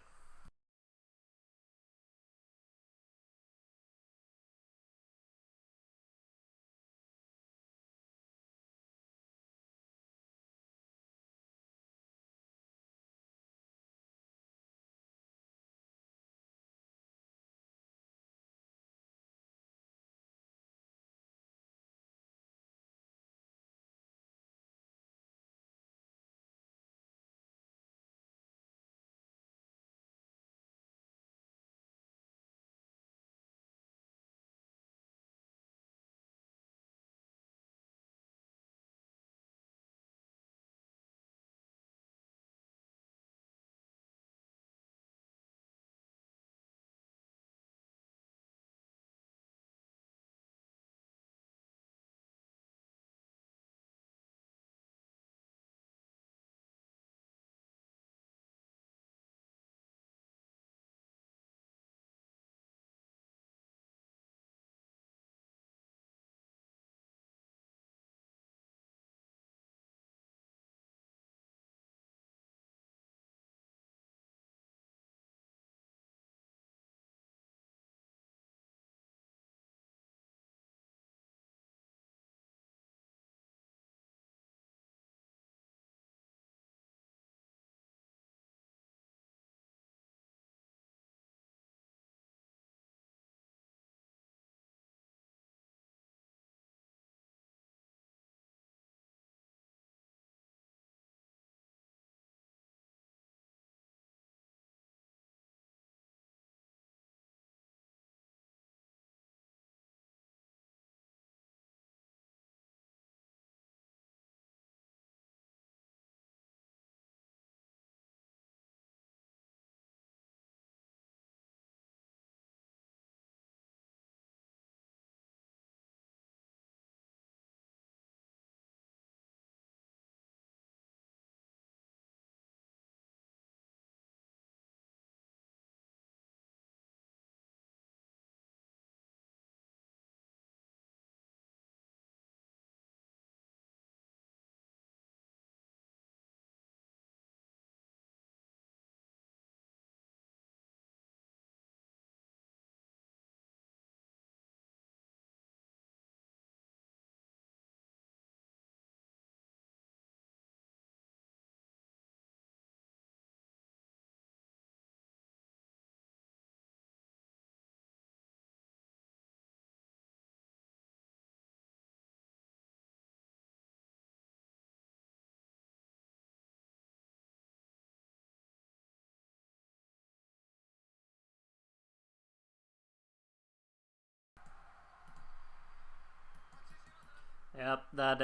Yep, that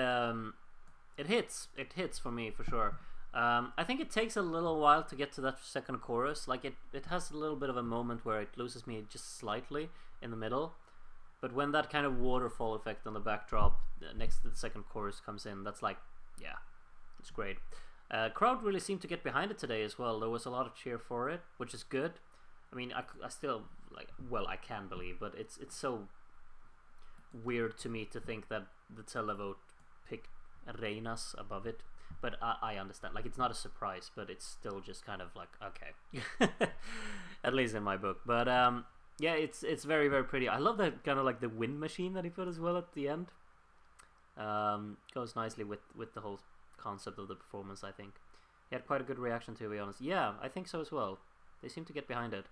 it hits. It hits for me for sure. I think it takes a little while to get to that second chorus. Like it has a little bit of a moment where it loses me just slightly in the middle. But when that kind of waterfall effect on the backdrop next to the second chorus comes in, that's like, yeah, it's great. Crowd really seemed to get behind it today as well. There was a lot of cheer for it, which is good. I mean, I still, like, well, I can believe, but it's so weird to me to think that the televote picked Reinas above it. But I understand. Like, it's not a surprise, but it's still just kind of like, okay. At least in my book. But, yeah, it's very, very pretty. I love that kind of like the wind machine that he put as well at the end. Goes nicely with the whole concept of the performance, I think. He had quite a good reaction, to be honest. Yeah, I think so as well. They seem to get behind it.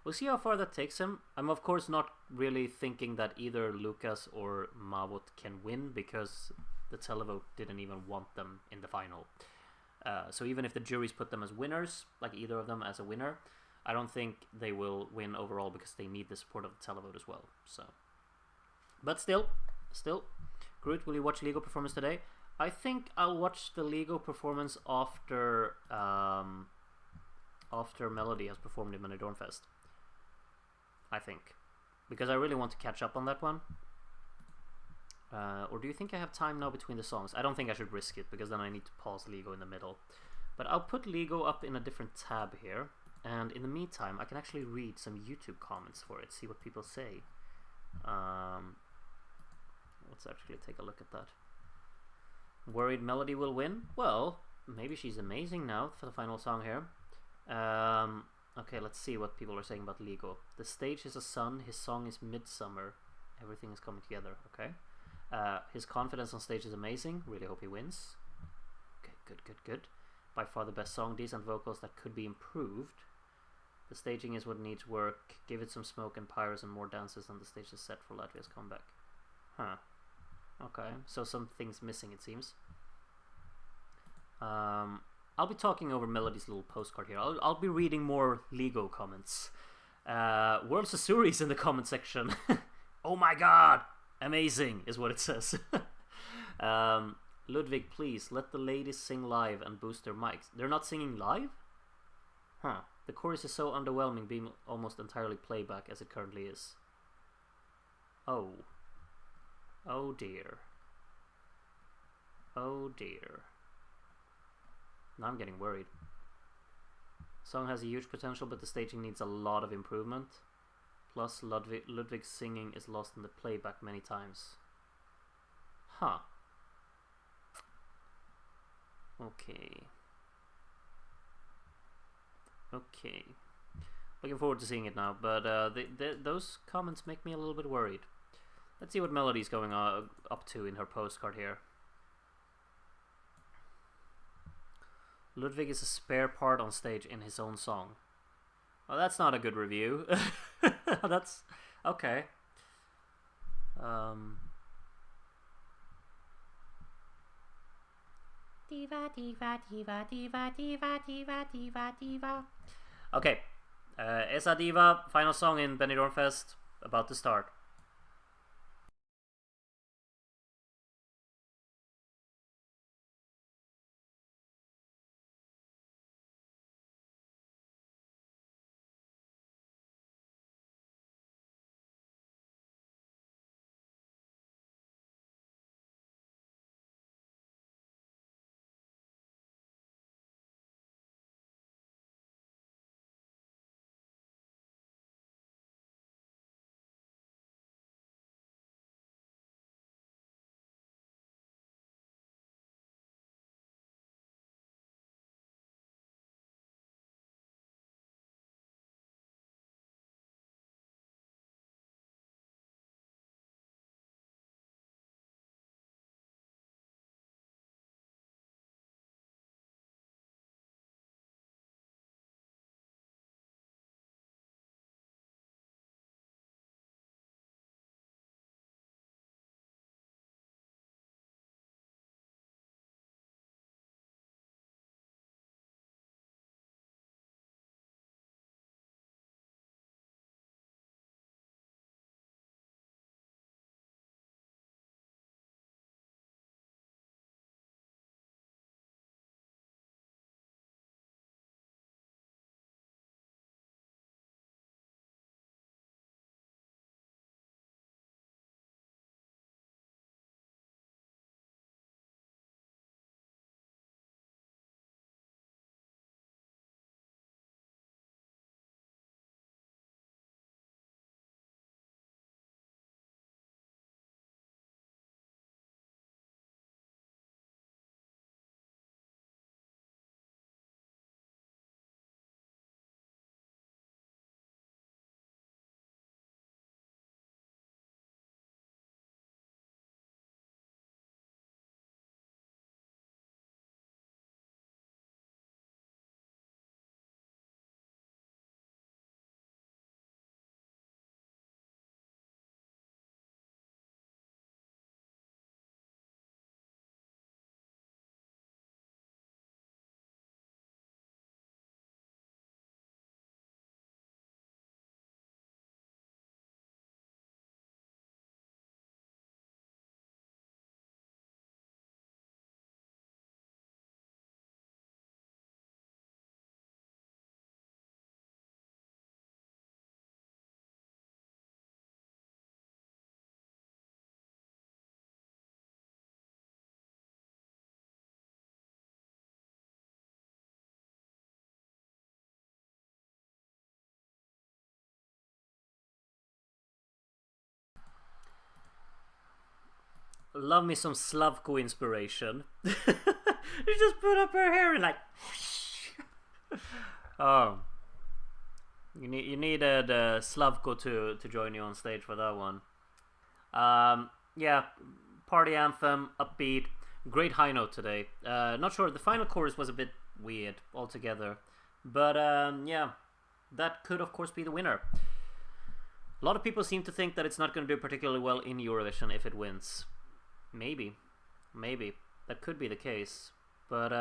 We'll see how far that takes him. I'm of course not really thinking that either Lucas or Mavot can win, because the televote didn't even want them in the final. So even if the juries put them as winners, like either of them as a winner, I don't think they will win overall, because they need the support of the televote as well. So, but still, Groot, will you watch Lego performance today? I think I'll watch the Lego performance after after Melody has performed in Benidorm Fest. I think, because I really want to catch up on that one. Or do you think I have time now between the songs? I don't think I should risk it, because then I need to pause Lego in the middle. But I'll put Lego up in a different tab here, and in the meantime I can actually read some YouTube comments for it, see what people say. Let's actually take a look at that. Worried Melody will win? Well, maybe she's amazing now for the final song here. Okay, let's see what people are saying about Lego. The stage is a sun, his song is midsummer. Everything is coming together, okay. His confidence on stage is amazing. Really hope he wins. Okay, good. By far the best song, decent vocals that could be improved. The staging is what needs work. Give it some smoke and pyros and more dances, and the stage is set for Latvia's comeback. Huh. Okay, so some things missing, it seems. I'll be talking over Melody's little postcard here. I'll be reading more Lego comments. World Sasuri's in the comment section. Oh my god! Amazing is what it says. Ludwig, please let the ladies sing live and boost their mics. They're not singing live? Huh. The chorus is so underwhelming, being almost entirely playback as it currently is. Oh. Oh dear. Oh dear. Now I'm getting worried. Song has a huge potential, but the staging needs a lot of improvement. Plus, Ludwig's singing is lost in the playback many times. Huh. Okay. Okay. Looking forward to seeing it now, but those comments make me a little bit worried. Let's see what Melody's going up to in her postcard here. Ludwig is a spare part on stage in his own song. Well, that's not a good review. That's okay. Diva, diva, diva, diva, diva, diva, diva, diva. Okay. Esa Diva, final song in Benidorm Fest, about to start. Love me some Slavko inspiration. She just put up her hair and like... Oh. You needed Slavko to join you on stage for that one. Yeah, party anthem, upbeat, great high note today. Not sure, the final chorus was a bit weird altogether. But yeah, that could of course be the winner. A lot of people seem to think that it's not going to do particularly well in Eurovision if it wins. Maybe. That could be the case. But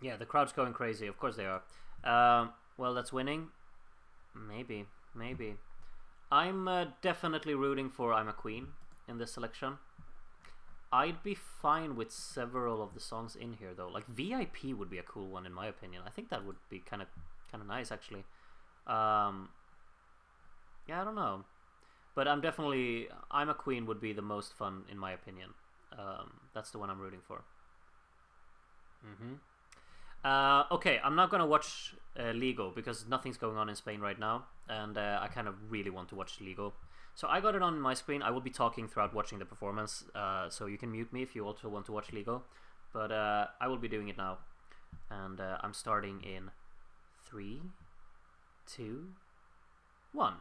yeah, the crowd's going crazy. Of course they are. Well, that's winning. Maybe. I'm definitely rooting for I'm a Queen in this selection. I'd be fine with several of the songs in here though. Like VIP would be a cool one in my opinion. I think that would be kind of nice actually. Yeah, I don't know. But I'm a Queen would be the most fun in my opinion. That's the one I'm rooting for. Okay, I'm not gonna watch Ligo because nothing's going on in Spain right now, and I kind of really want to watch Ligo. So I got it on my screen. I will be talking throughout watching the performance, so you can mute me if you also want to watch Ligo. But I will be doing it now, and I'm starting in 3, 2, 1.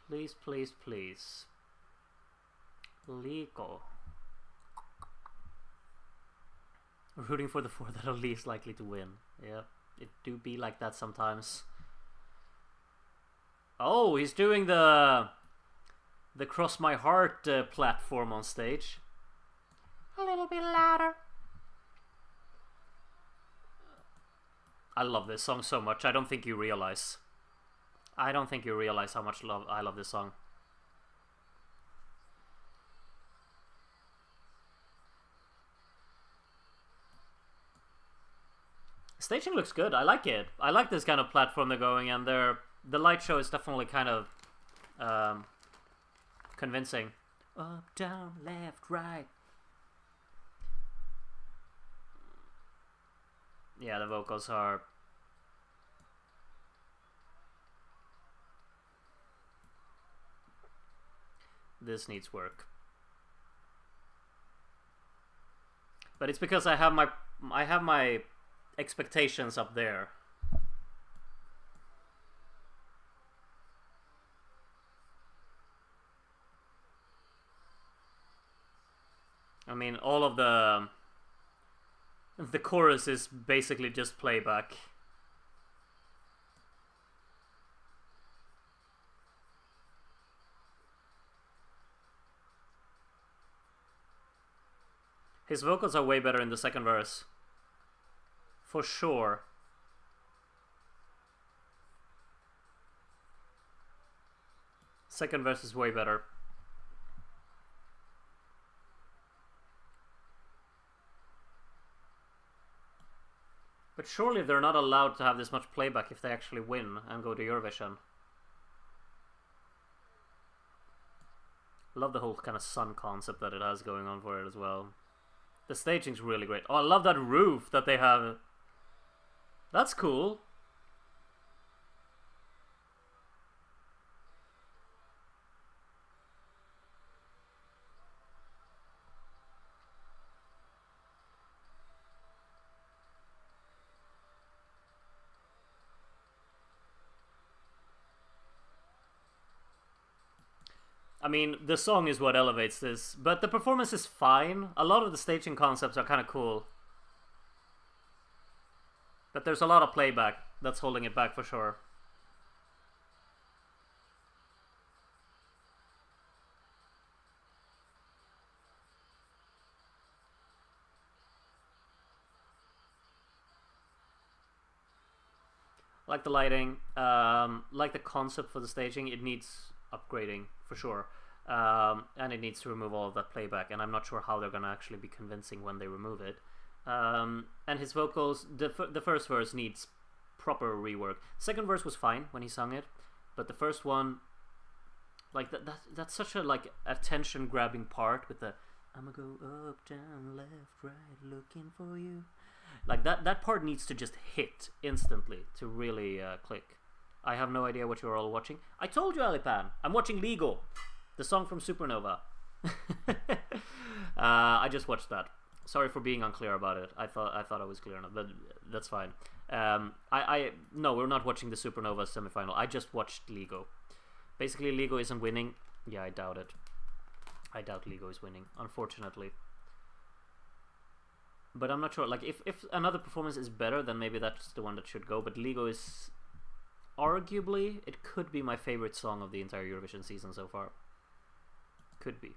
Please, please, please. Ligo. Rooting for the 4 that are least likely to win. Yeah, it do be like that sometimes. Oh, he's doing the Cross My Heart platform on stage. A little bit louder. I love this song so much. I don't think you realize. How much I love this song. Staging looks good. I like it. I like this kind of platform they're going, and the light show is definitely kind of convincing. Up, down, left, right. Yeah, the vocals are... This needs work. But it's because I have my expectations up there. I mean, all of the chorus is basically just playback. His vocals are way better in the second verse. For sure. Second verse is way better. But surely they're not allowed to have this much playback if they actually win and go to Eurovision. Love the whole kind of sun concept that it has going on for it as well. The staging's really great. Oh, I love that roof that they have. That's cool. I mean, the song is what elevates this, but the performance is fine. A lot of the staging concepts are kind of cool. But there's a lot of playback that's holding it back for sure. Like the lighting, like the concept for the staging, it needs upgrading for sure. And it needs to remove all of that playback, and I'm not sure how they're going to actually be convincing when they remove it. And his vocals, the first verse needs proper rework. Second verse was fine when he sung it, but the first one, like that's such a like attention grabbing part with the I'ma go up, down, left, right, looking for you. Like that part needs to just hit instantly to really click. I have no idea what you're all watching. I told you, Alipan, I'm watching Ligo. The song from Supernova. I just watched that. Sorry for being unclear about it. I thought I was clear enough, but that's fine. No, we're not watching the Supernova semifinal. I just watched Lego. Basically, Lego isn't winning. Yeah, I doubt it. I doubt Lego is winning, unfortunately. But I'm not sure. Like, if another performance is better, then maybe that's the one that should go. But Lego is arguably, it could be my favorite song of the entire Eurovision season so far. Could be.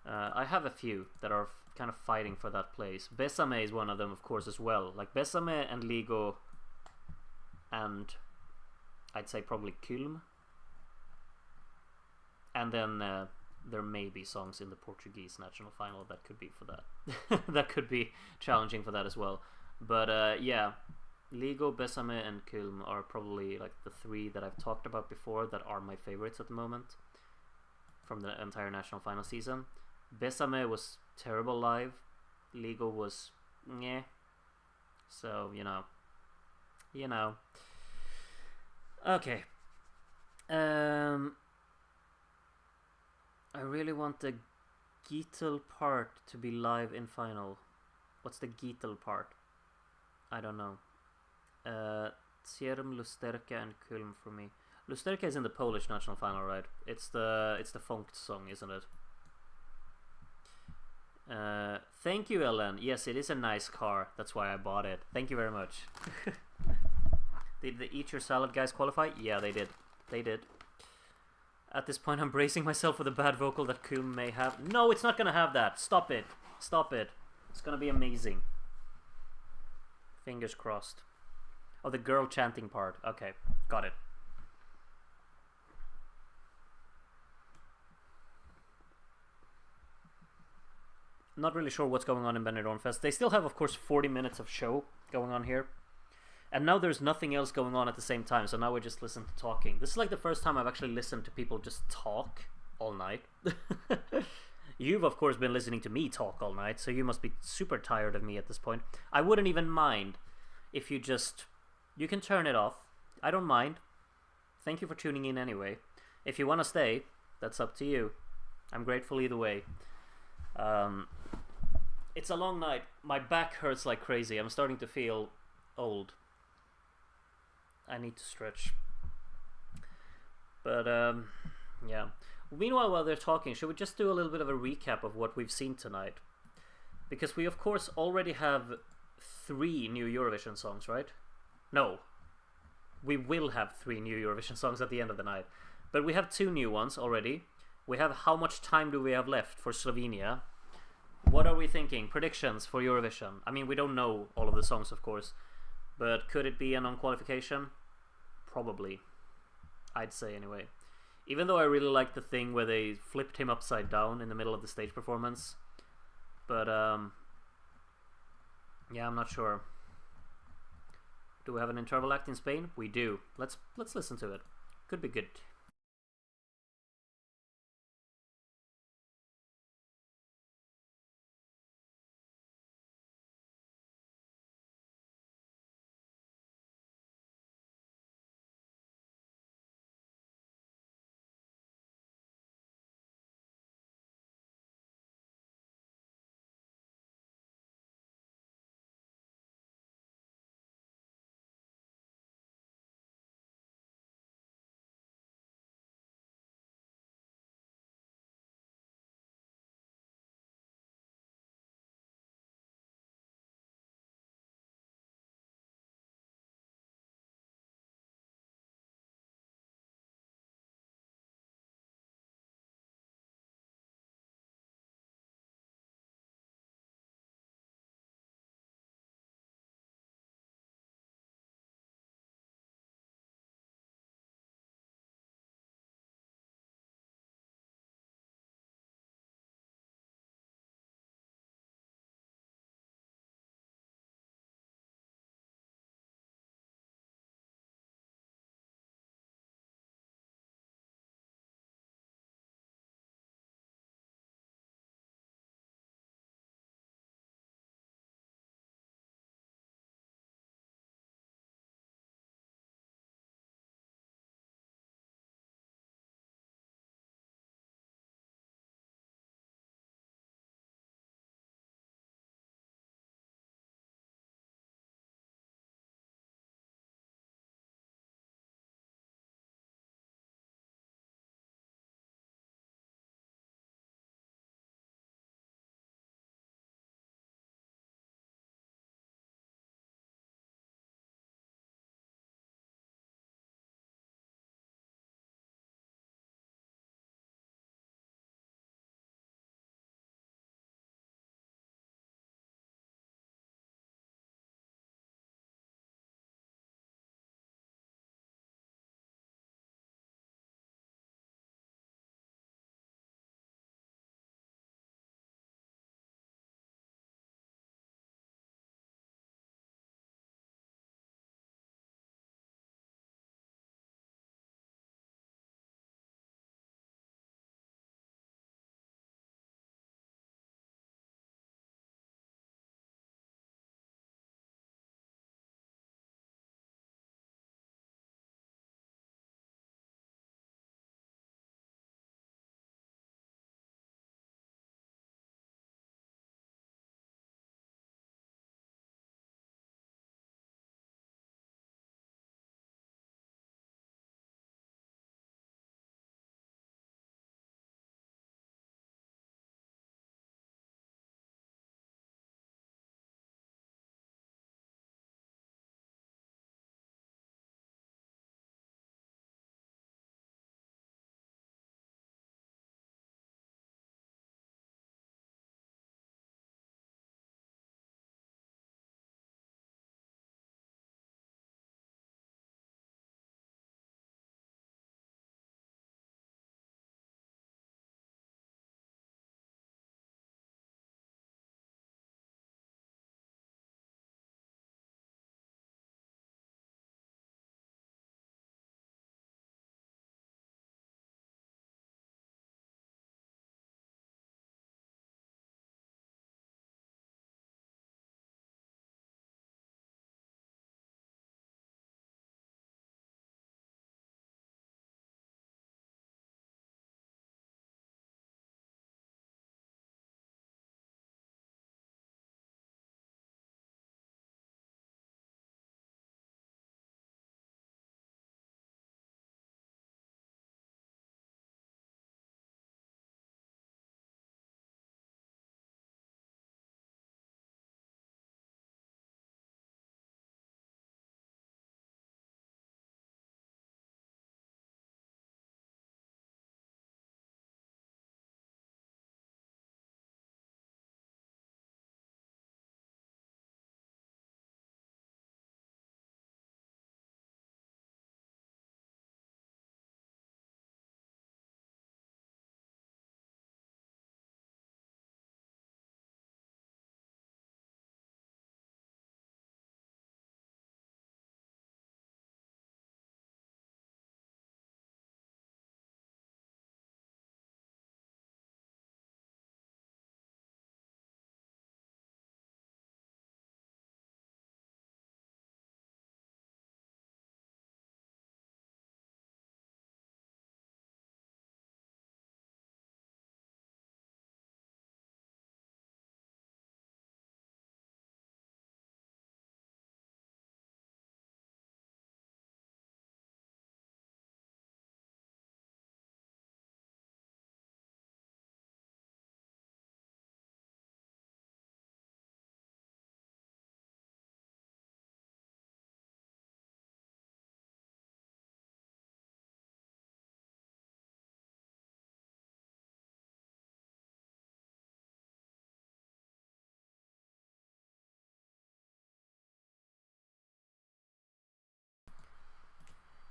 I have a few that are kind of fighting for that place. Besame is one of them, of course, as well. Like Besame and Lego, and I'd say probably Kulm. And then there may be songs in the Portuguese national final that could be for that. That could be challenging for that as well. But yeah, Lego, Besame, and Kulm are probably like the three that I've talked about before that are my favorites at the moment from the entire national final season. Besame was terrible live. Lego was meh. So, you know. Okay. I really want the Geitel part to be live in final. What's the Geitel part? I don't know. Cierum, Lusterka, and Kulm for me. Lusterka is in the Polish national final, right? It's the Funkt song, isn't it? Thank you, Ellen. Yes, it is a nice car. That's why I bought it. Thank you very much. Did the Eat Your Salad guys qualify? Yeah, they did. They did. At this point, I'm bracing myself for the bad vocal that Kulm may have. No, it's not gonna have that. Stop it. Stop it. It's gonna be amazing. Fingers crossed. Oh, the girl chanting part. Okay, got it. Not really sure what's going on in Benidorm Fest. They still have, of course, 40 minutes of show going on here. And now there's nothing else going on at the same time, so now we just listen to talking. This is like the first time I've actually listened to people just talk all night. You've, of course, been listening to me talk all night, so you must be super tired of me at this point. I wouldn't even mind if you just... You can turn it off. I don't mind. Thank you for tuning in anyway. If you want to stay, that's up to you. I'm grateful either way. It's a long night. My back hurts like crazy. I'm starting to feel old. I need to stretch. But, yeah. Meanwhile, while they're talking, should we just do a little bit of a recap of what we've seen tonight? Because we, of course, already have 3 new Eurovision songs, right? No. We will have 3 new Eurovision songs at the end of the night. But we have 2 new ones already. We have how much time do we have left for Slovenia? What are we thinking? Predictions for Eurovision. I mean, we don't know all of the songs, of course. But could it be a non-qualification? Probably. I'd say anyway. Even though I really like the thing where they flipped him upside down in the middle of the stage performance. But, yeah, I'm not sure. Do we have an interval act in Spain? We do. Let's listen to it. Could be good.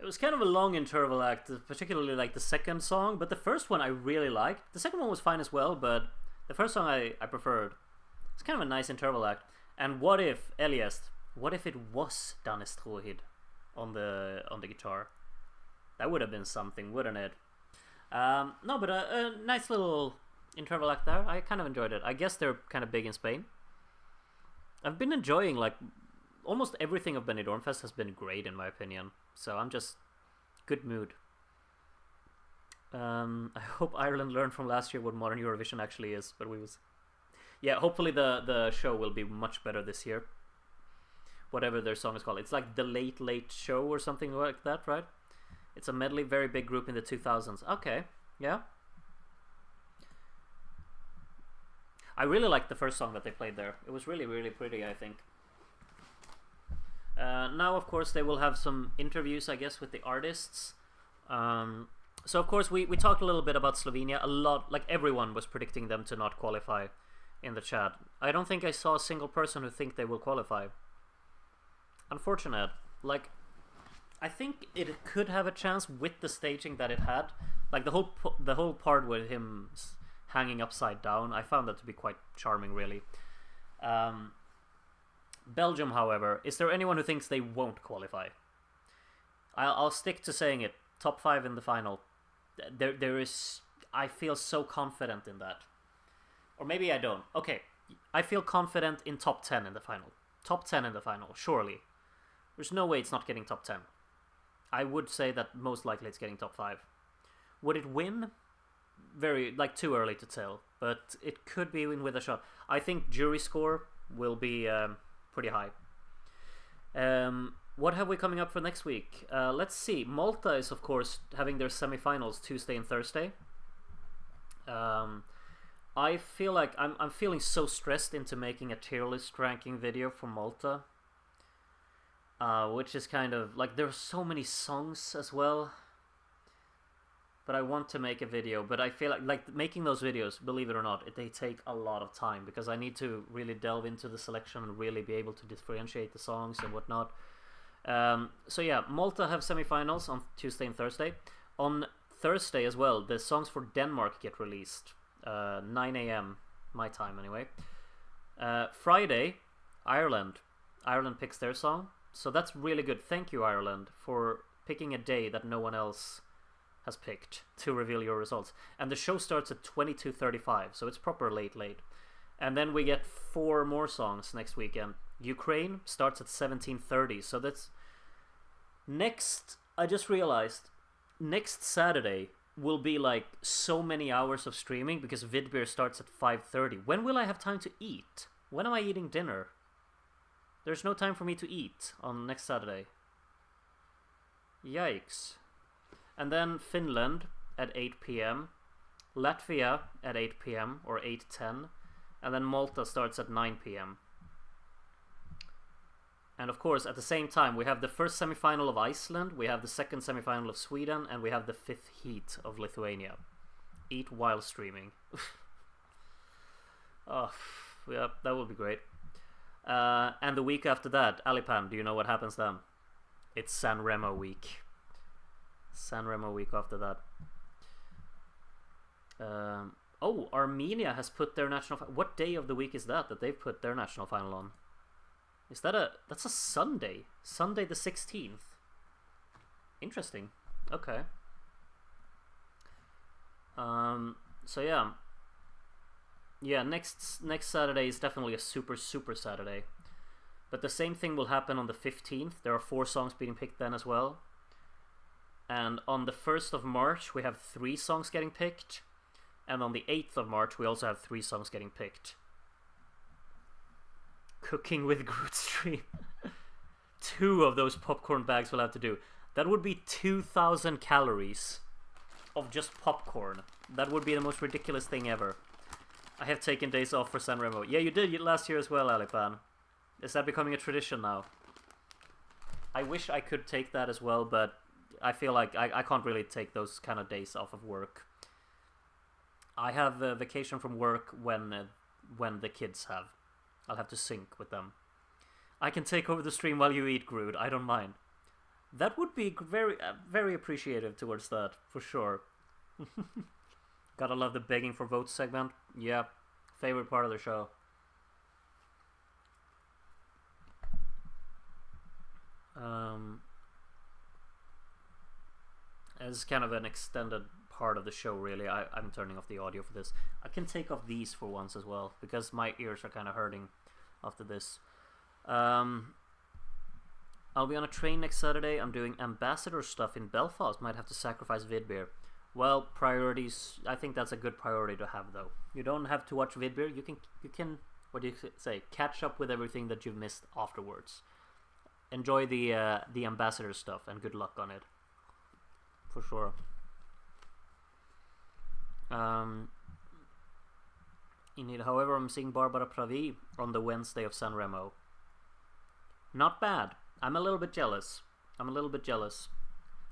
It was kind of a long interval act, particularly like the second song, but the first one I really liked. The second one was fine as well, but the first song I preferred. It's kind of a nice interval act. And what if, Elias, what if it was Danis Trohid on the guitar? That would have been something, wouldn't it? No, but a nice little interval act there. I kind of enjoyed it. I guess they're kind of big in Spain. I've been enjoying, like, almost everything of Benidorm Fest has been great in my opinion. So I'm just good mood. I hope Ireland learned from last year what modern Eurovision actually is. But yeah, hopefully the show will be much better this year. Whatever their song is called. It's like the Late Late Show or something like that, right? It's a medley, very big group in the 2000s. Okay, yeah. I really liked the first song that they played there. It was really, really pretty, I think. Now, of course, they will have some interviews, I guess, with the artists. So, of course, we talked a little bit about Slovenia. A lot, like everyone was predicting them to not qualify in the chat. I don't think I saw a single person who think they will qualify. Unfortunate. Like, I think it could have a chance with the staging that it had. Like, the whole part with him hanging upside down, I found that to be quite charming, really. Belgium, however, is there anyone who thinks they won't qualify? I'll stick to saying it. Top 5 in the final. There is. I feel so confident in that. Or maybe I don't. Okay, I feel confident in top 10 in the final. Top 10 in the final, surely. There's no way it's not getting top 10. I would say that most likely it's getting top 5. Would it win? Very, like, too early to tell. But it could be win with a shot. I think jury score will be pretty high. What have we coming up for next week? Let's see. Malta is, of course, having their semi-finals Tuesday and Thursday. I feel like I'm feeling so stressed into making a tier list ranking video for Malta. Which is kind of, like, there are so many songs as well. But I want to make a video, but I feel like making those videos, believe it or not, they take a lot of time because I need to really delve into the selection and really be able to differentiate the songs and whatnot. So yeah, Malta have semifinals on Tuesday and Thursday. On Thursday as well, the songs for Denmark get released, 9 a.m. my time anyway. Friday, Ireland picks their song, so that's really good. Thank you, Ireland, for picking a day that no one else has picked to reveal your results. And the show starts at 22:35, so it's proper late. And then we get 4 more songs next weekend. Ukraine starts at 17:30, so that's next. I just realized next Saturday will be like so many hours of streaming because Vidbeer starts at 5:30. When will I have time to eat? When am I eating dinner? There's no time for me to eat on next Saturday. Yikes. And then Finland at 8 p.m. Latvia at 8 p.m. or 8:10. And then Malta starts at 9 p.m. And of course, at the same time, we have the first semi-final of Iceland, we have the second semi-final of Sweden, and we have the 5th heat of Lithuania. Eat while streaming. Oh, yeah, that would be great. And the week after that, Alipan, do you know what happens then? It's San Remo week. San Remo week after that. Oh, Armenia has put their national... What day of the week is that they've put their national final on? Is that that's a Sunday? Sunday the 16th. Interesting. Okay. So yeah. Yeah, next Saturday is definitely a super Saturday. But the same thing will happen on the 15th. There are 4 songs being picked then as well. And on the 1st of March, we have 3 songs getting picked. And on the 8th of March, we also have 3 songs getting picked. Cooking with Groot stream. 2 of those popcorn bags will have to do. That would be 2,000 calories of just popcorn. That would be the most ridiculous thing ever. I have taken days off for San Remo. Yeah, you did last year as well, Alipan. Is that becoming a tradition now? I wish I could take that as well, but I feel like I can't really take those kind of days off of work. I have a vacation from work when the kids have. I'll have to sync with them. I can take over the stream while you eat, Groot. I don't mind. That would be very appreciative towards that, for sure. Gotta love the begging for votes segment. Yeah, favorite part of the show. As kind of an extended part of the show, really. I'm turning off the audio for this. I can take off these for once as well, because my ears are kind of hurting after this. I'll be on a train next Saturday. I'm doing ambassador stuff in Belfast. Might have to sacrifice Vidbeer. Well, priorities. I think that's a good priority to have, though. You don't have to watch Vidbeer. You can. What do you say? Catch up with everything that you've missed afterwards. Enjoy the ambassador stuff, and good luck on it. For sure. However, I'm seeing Barbara Pravi on the Wednesday of San Remo. Not bad. I'm a little bit jealous.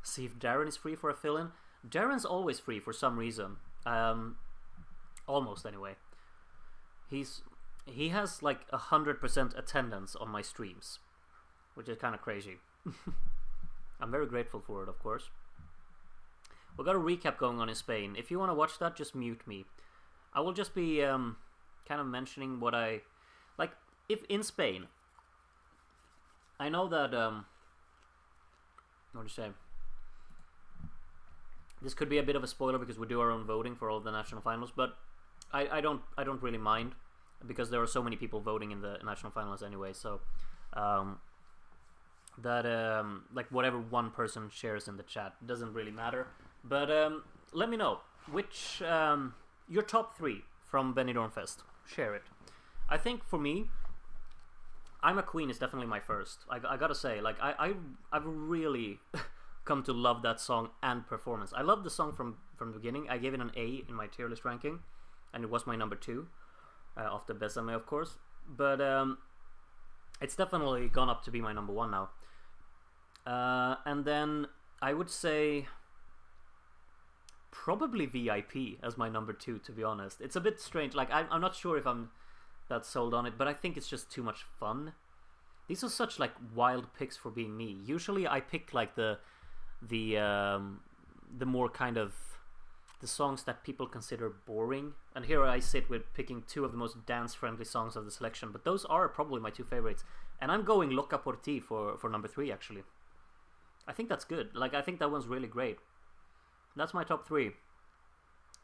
See if Darren is free for a fill-in. Darren's always free for some reason. Almost anyway. He has like 100% attendance on my streams, which is kind of crazy. I'm very grateful for it, of course. We got a recap going on in Spain. If you want to watch that, just mute me. I will just be kind of mentioning what I like. If in Spain, I know that what do you say? This could be a bit of a spoiler because we do our own voting for all of the national finals, but I don't really mind because there are so many people voting in the national finals anyway. So like whatever one person shares in the chat doesn't really matter. But let me know which your top 3 from Benidorm Fest. Share it. I think for me, I'm a Queen is definitely my first. I gotta say, like I've really come to love that song and performance. I love the song from the beginning. I gave it an A in my tier list ranking, and it was my number 2 after Besame, of course. But it's definitely gone up to be my number 1 now. And then I would say probably VIP as my number 2, to be honest. It's a bit strange. Like I'm not sure if I'm that sold on it, but I think it's just too much fun. These are such like wild picks for being me. Usually I pick like the more kind of the songs that people consider boring, and here I sit with picking 2 of the most dance-friendly songs of the selection. But those are probably my 2 favorites, and I'm going Loca por ti for number 3 actually. I think that's good. Like I think that one's really great. That's my top 3.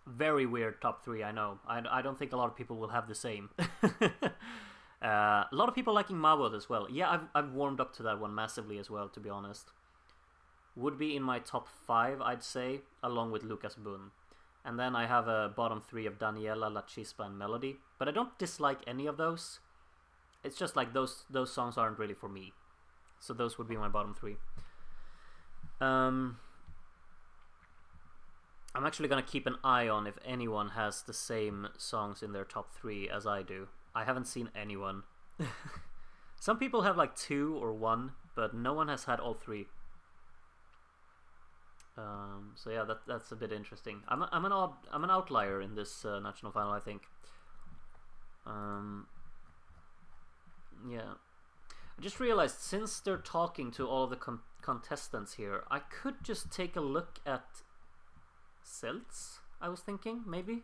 Very weird top 3, I know. I don't think a lot of people will have the same. A lot of people liking Mawad as well. Yeah, I've warmed up to that one massively as well, to be honest. Would be in my top 5, I'd say, along with Lucas Boone. And then I have a bottom 3 of Daniela, La Chispa, and Melody. But I don't dislike any of those. It's just like those songs aren't really for me. So those would be my bottom 3. I'm actually gonna keep an eye on if anyone has the same songs in their top 3 as I do. I haven't seen anyone. Some people have like 2 or 1, but no one has had all 3. So yeah, that's a bit interesting. I'm an outlier in this national final, I think. Yeah, I just realized since they're talking to all of the contestants here, I could just take a look at Celts, I was thinking, maybe?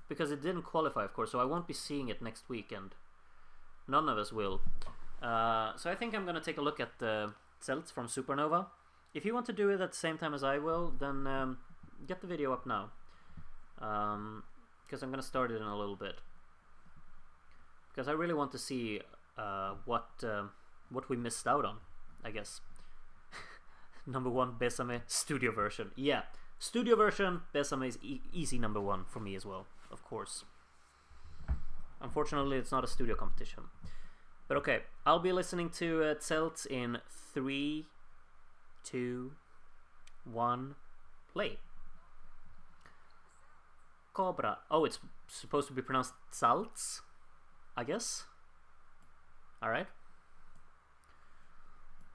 Because it didn't qualify, of course, so I won't be seeing it next weekend. None of us will. So I think I'm going to take a look at the Celts from Supernova. If you want to do it at the same time as I will, then get the video up now. Because I'm going to start it in a little bit. Because I really want to see what we missed out on, I guess. Number 1, Besame, studio version. Yeah. Studio version, Besame is easy number 1 for me as well, of course. Unfortunately, it's not a studio competition. But okay, I'll be listening to Zelt in 3, 2, 1, play. Cobra. Oh, it's supposed to be pronounced Salts, I guess. Alright.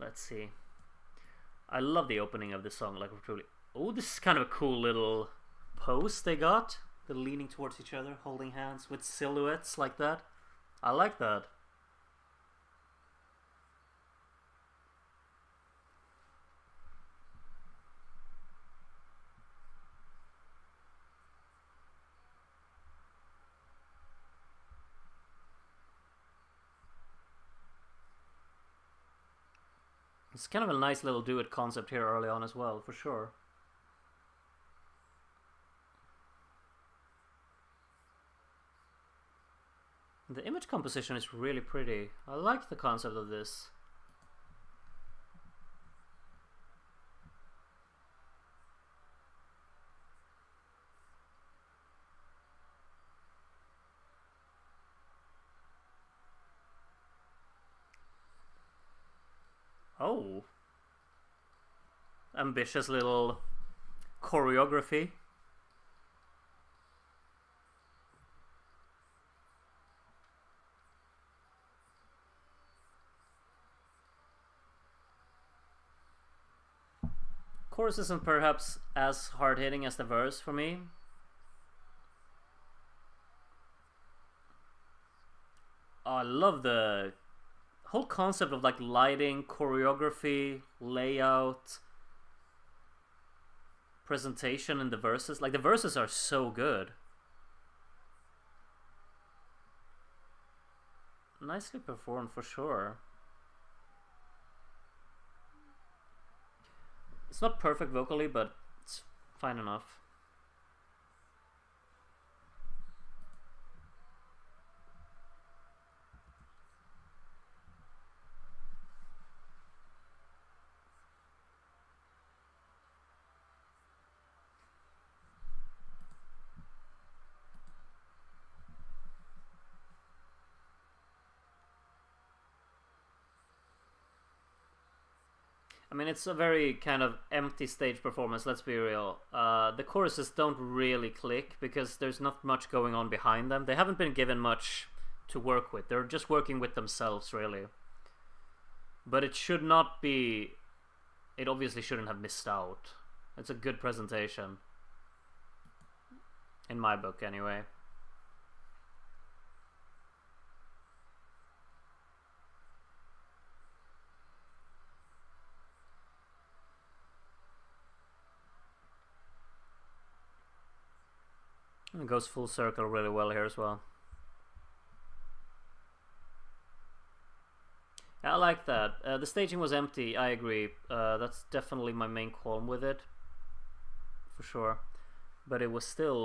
Let's see. I love the opening of this song, like truly. Oh, this is kind of a cool little pose they got. They're leaning towards each other, holding hands with silhouettes like that. I like that. It's kind of a nice little duet concept here early on as well, for sure. The image composition is really pretty. I like the concept of this. Oh. Ambitious little choreography. Chorus isn't perhaps as hard-hitting as the verse for me. Oh, I love the whole concept of like lighting, choreography, layout, presentation in the verses. Like the verses are so good. Nicely performed for sure. It's not perfect vocally, but it's fine enough. I mean, it's a very kind of empty stage performance, let's be real. The choruses don't really click because there's not much going on behind them. They haven't been given much to work with. They're just working with themselves, really. But it should not be... It obviously shouldn't have missed out. It's a good presentation. In my book, anyway. It goes full circle really well here as well. I like that. The staging was empty, I agree. That's definitely my main qualm with it. For sure. But it was still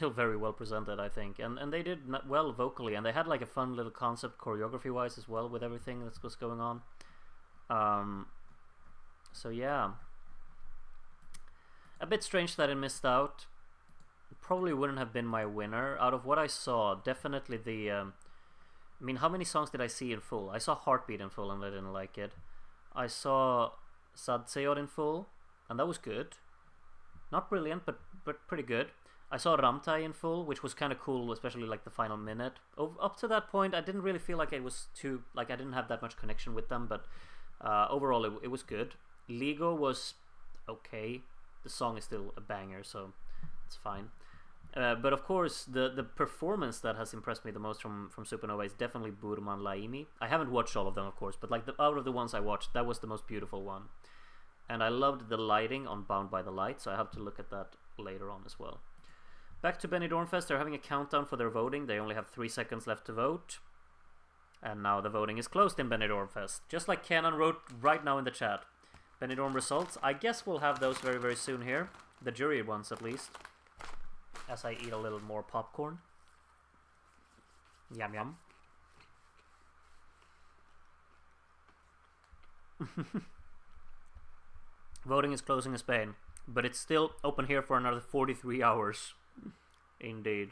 very well presented, I think. And they did well vocally, and they had like a fun little concept choreography wise as well with everything that was going on. So yeah. A bit strange that it missed out. It probably wouldn't have been my winner. Out of what I saw, definitely the... I mean, how many songs did I see in full? I saw Heartbeat in full and I didn't like it. I saw Sadseor in full, and that was good. Not brilliant, but pretty good. I saw Ramtai in full, which was kind of cool, especially like the final minute. Up to that point, I didn't really feel like it was too... Like, I didn't have that much connection with them, but overall it was good. Ligo was okay. The song is still a banger, so it's fine. But of course, the performance that has impressed me the most from Supernova is definitely Burman Laimi. I haven't watched all of them, of course, but like out of the ones I watched, that was the most beautiful one. And I loved the lighting on Bound by the Light, so I have to look at that later on as well. Back to Benidorm Fest, they're having a countdown for their voting. They only have 3 seconds left to vote. And now the voting is closed in Benidorm Fest. Just like Kenan wrote right now in the chat. Benidorm results. I guess we'll have those very, very soon here. The jury ones, at least. As I eat a little more popcorn. Yum, yum. Voting is closing in Spain. But it's still open here for another 43 hours. Indeed.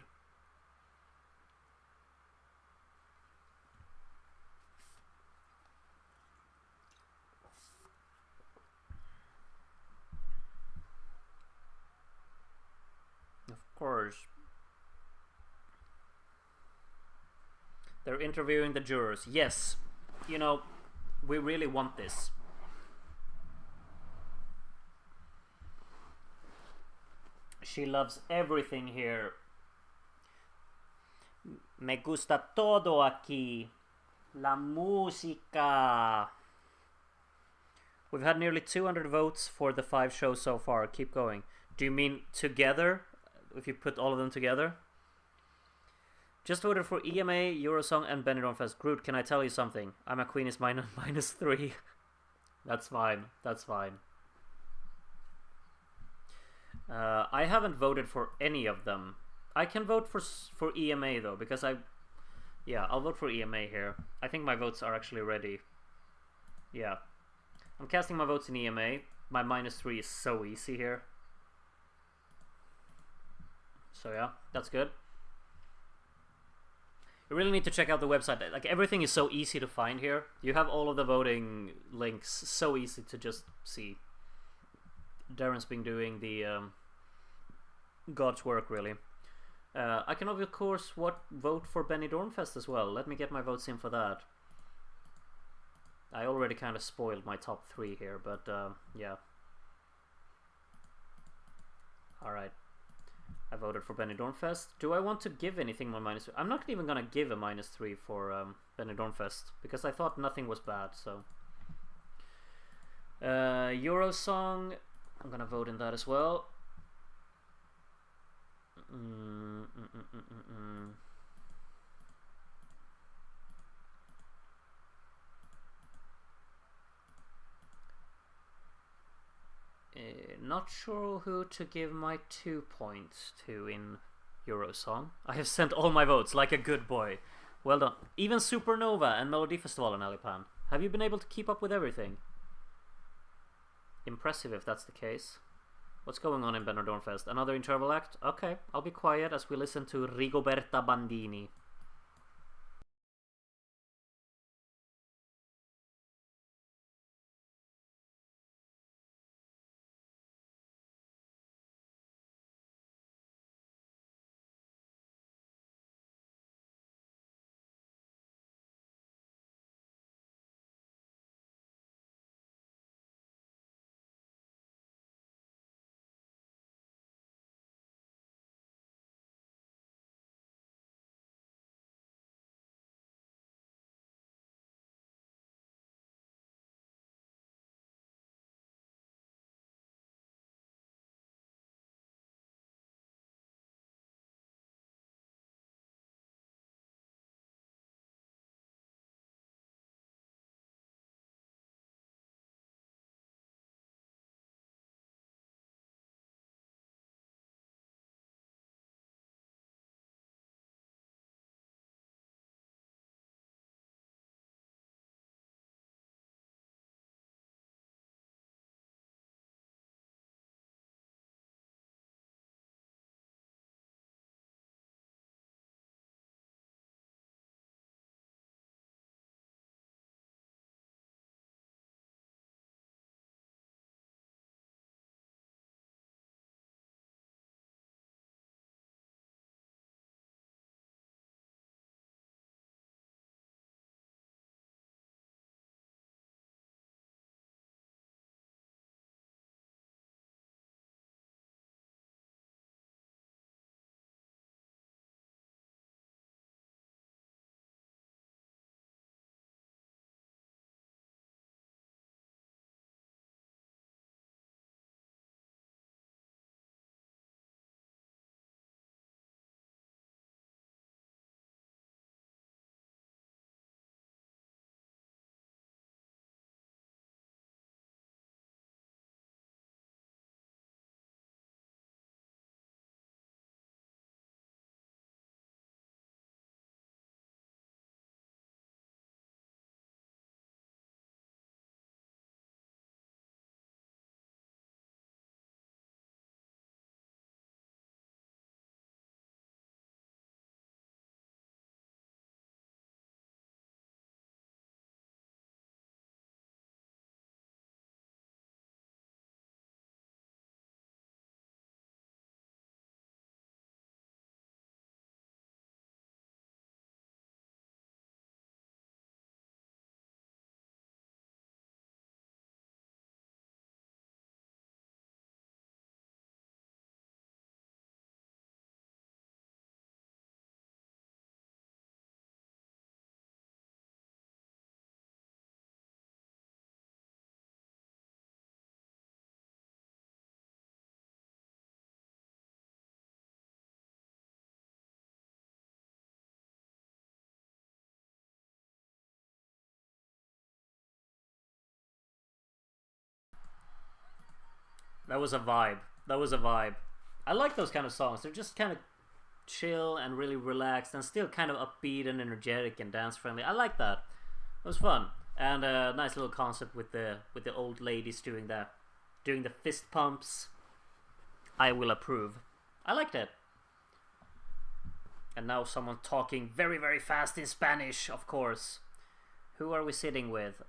Of course. They're interviewing the jurors. Yes. You know, we really want this. She loves everything here. Me gusta todo aquí. La música. We've had nearly 200 votes for the 5 shows so far. Keep going. Do you mean together? If you put all of them together? Just voted for EMA, Eurosong, and Benidorm Fest. Groot, can I tell you something? I'm a queen is -3. That's fine. That's fine. I haven't voted for any of them. I can vote for EMA though, because I'll vote for EMA here. I think my votes are actually ready. Yeah. I'm casting my votes in EMA. My -3 is so easy here. So yeah, that's good. You really need to check out the website. Like, everything is so easy to find here. You have all of the voting links, so easy to just see. Darren's been doing the God's work, really. I can of course vote for Benidorm Fest as well. Let me get my votes in for that. I already kind of spoiled my top 3 here, but yeah. Alright. I voted for Benidorm Fest. Do I want to give anything my -3? I'm not even gonna give a -3 for Benidorm Fest, because I thought nothing was bad, so. Eurosong, I'm gonna vote in that as well. Not sure who to give my 2 points to in Eurosong. I have sent all my votes like a good boy. Well done. Even Supernova and Melodifestivalen, Alipan. Have you been able to keep up with everything? Impressive if that's the case. What's going on in Benidorm Fest? Another interval act? Okay, I'll be quiet as we listen to Rigoberta Bandini. That was a vibe. That was a vibe. I like those kind of songs. They're just kind of chill and really relaxed and still kind of upbeat and energetic and dance friendly. I like that. It was fun. And a nice little concept with the old ladies doing the fist pumps. I will approve. I liked it. And now someone talking very, very fast in Spanish, of course. Who are we sitting with?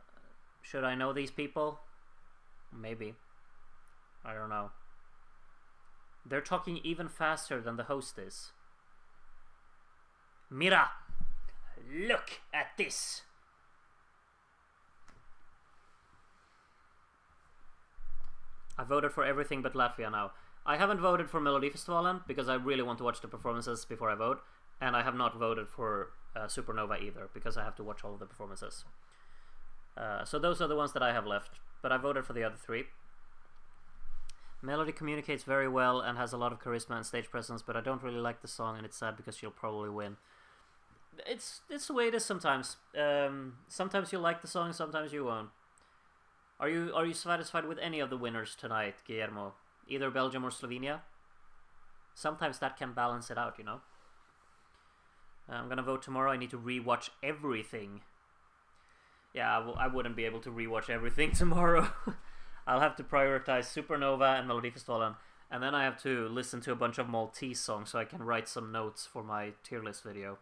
Should I know these people? Maybe. I don't know. They're talking even faster than the host is. Mira! Look at this! I voted for everything but Latvia now. I haven't voted for Melodifestivalen because I really want to watch the performances before I vote. And I have not voted for Supernova either because I have to watch all of the performances. So those are the ones that I have left. But I voted for the other three. Melody communicates very well and has a lot of charisma and stage presence, but I don't really like the song and it's sad because she'll probably win. It's the way it is sometimes. Sometimes you like the song, sometimes you won't. Are you satisfied with any of the winners tonight, Guillermo? Either Belgium or Slovenia? Sometimes that can balance it out, you know? I'm gonna vote tomorrow. I need to rewatch everything. Yeah, I wouldn't be able to rewatch everything tomorrow. I'll have to prioritize Supernova and Melodifestivalen, and then I have to listen to a bunch of Maltese songs so I can write some notes for my tier list video.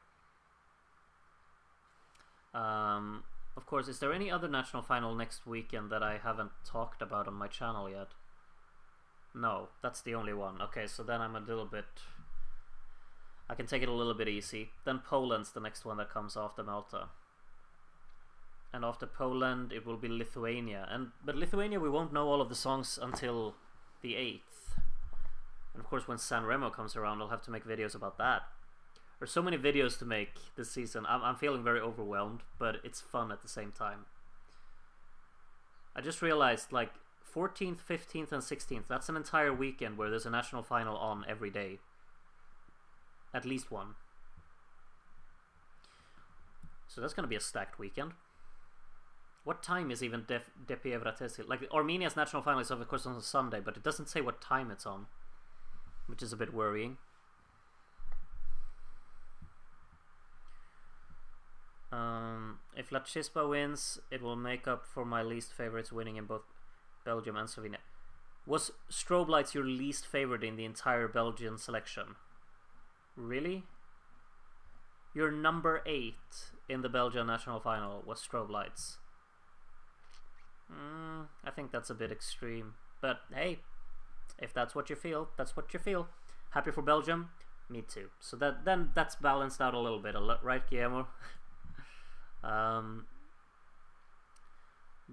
Of course, is there any other national final next weekend that I haven't talked about on my channel yet? No, that's the only one. Okay, so then I'm a little bit... I can take it a little bit easy. Then Poland's the next one that comes after Malta. And after Poland, it will be Lithuania. But Lithuania, we won't know all of the songs until the 8th. And of course, when San Remo comes around, I'll have to make videos about that. There's so many videos to make this season. I'm feeling very overwhelmed, but it's fun at the same time. I just realized, like, 14th, 15th, and 16th, that's an entire weekend where there's a national final on every day. At least one. So that's going to be a stacked weekend. What time is even Depi Evratesi? Like, Armenia's national final is of course on a Sunday, but it doesn't say what time it's on, which is a bit worrying. If La Chispa wins, it will make up for my least favorites winning in both Belgium and Slovenia. Was Strobe Lights your least favorite in the entire Belgian selection? Really? Your number 8 in the Belgian national final was Strobe Lights. I think that's a bit extreme. But hey, if that's what you feel, that's what you feel. Happy for Belgium? Me too. So that's balanced out a little bit, right, Guillermo?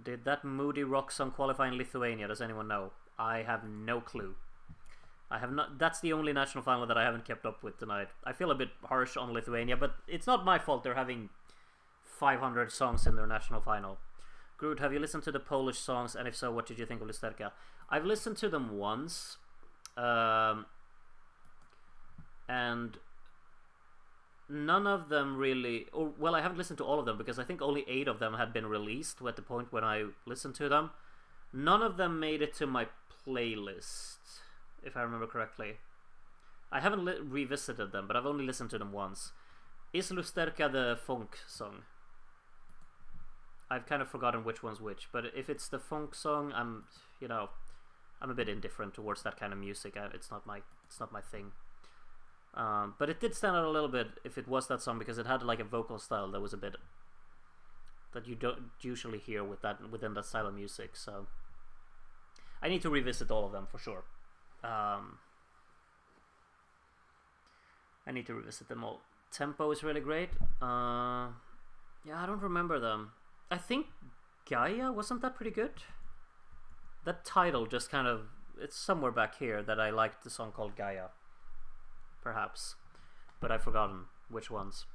Did that moody rock song qualify in Lithuania? Does anyone know? I have no clue. I have not. That's the only national final that I haven't kept up with tonight. I feel a bit harsh on Lithuania, but it's not my fault they're having 500 songs in their national final. Groot, have you listened to the Polish songs? And if so, what did you think of Lusterka? I've listened to them once. And none of them really... Or, well, I haven't listened to all of them because I think only 8 of them had been released at the point when I listened to them. None of them made it to my playlist, if I remember correctly. I haven't revisited them, but I've only listened to them once. Is Lusterka the funk song? I've kind of forgotten which one's which, but if it's the funk song, I'm a bit indifferent towards that kind of music. It's not my thing. But it did stand out a little bit if it was that song because it had like a vocal style that was a bit that you don't usually hear within that style of music. So I need to revisit all of them for sure. I need to revisit them all. Tempo is really great. Yeah, I don't remember them. I think Gaia, wasn't that pretty good? That title just kind of, it's somewhere back here that I liked the song called Gaia. Perhaps. But I've forgotten which ones.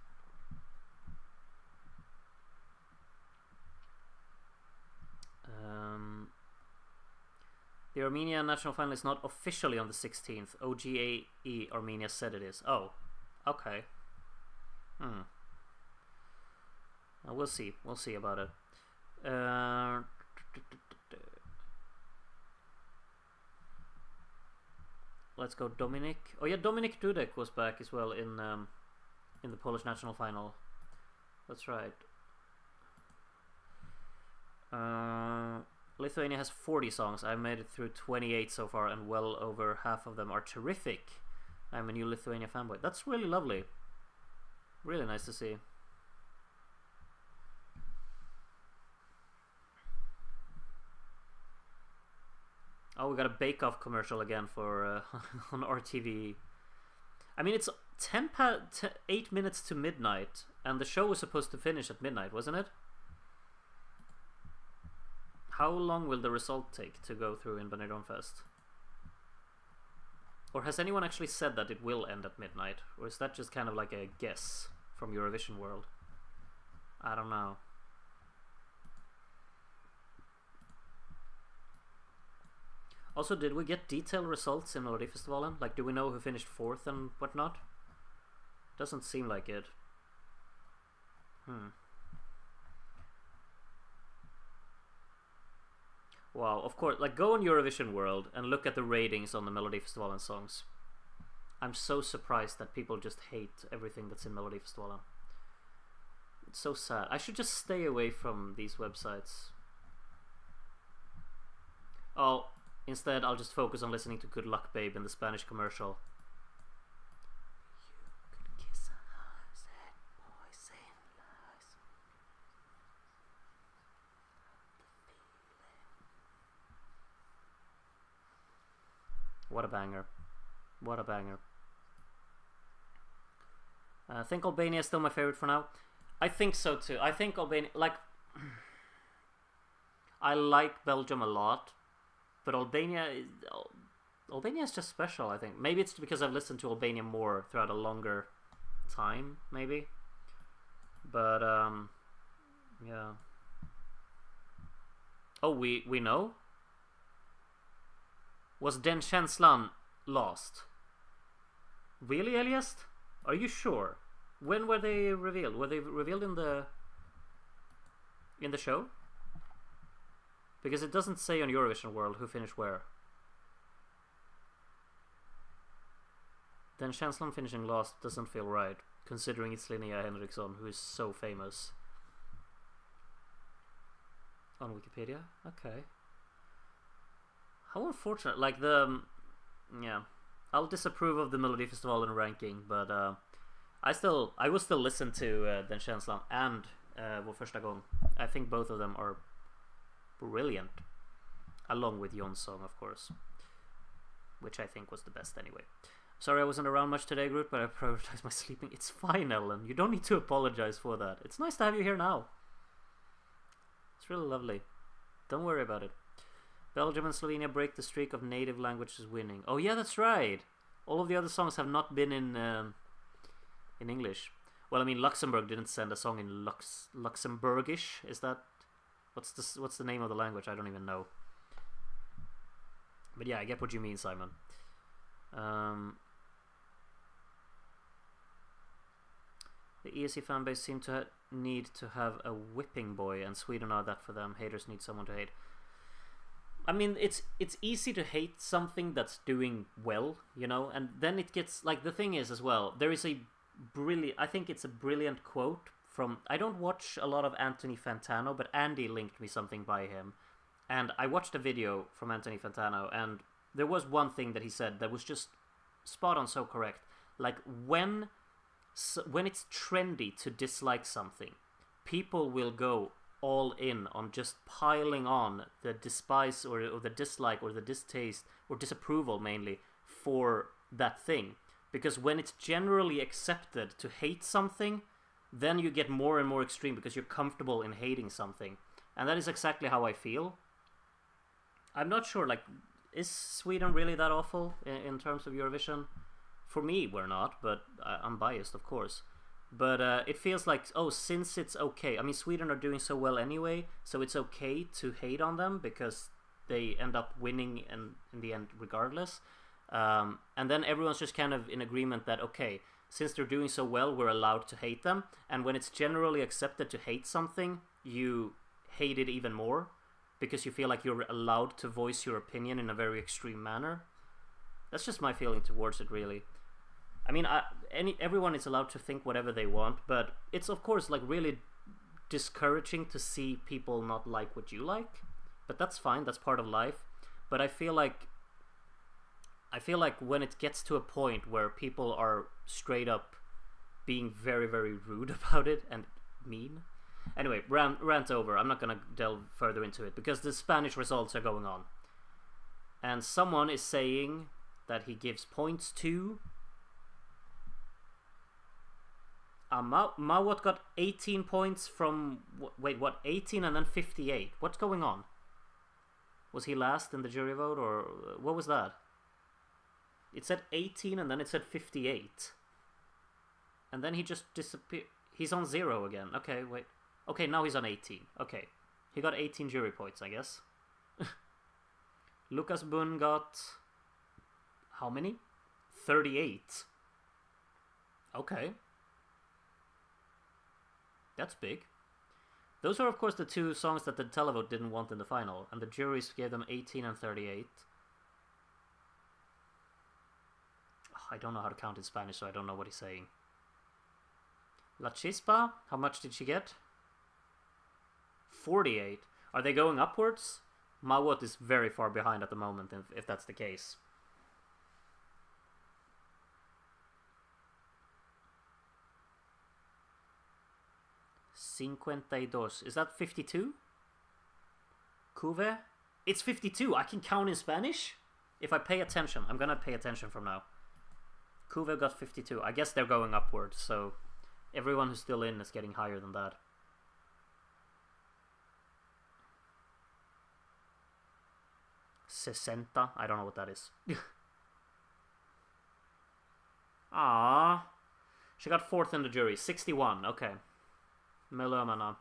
The Armenian national final is not officially on the 16th. OGAE Armenia said it is. Oh, okay. We'll see. We'll see about it. let's go Dominik. Oh yeah, Dominik Dudek was back as well in the Polish national final. That's right. Lithuania has 40 songs. I made it through 28 so far, and well over half of them are terrific. I'm a new Lithuania fanboy. That's really lovely. Really nice to see. Oh, we got a Bake Off commercial again for on RTV. I mean, it's 8 minutes to midnight, and the show was supposed to finish at midnight, wasn't it? How long will the result take to go through in Benidorm Fest? Or has anyone actually said that it will end at midnight? Or is that just kind of like a guess from Eurovision World? I don't know. Also, did we get detailed results in Melodifestivalen? Like, do we know who finished 4th and whatnot? Doesn't seem like it. Wow, of course, like, go on Eurovision World and look at the ratings on the Melodifestivalen songs. I'm so surprised that people just hate everything that's in Melodifestivalen. It's so sad. I should just stay away from these websites. Oh, instead I'll just focus on listening to Good Luck Babe in the Spanish commercial. What a banger. What a banger. I think Albania is still my favorite for now. I think so too. I think Albania, like, I like Belgium a lot, but Albania is just special, I think. Maybe it's because I've listened to Albania more throughout a longer time, maybe. But, yeah. Oh, we know? Was Den Känslan lost? Really, Elias? Are you sure? When were they revealed? Were they revealed in the show? Because it doesn't say on Eurovision World who finished where. Den Känslan finishing last doesn't feel right, considering it's Linnea Henriksson, who is so famous. On Wikipedia? Okay. How unfortunate. Like, yeah. I'll disapprove of the Melodifestivalen ranking, but I will still listen to Den Känslan and Vår Första Gång. I think both of them are brilliant. Along with Jon's song, of course. Which I think was the best anyway. Sorry I wasn't around much today, Groot, but I prioritized my sleeping. It's fine, Ellen. You don't need to apologize for that. It's nice to have you here now. It's really lovely. Don't worry about it. Belgium and Slovenia break the streak of native languages winning. Oh yeah, that's right. All of the other songs have not been in English. Well, I mean, Luxembourg didn't send a song in Luxembourgish. Is that what's the name of the language? I don't even know. But yeah, I get what you mean, Simon. The ESC fanbase seem to need to have a whipping boy, and Sweden are that for them. Haters need someone to hate. I mean, it's easy to hate something that's doing well, you know, and then it gets, like, the thing is as well, there is a I think it's a brilliant quote from, I don't watch a lot of Anthony Fantano, but Andy linked me something by him, and I watched a video from Anthony Fantano, and there was one thing that he said that was just spot on, so correct. Like, when it's trendy to dislike something, people will go all in on just piling on the despise or the dislike or the distaste or disapproval mainly for that thing. Because when it's generally accepted to hate something, then you get more and more extreme because you're comfortable in hating something. And that is exactly how I feel. I'm not sure, like, is Sweden really that awful in terms of Eurovision? For me, we're not, but I'm biased, of course. But it feels like, oh, since it's okay. I mean, Sweden are doing so well anyway, so it's okay to hate on them because they end up winning in the end regardless. And then everyone's just kind of in agreement that, okay, since they're doing so well, we're allowed to hate them. And when it's generally accepted to hate something, you hate it even more because you feel like you're allowed to voice your opinion in a very extreme manner. That's just my feeling towards it, really. I mean, everyone is allowed to think whatever they want, but it's of course like really discouraging to see people not like what you like. But that's fine. That's part of life. But I feel like when it gets to a point where people are straight up being very, very rude about it and mean. Anyway, rant over. I'm not gonna delve further into it because the Spanish results are going on, and someone is saying that he gives points to. Mawot got 18 points from... Wait, what? 18 and then 58. What's going on? Was he last in the jury vote, or what was that? It said 18 and then it said 58. And then he just disappeared. He's on 0 again. Okay, wait. Okay, now he's on 18. Okay. He got 18 jury points, I guess. Lucas Bun got... how many? 38. Okay. That's big. Those are, of course, the two songs that the televote didn't want in the final, and the juries gave them 18 and 38. I don't know how to count in Spanish, so I don't know what he's saying. La Chispa, how much did she get? 48. Are they going upwards? Mawot is very far behind at the moment, if that's the case. $52. Is that 52? Cuve? It's 52. I can count in Spanish? If I pay attention. I'm gonna pay attention from now. Cuve got 52. I guess they're going upwards, so everyone who's still in is getting higher than that. Sesenta? I don't know what that is. Ah, she got 4th in the jury. 61. Okay. Melomana.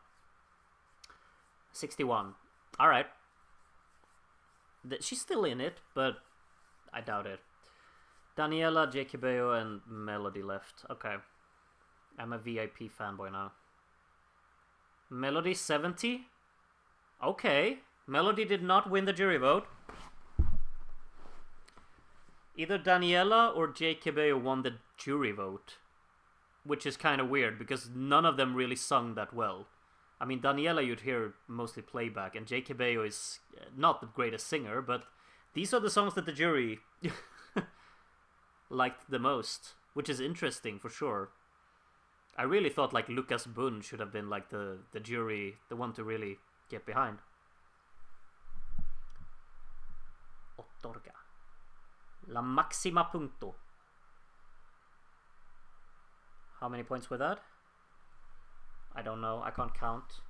61. Alright. She's still in it, but I doubt it. Daniela, JKBO, and Melody left. Okay. I'm a VIP fanboy now. Melody 70? Okay. Melody did not win the jury vote. Either Daniela or JKBO won the jury vote. Which is kind of weird, because none of them really sung that well. I mean, Daniela you'd hear mostly playback, and JKBO is not the greatest singer, but these are the songs that the jury liked the most, which is interesting for sure. I really thought like Lucas Bun should have been like the jury, the one to really get behind. Otorga. La maxima punto. How many points were that? I don't know. I can't count.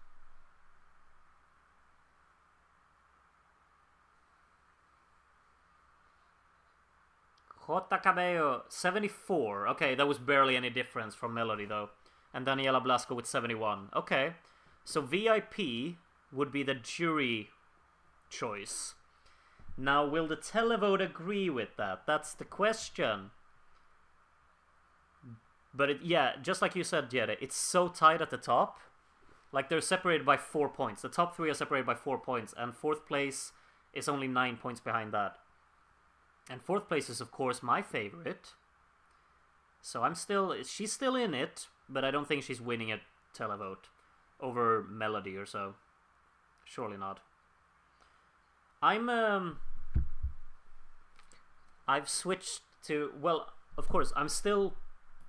J. Cabello, 74. Okay, that was barely any difference from Melody, though. And Daniela Blasco with 71. Okay. So VIP would be the jury choice. Now, will the televote agree with that? That's the question. But yeah, just like you said, Jede, it's so tight at the top. Like, they're separated by 4 points. The top 3 are separated by 4 points, and 4th place is only 9 points behind that. And 4th place is, of course, my favorite. So she's still in it, but I don't think she's winning a televote over Melody or so. Surely not. I've switched to, well, of course, I'm still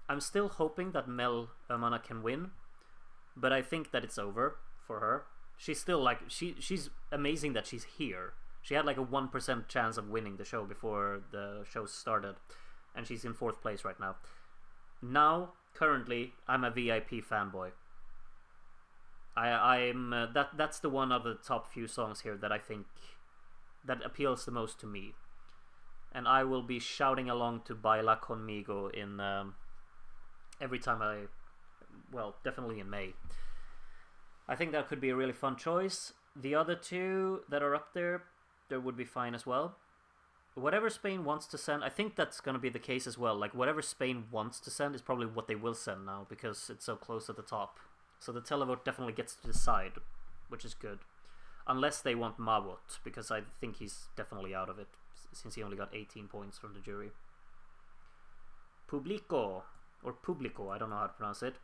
hoping that Mel Ömana can win, but I think that it's over for her. She's still like she's amazing that she's here. She had like a 1% chance of winning the show before the show started, and she's in 4th place right now. Now, currently, I'm a VIP fanboy. That's the one of the top few songs here that I think that appeals the most to me, and I will be shouting along to Baila Conmigo in every time definitely in May. I think that could be a really fun choice. The other two that are up there would be fine as well. Whatever Spain wants to send, I think that's going to be the case as well. Like, whatever Spain wants to send is probably what they will send now, because it's so close at the top. So the televote definitely gets to decide, which is good. Unless they want Mawot, because I think he's definitely out of it. since he only got 18 points from the jury. Publico, or Publico, I don't know how to pronounce it.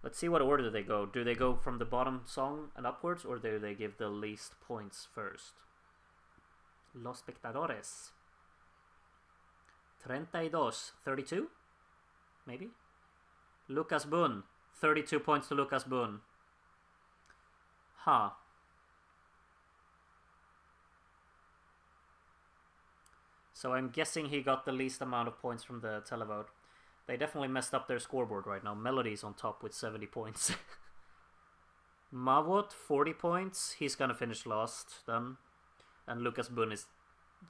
Let's see what order they go. Do they go from the bottom song and upwards, or do they give the least points first? Los Espectadores. 32? Maybe? Lucas Boone. 32 points to Lucas Boone. Huh. So I'm guessing he got the least amount of points from the televote. They definitely messed up their scoreboard right now. Melody's on top with 70 points. Mawot, 40 points. He's gonna finish last then. And Lucas Boone is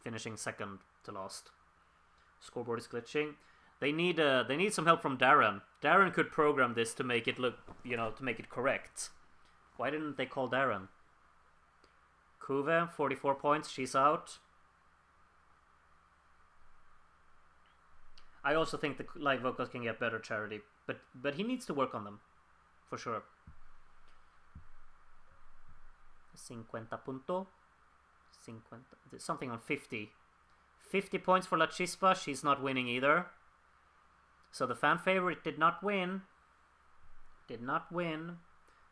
finishing second to last. Scoreboard is glitching. They need some help from Darren. Darren could program this to make it look, to make it correct. Why didn't they call Darren? Kuve, 44 points. She's out. I also think the live vocals can get better, Charity, but he needs to work on them, for sure. 50 punto. 50, something on 50. 50 points for La Chispa. She's not winning either. So the fan favorite did not win. Did not win.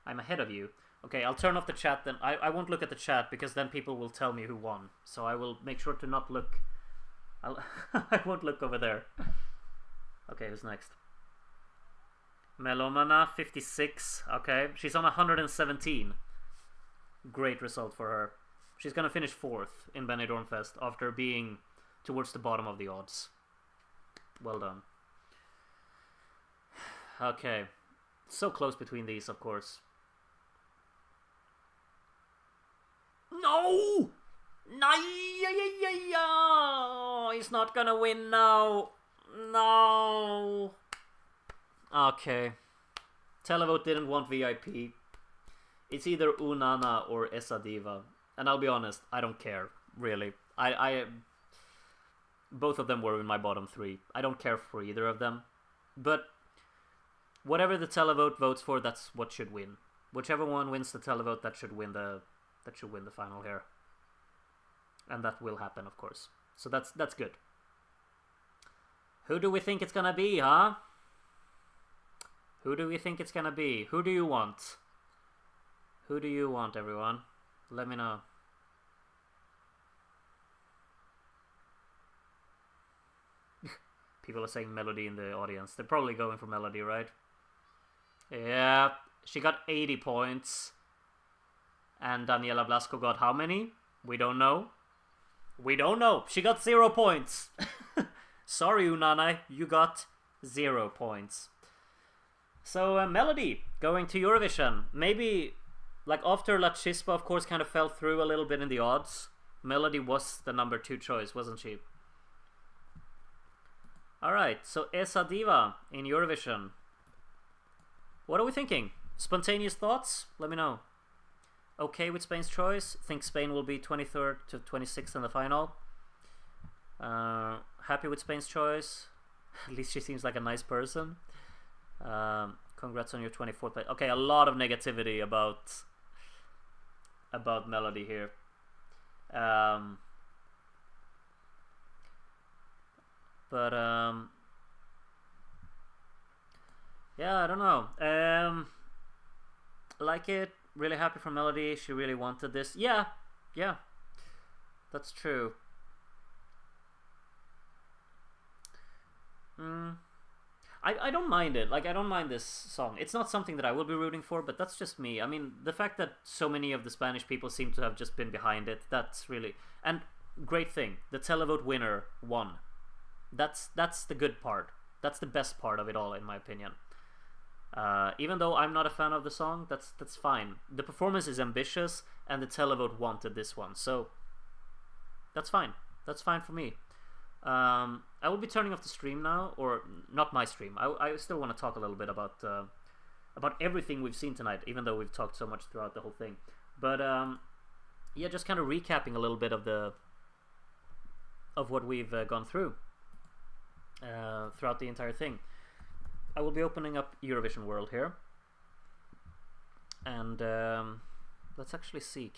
I'm ahead of you. Okay, I'll turn off the chat then. I won't look at the chat because then people will tell me who won. So I will make sure to not look. I won't look over there. Okay, who's next? Melomana, 56. Okay, she's on 117. Great result for her. She's gonna finish 4th in Benidorm Fest after being towards the bottom of the odds. Well done. Okay, so close between these, of course. No! No! He's not gonna win now. No. Okay. Televote didn't want VIP. It's either Unana or Esadiva. And I'll be honest, I don't care, really. I both of them were in my bottom 3. I don't care for either of them. But whatever the televote votes for, that's what should win. Whichever one wins the televote, that should win the final here. And that will happen, of course. So that's good. Who do we think it's gonna be, huh? Who do we think it's gonna be? Who do you want? Who do you want, everyone? Let me know. People are saying Melody in the audience. They're probably going for Melody, right? Yeah, she got 80 points. And Daniela Blasco got how many? We don't know. We don't know. She got 0 points. Sorry, Unana, you got 0 points. So, Melody going to Eurovision. Maybe, like, after La Chispa, of course, kind of fell through a little bit in the odds. Melody was the number 2 choice, wasn't she? Alright, so Esa Diva in Eurovision. What are we thinking? Spontaneous thoughts? Let me know. Okay with Spain's choice. Think Spain will be 23rd to 26th in the final. Happy with Spain's choice. At least she seems like a nice person. Congrats on your 24th place. Okay, a lot of negativity about Melody here. Yeah, I don't know. Like it. Really happy for Melody. She really wanted this. Yeah, that's true. I don't mind it. Like, I don't mind this song. It's not something that I will be rooting for, but that's just me. I mean, the fact that so many of the Spanish people seem to have just been behind it, that's really... And great thing, the televote winner won. That's the good part. That's the best part of it all, in my opinion. Even though I'm not a fan of the song, that's fine. The performance is ambitious, and the televote wanted this one, so that's fine. That's fine for me. I will be turning off the stream now, or not my stream. I still want to talk a little bit about everything we've seen tonight, even though we've talked so much throughout the whole thing. But yeah, just kind of recapping a little bit of what we've gone through throughout the entire thing. I will be opening up Eurovision World here, and let's actually see.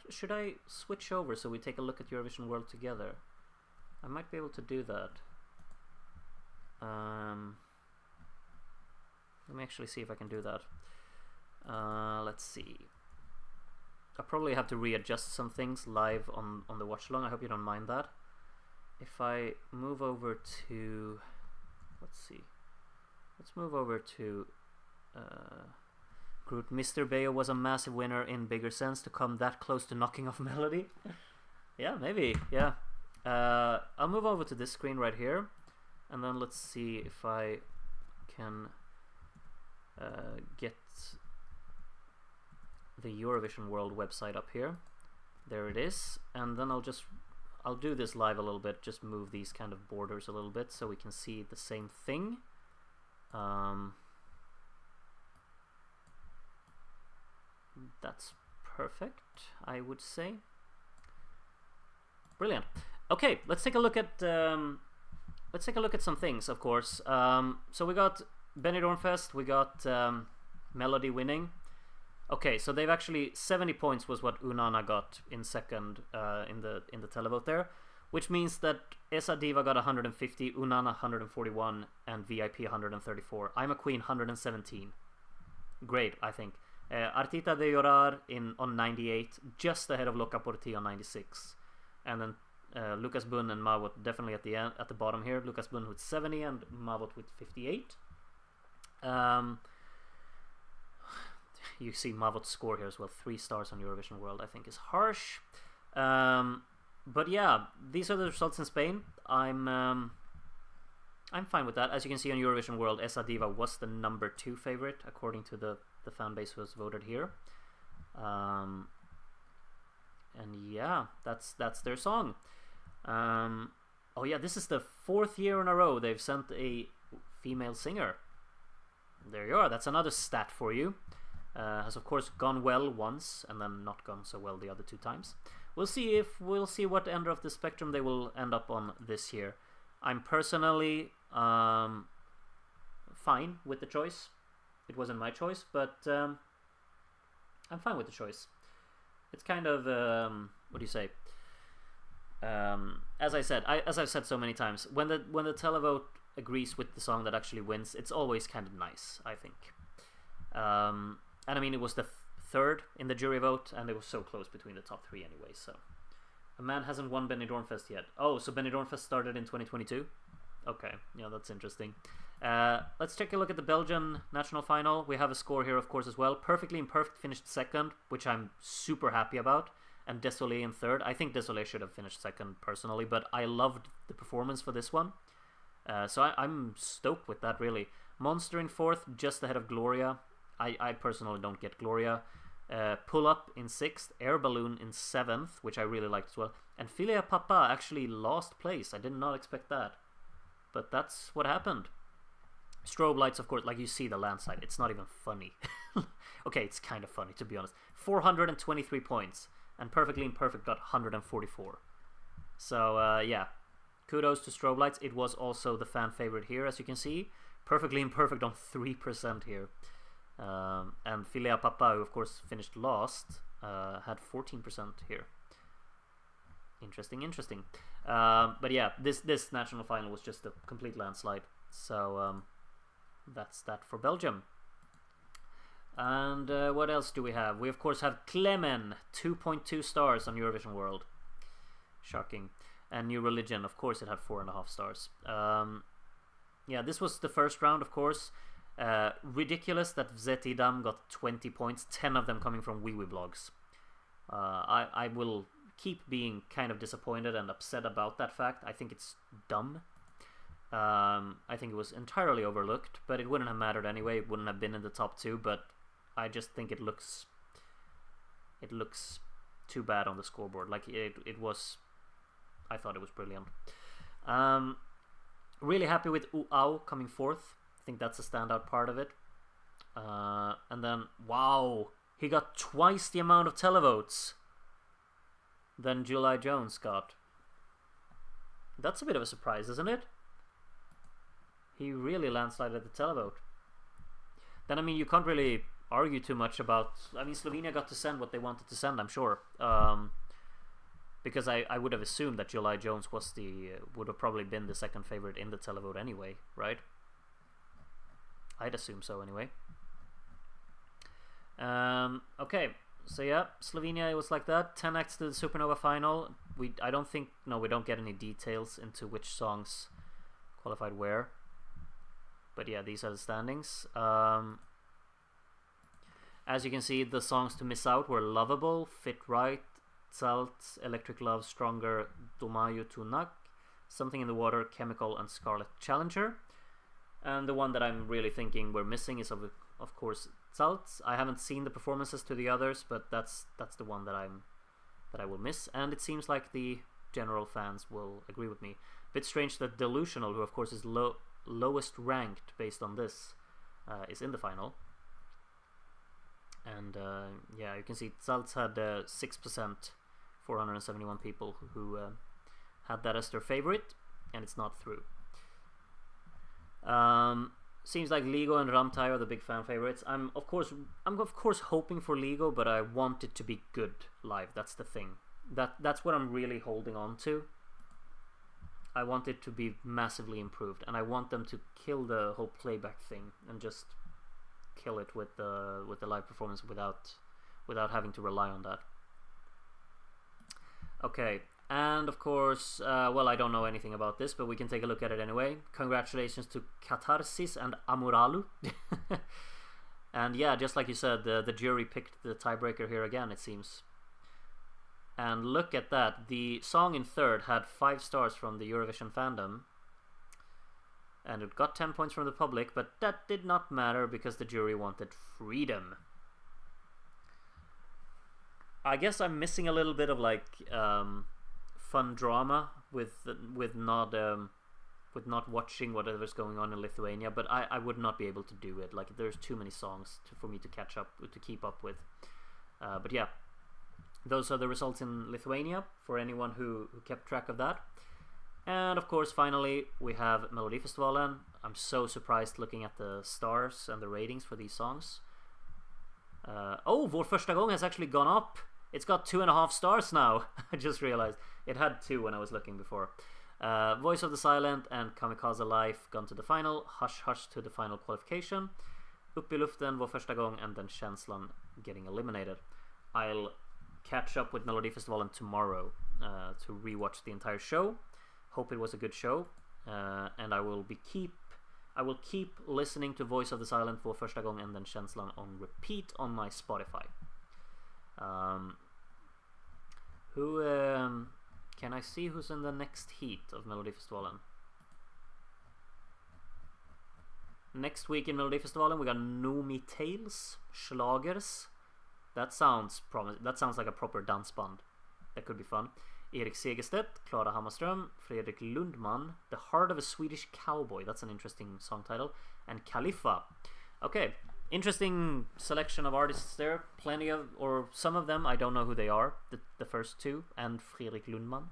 Should I switch over so we take a look at Eurovision World together? I might be able to do that. Let me actually see if I can do that. Let's see. I'll probably have to readjust some things live on the watch-along. I hope you don't mind that. If I move over to... Let's see. Let's move over to... Groot. Mr. Bayo was a massive winner in bigger sense to come that close to knocking off Melody. Yeah, maybe. Yeah. I'll move over to this screen right here. And then let's see if I can get the Eurovision World website up here. There it is. And then I'll do this live a little bit, just move these kind of borders a little bit so we can see the same thing. That's perfect, I would say. Brilliant. Okay, let's take a look at some things, of course. So we got Benidorm Fest, we got Melody winning. Okay, so they've actually 70 points was what Unana got in second in the televote there, which means that Esa Diva got 150, Unana 141, and VIP 134. I'm a Queen 117. Great, I think. Artita de Llorar on 98, just ahead of Loca por Ti on 96, and then Lucas Bunn and Mavot definitely at the bottom here. Lucas Bunn with 70 and Mavot with 58. You see Mavot's score here as well, 3 stars on Eurovision World. I think is harsh, but yeah, these are the results in Spain. I'm fine with that. As you can see on Eurovision World, Esa Diva was the number 2 favorite according to the fan base who was voted here. And yeah, that's their song. Oh yeah, this is the 4th year in a row they've sent a female singer. There you are. That's another stat for you. Has of course gone well once and then not gone so well the other 2 times. We'll see what end of the spectrum they will end up on this year. I'm personally fine with the choice. It wasn't my choice, but I'm fine with the choice. It's kind of what do you say? As I've said so many times, when the televote agrees with the song that actually wins, it's always kind of nice, I think. And I mean, it was the 3rd in the jury vote, and it was so close between the top 3 anyway. So a man hasn't won Benidorm Fest yet. Oh, so Benidorm Fest started in 2022. Okay, yeah, that's interesting. Let's take a look at the Belgian national final. We have a score here, of course, as well. Perfectly Imperfect finished 2nd, which I'm super happy about, and Désolé in 3rd. I think Désolé should have finished 2nd personally, but I loved the performance for this one. So I'm stoked with that, really. Monster in 4th, just ahead of Gloria. I personally don't get Gloria. Pull Up in 6th, Air Balloon in 7th, which I really liked as well. And Filia Papa actually lost place. I did not expect that. But that's what happened. Strobe Lights, of course, like you see the landslide. It's not even funny. Okay, it's kind of funny, to be honest. 423 points. And Perfectly Imperfect got 144. So, yeah. Kudos to Strobe Lights. It was also the fan favorite here, as you can see. Perfectly Imperfect on 3% here. And Filia Papa, who of course finished last, had 14% here. Interesting. But yeah, this national final was just a complete landslide. So that's that for Belgium. And what else do we have? We of course have Clemen, 2.2 stars on Eurovision World. Shocking. And New Religion, of course, it had 4.5 stars. Yeah, this was the first round, of course. Ridiculous that Vzeti Dam got 20 points, 10 of them coming from Wee blogs. I will keep being kind of disappointed and upset about that fact. I think it's dumb. I think it was entirely overlooked, but it wouldn't have mattered anyway. It wouldn't have been in the top 2, but I just think it looks too bad on the scoreboard. Like it was. I thought it was brilliant. Really happy with Uau coming 4th. I think that's a standout part of it. And then, wow, he got twice the amount of televotes than July Jones got. That's a bit of a surprise, isn't it? He really landslided the televote. Then, I mean, you can't really argue too much about... I mean, Slovenia got to send what they wanted to send, I'm sure. because I would have assumed that July Jones was would have probably been the second favorite in the televote anyway, right? I'd assume so anyway. Okay, so yeah, Slovenia, it was like that. 10 acts to the Supernova final. We don't get any details into which songs qualified where. But yeah, these are the standings. As you can see, the songs to miss out were Lovable, Fit Right, Zalt, Electric Love, Stronger, Domayu Tunak, Something in the Water, Chemical, and Scarlet Challenger. And the one that I'm really thinking we're missing is of course Zalt. I haven't seen the performances to the others, but that's the one that I will miss. And it seems like the general fans will agree with me. Bit strange that Delusional, who of course is lowest ranked based on this, is in the final. And yeah, you can see Zalt had 6%, 471 people who had that as their favorite, and it's not through. Seems like Ligo and Ramtai are the big fan favorites. I'm of course hoping for Ligo, but I want it to be good live. That's the thing. That's what I'm really holding on to. I want it to be massively improved, and I want them to kill the whole playback thing and just kill it with the live performance without having to rely on that. Okay, and of course, well, I don't know anything about this, but we can take a look at it anyway. Congratulations to Catharsis and Amuralu. And yeah, just like you said, the jury picked the tiebreaker here again, it seems. And look at that, the song in third had 5 stars from the Eurovision fandom, and it got 10 points from the public, but that did not matter because the jury wanted freedom. I guess I'm missing a little bit of like fun drama with not watching whatever's going on in Lithuania, but I would not be able to do it. Like, there's too many songs for me to keep up with. But yeah, those are the results in Lithuania for anyone who kept track of that. And of course, finally, we have Melodifestivalen. I'm so surprised looking at the stars and the ratings for these songs. Oh, Vår första gång has actually gone up. It's got 2.5 stars now. I just realized. It had 2 when I was looking before. Voice of the Silent and Kamikaze Life gone to the final. Hush Hush to the final qualification. Upp I luften, Vår första gång, and then Känslan getting eliminated. I'll catch up with Melodifestivalen tomorrow to rewatch the entire show. Hope it was a good show, and I will keep listening to Voice of the Silent for första gång and then Känslan on repeat on my Spotify. Can I see who's in the next heat of Melodifestivalen? Next week in Melodifestivalen we got Noomi Tales, Schlagers. That sounds like a proper dance band. That could be fun. Erik Segerstedt, Klara Hammarström, Fredrik Lundman, The Heart of a Swedish Cowboy. That's an interesting song title. And Khalifa. Okay, interesting selection of artists there. Plenty of, or some of them, I don't know who they are. The first 2, and Fredrik Lundman.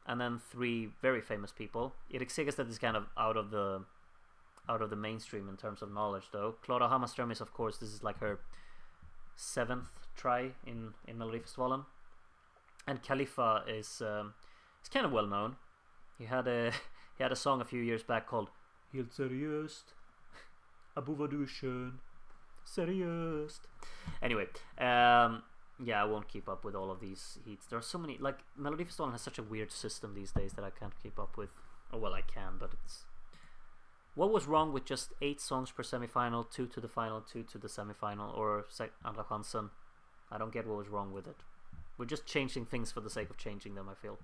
And then 3 very famous people. Erik Segerstedt is kind of out of the mainstream in terms of knowledge, though. Klara Hammarström is, of course, this is like her 7th try in Melodifestivalen. And Khalifa is kind of well known. He had a song a few years back called Helt seriöst, Abo vad du är skön, seriöst. Anyway, yeah, I won't keep up with all of these heats. There are so many. Like, Melodifestivalen has such a weird system these days that I can't keep up with. Oh well, I can, but it's. What was wrong with just 8 songs per semifinal, 2 to the final, 2 to the semifinal, or Andra chansen? I don't get what was wrong with it. We're just changing things for the sake of changing them, I feel.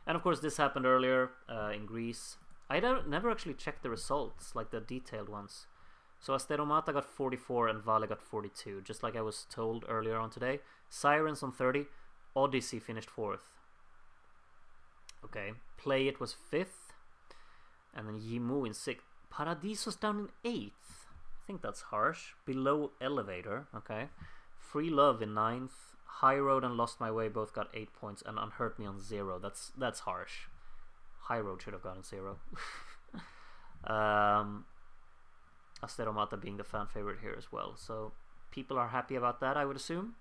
And of course, this happened earlier in Greece. I never actually checked the results, like the detailed ones. So Asteromata got 44 and Vale got 42, just like I was told earlier on today. Sirens on 30. Odyssey finished 4th. Okay. Play It was 5th. And then Yimu in 6th. Paradiso's down in 8th. I think that's harsh. Below Elevator. Okay. Free Love in 9th. High Road and Lost My Way both got 8 points, and Unhurt Me on 0. That's harsh. High Road should have gotten 0. Asteromata being the fan favorite here as well. So people are happy about that, I would assume.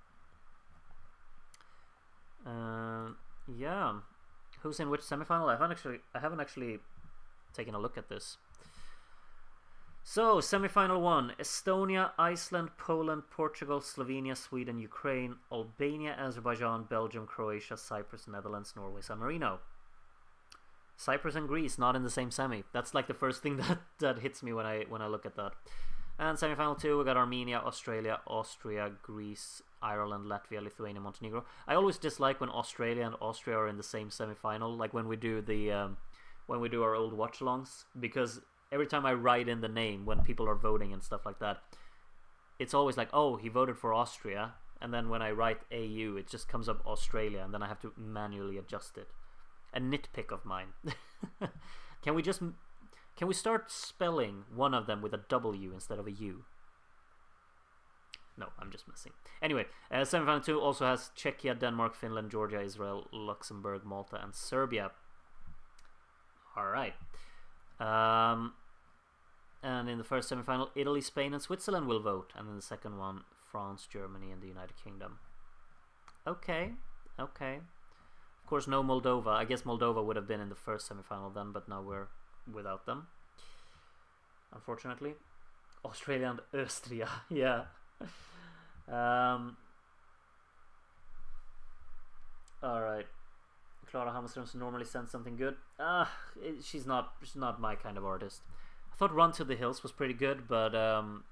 Yeah. Who's in which semifinal? I haven't actually taken a look at this. So, semifinal 1: Estonia, Iceland, Poland, Portugal, Slovenia, Sweden, Ukraine, Albania, Azerbaijan, Belgium, Croatia, Cyprus, Netherlands, Norway, San Marino. Cyprus and Greece not in the same semi. That's like the first thing that hits me when I look at that. And semifinal 2, we got Armenia, Australia, Austria, Greece, Ireland, Latvia, Lithuania, Montenegro. I always dislike when Australia and Austria are in the same semifinal, like when we do our old watchalongs, because every time I write in the name when people are voting and stuff like that, it's always like, oh, he voted for Austria, and then when I write AU, it just comes up Australia, and then I have to manually adjust it. A nitpick of mine. Can we start spelling one of them with a W instead of a U? No, I'm just messing. Anyway, semifinal 2 also has Czechia, Denmark, Finland, Georgia, Israel, Luxembourg, Malta, and Serbia. Alright. And in the first semifinal, Italy, Spain, and Switzerland will vote. And in the second one, France, Germany, and the United Kingdom. Okay. Of course, no Moldova. I guess Moldova would have been in the first semifinal then, but now we're without them, unfortunately. Australia and Austria. Yeah. Alright. Clara Hammarström normally sends something good. She's not my kind of artist. I thought Run to the Hills was pretty good, but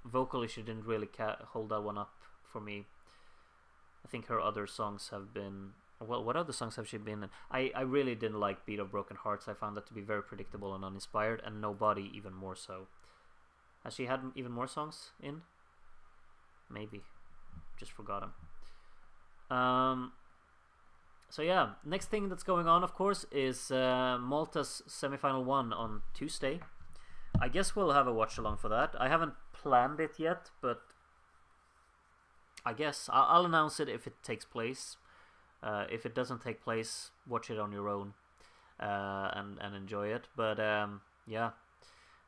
vocally she didn't really hold that one up for me. I think her other songs have been... Well, what other songs have she been in? I really didn't like Beat of Broken Hearts. I found that to be very predictable and uninspired, and Nobody even more so. Has she had even more songs in? Maybe. Just forgot them. So yeah, next thing that's going on, of course, is Malta's semifinal 1 on Tuesday. I guess we'll have a watch-along for that. I haven't planned it yet, but I guess I'll announce it if it takes place. If it doesn't take place, watch it on your own and enjoy it. But yeah,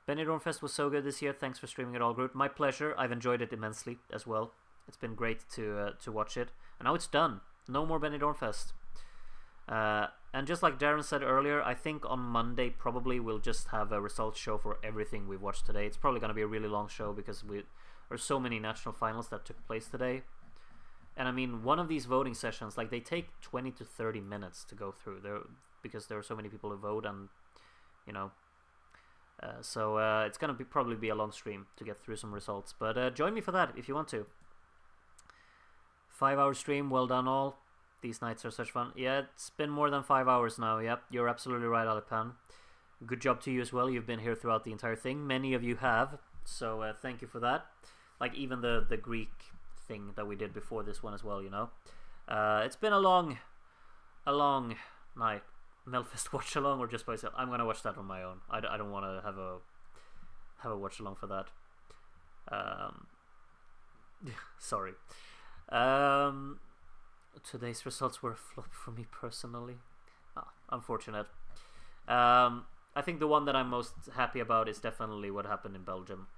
Benidorm Fest was so good this year. Thanks for streaming it all, Groot. My pleasure. I've enjoyed it immensely as well. It's been great to watch it. And now it's done. No more Benidorm Fest. And just like Darren said earlier, I think on Monday probably we'll just have a results show for everything we've watched today. It's probably going to be a really long show because there's so many national finals that took place today. And I mean, one of these voting sessions, like, they take 20 to 30 minutes to go through there because there are so many people who vote, and you know, so it's gonna probably be a long stream to get through some results. But join me for that if you want to. 5-hour stream, well done all. These nights are such fun. Yeah, it's been more than 5 hours now. Yep, you're absolutely right, Alepan. Good job to you as well. You've been here throughout the entire thing. Many of you have, so thank you for that. Like even the Greek thing that we did before this one as well, you know. It's been a long night. Melfest watch along or just by myself. I'm gonna watch that on my own. I don't want to have a watch along for that. Sorry. Today's results were a flop for me personally. Unfortunate. I think the one that I'm most happy about is definitely what happened in Belgium.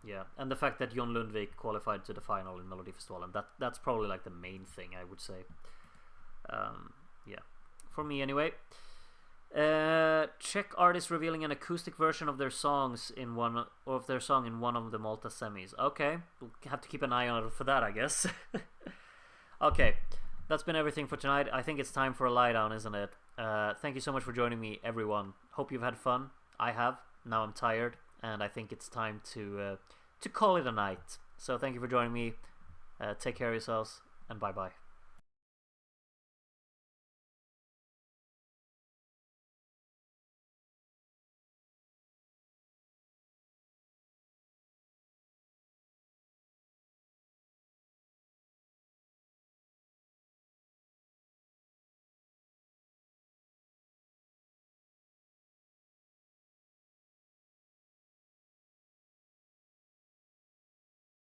Yeah, and the fact that Jon Lundvik qualified to the final in Melodifestivalen, that's probably like the main thing, I would say. Yeah, for me anyway. Czech artists revealing an acoustic version of their songs in one of the Malta semis. Okay, we'll have to keep an eye on it for that, I guess. Okay, that's been everything for tonight. I think it's time for a lie down, isn't it? Thank you so much for joining me, everyone. Hope you've had fun. I have. Now I'm tired, and I think it's time to call it a night. So thank you for joining me. Take care of yourselves, and bye bye.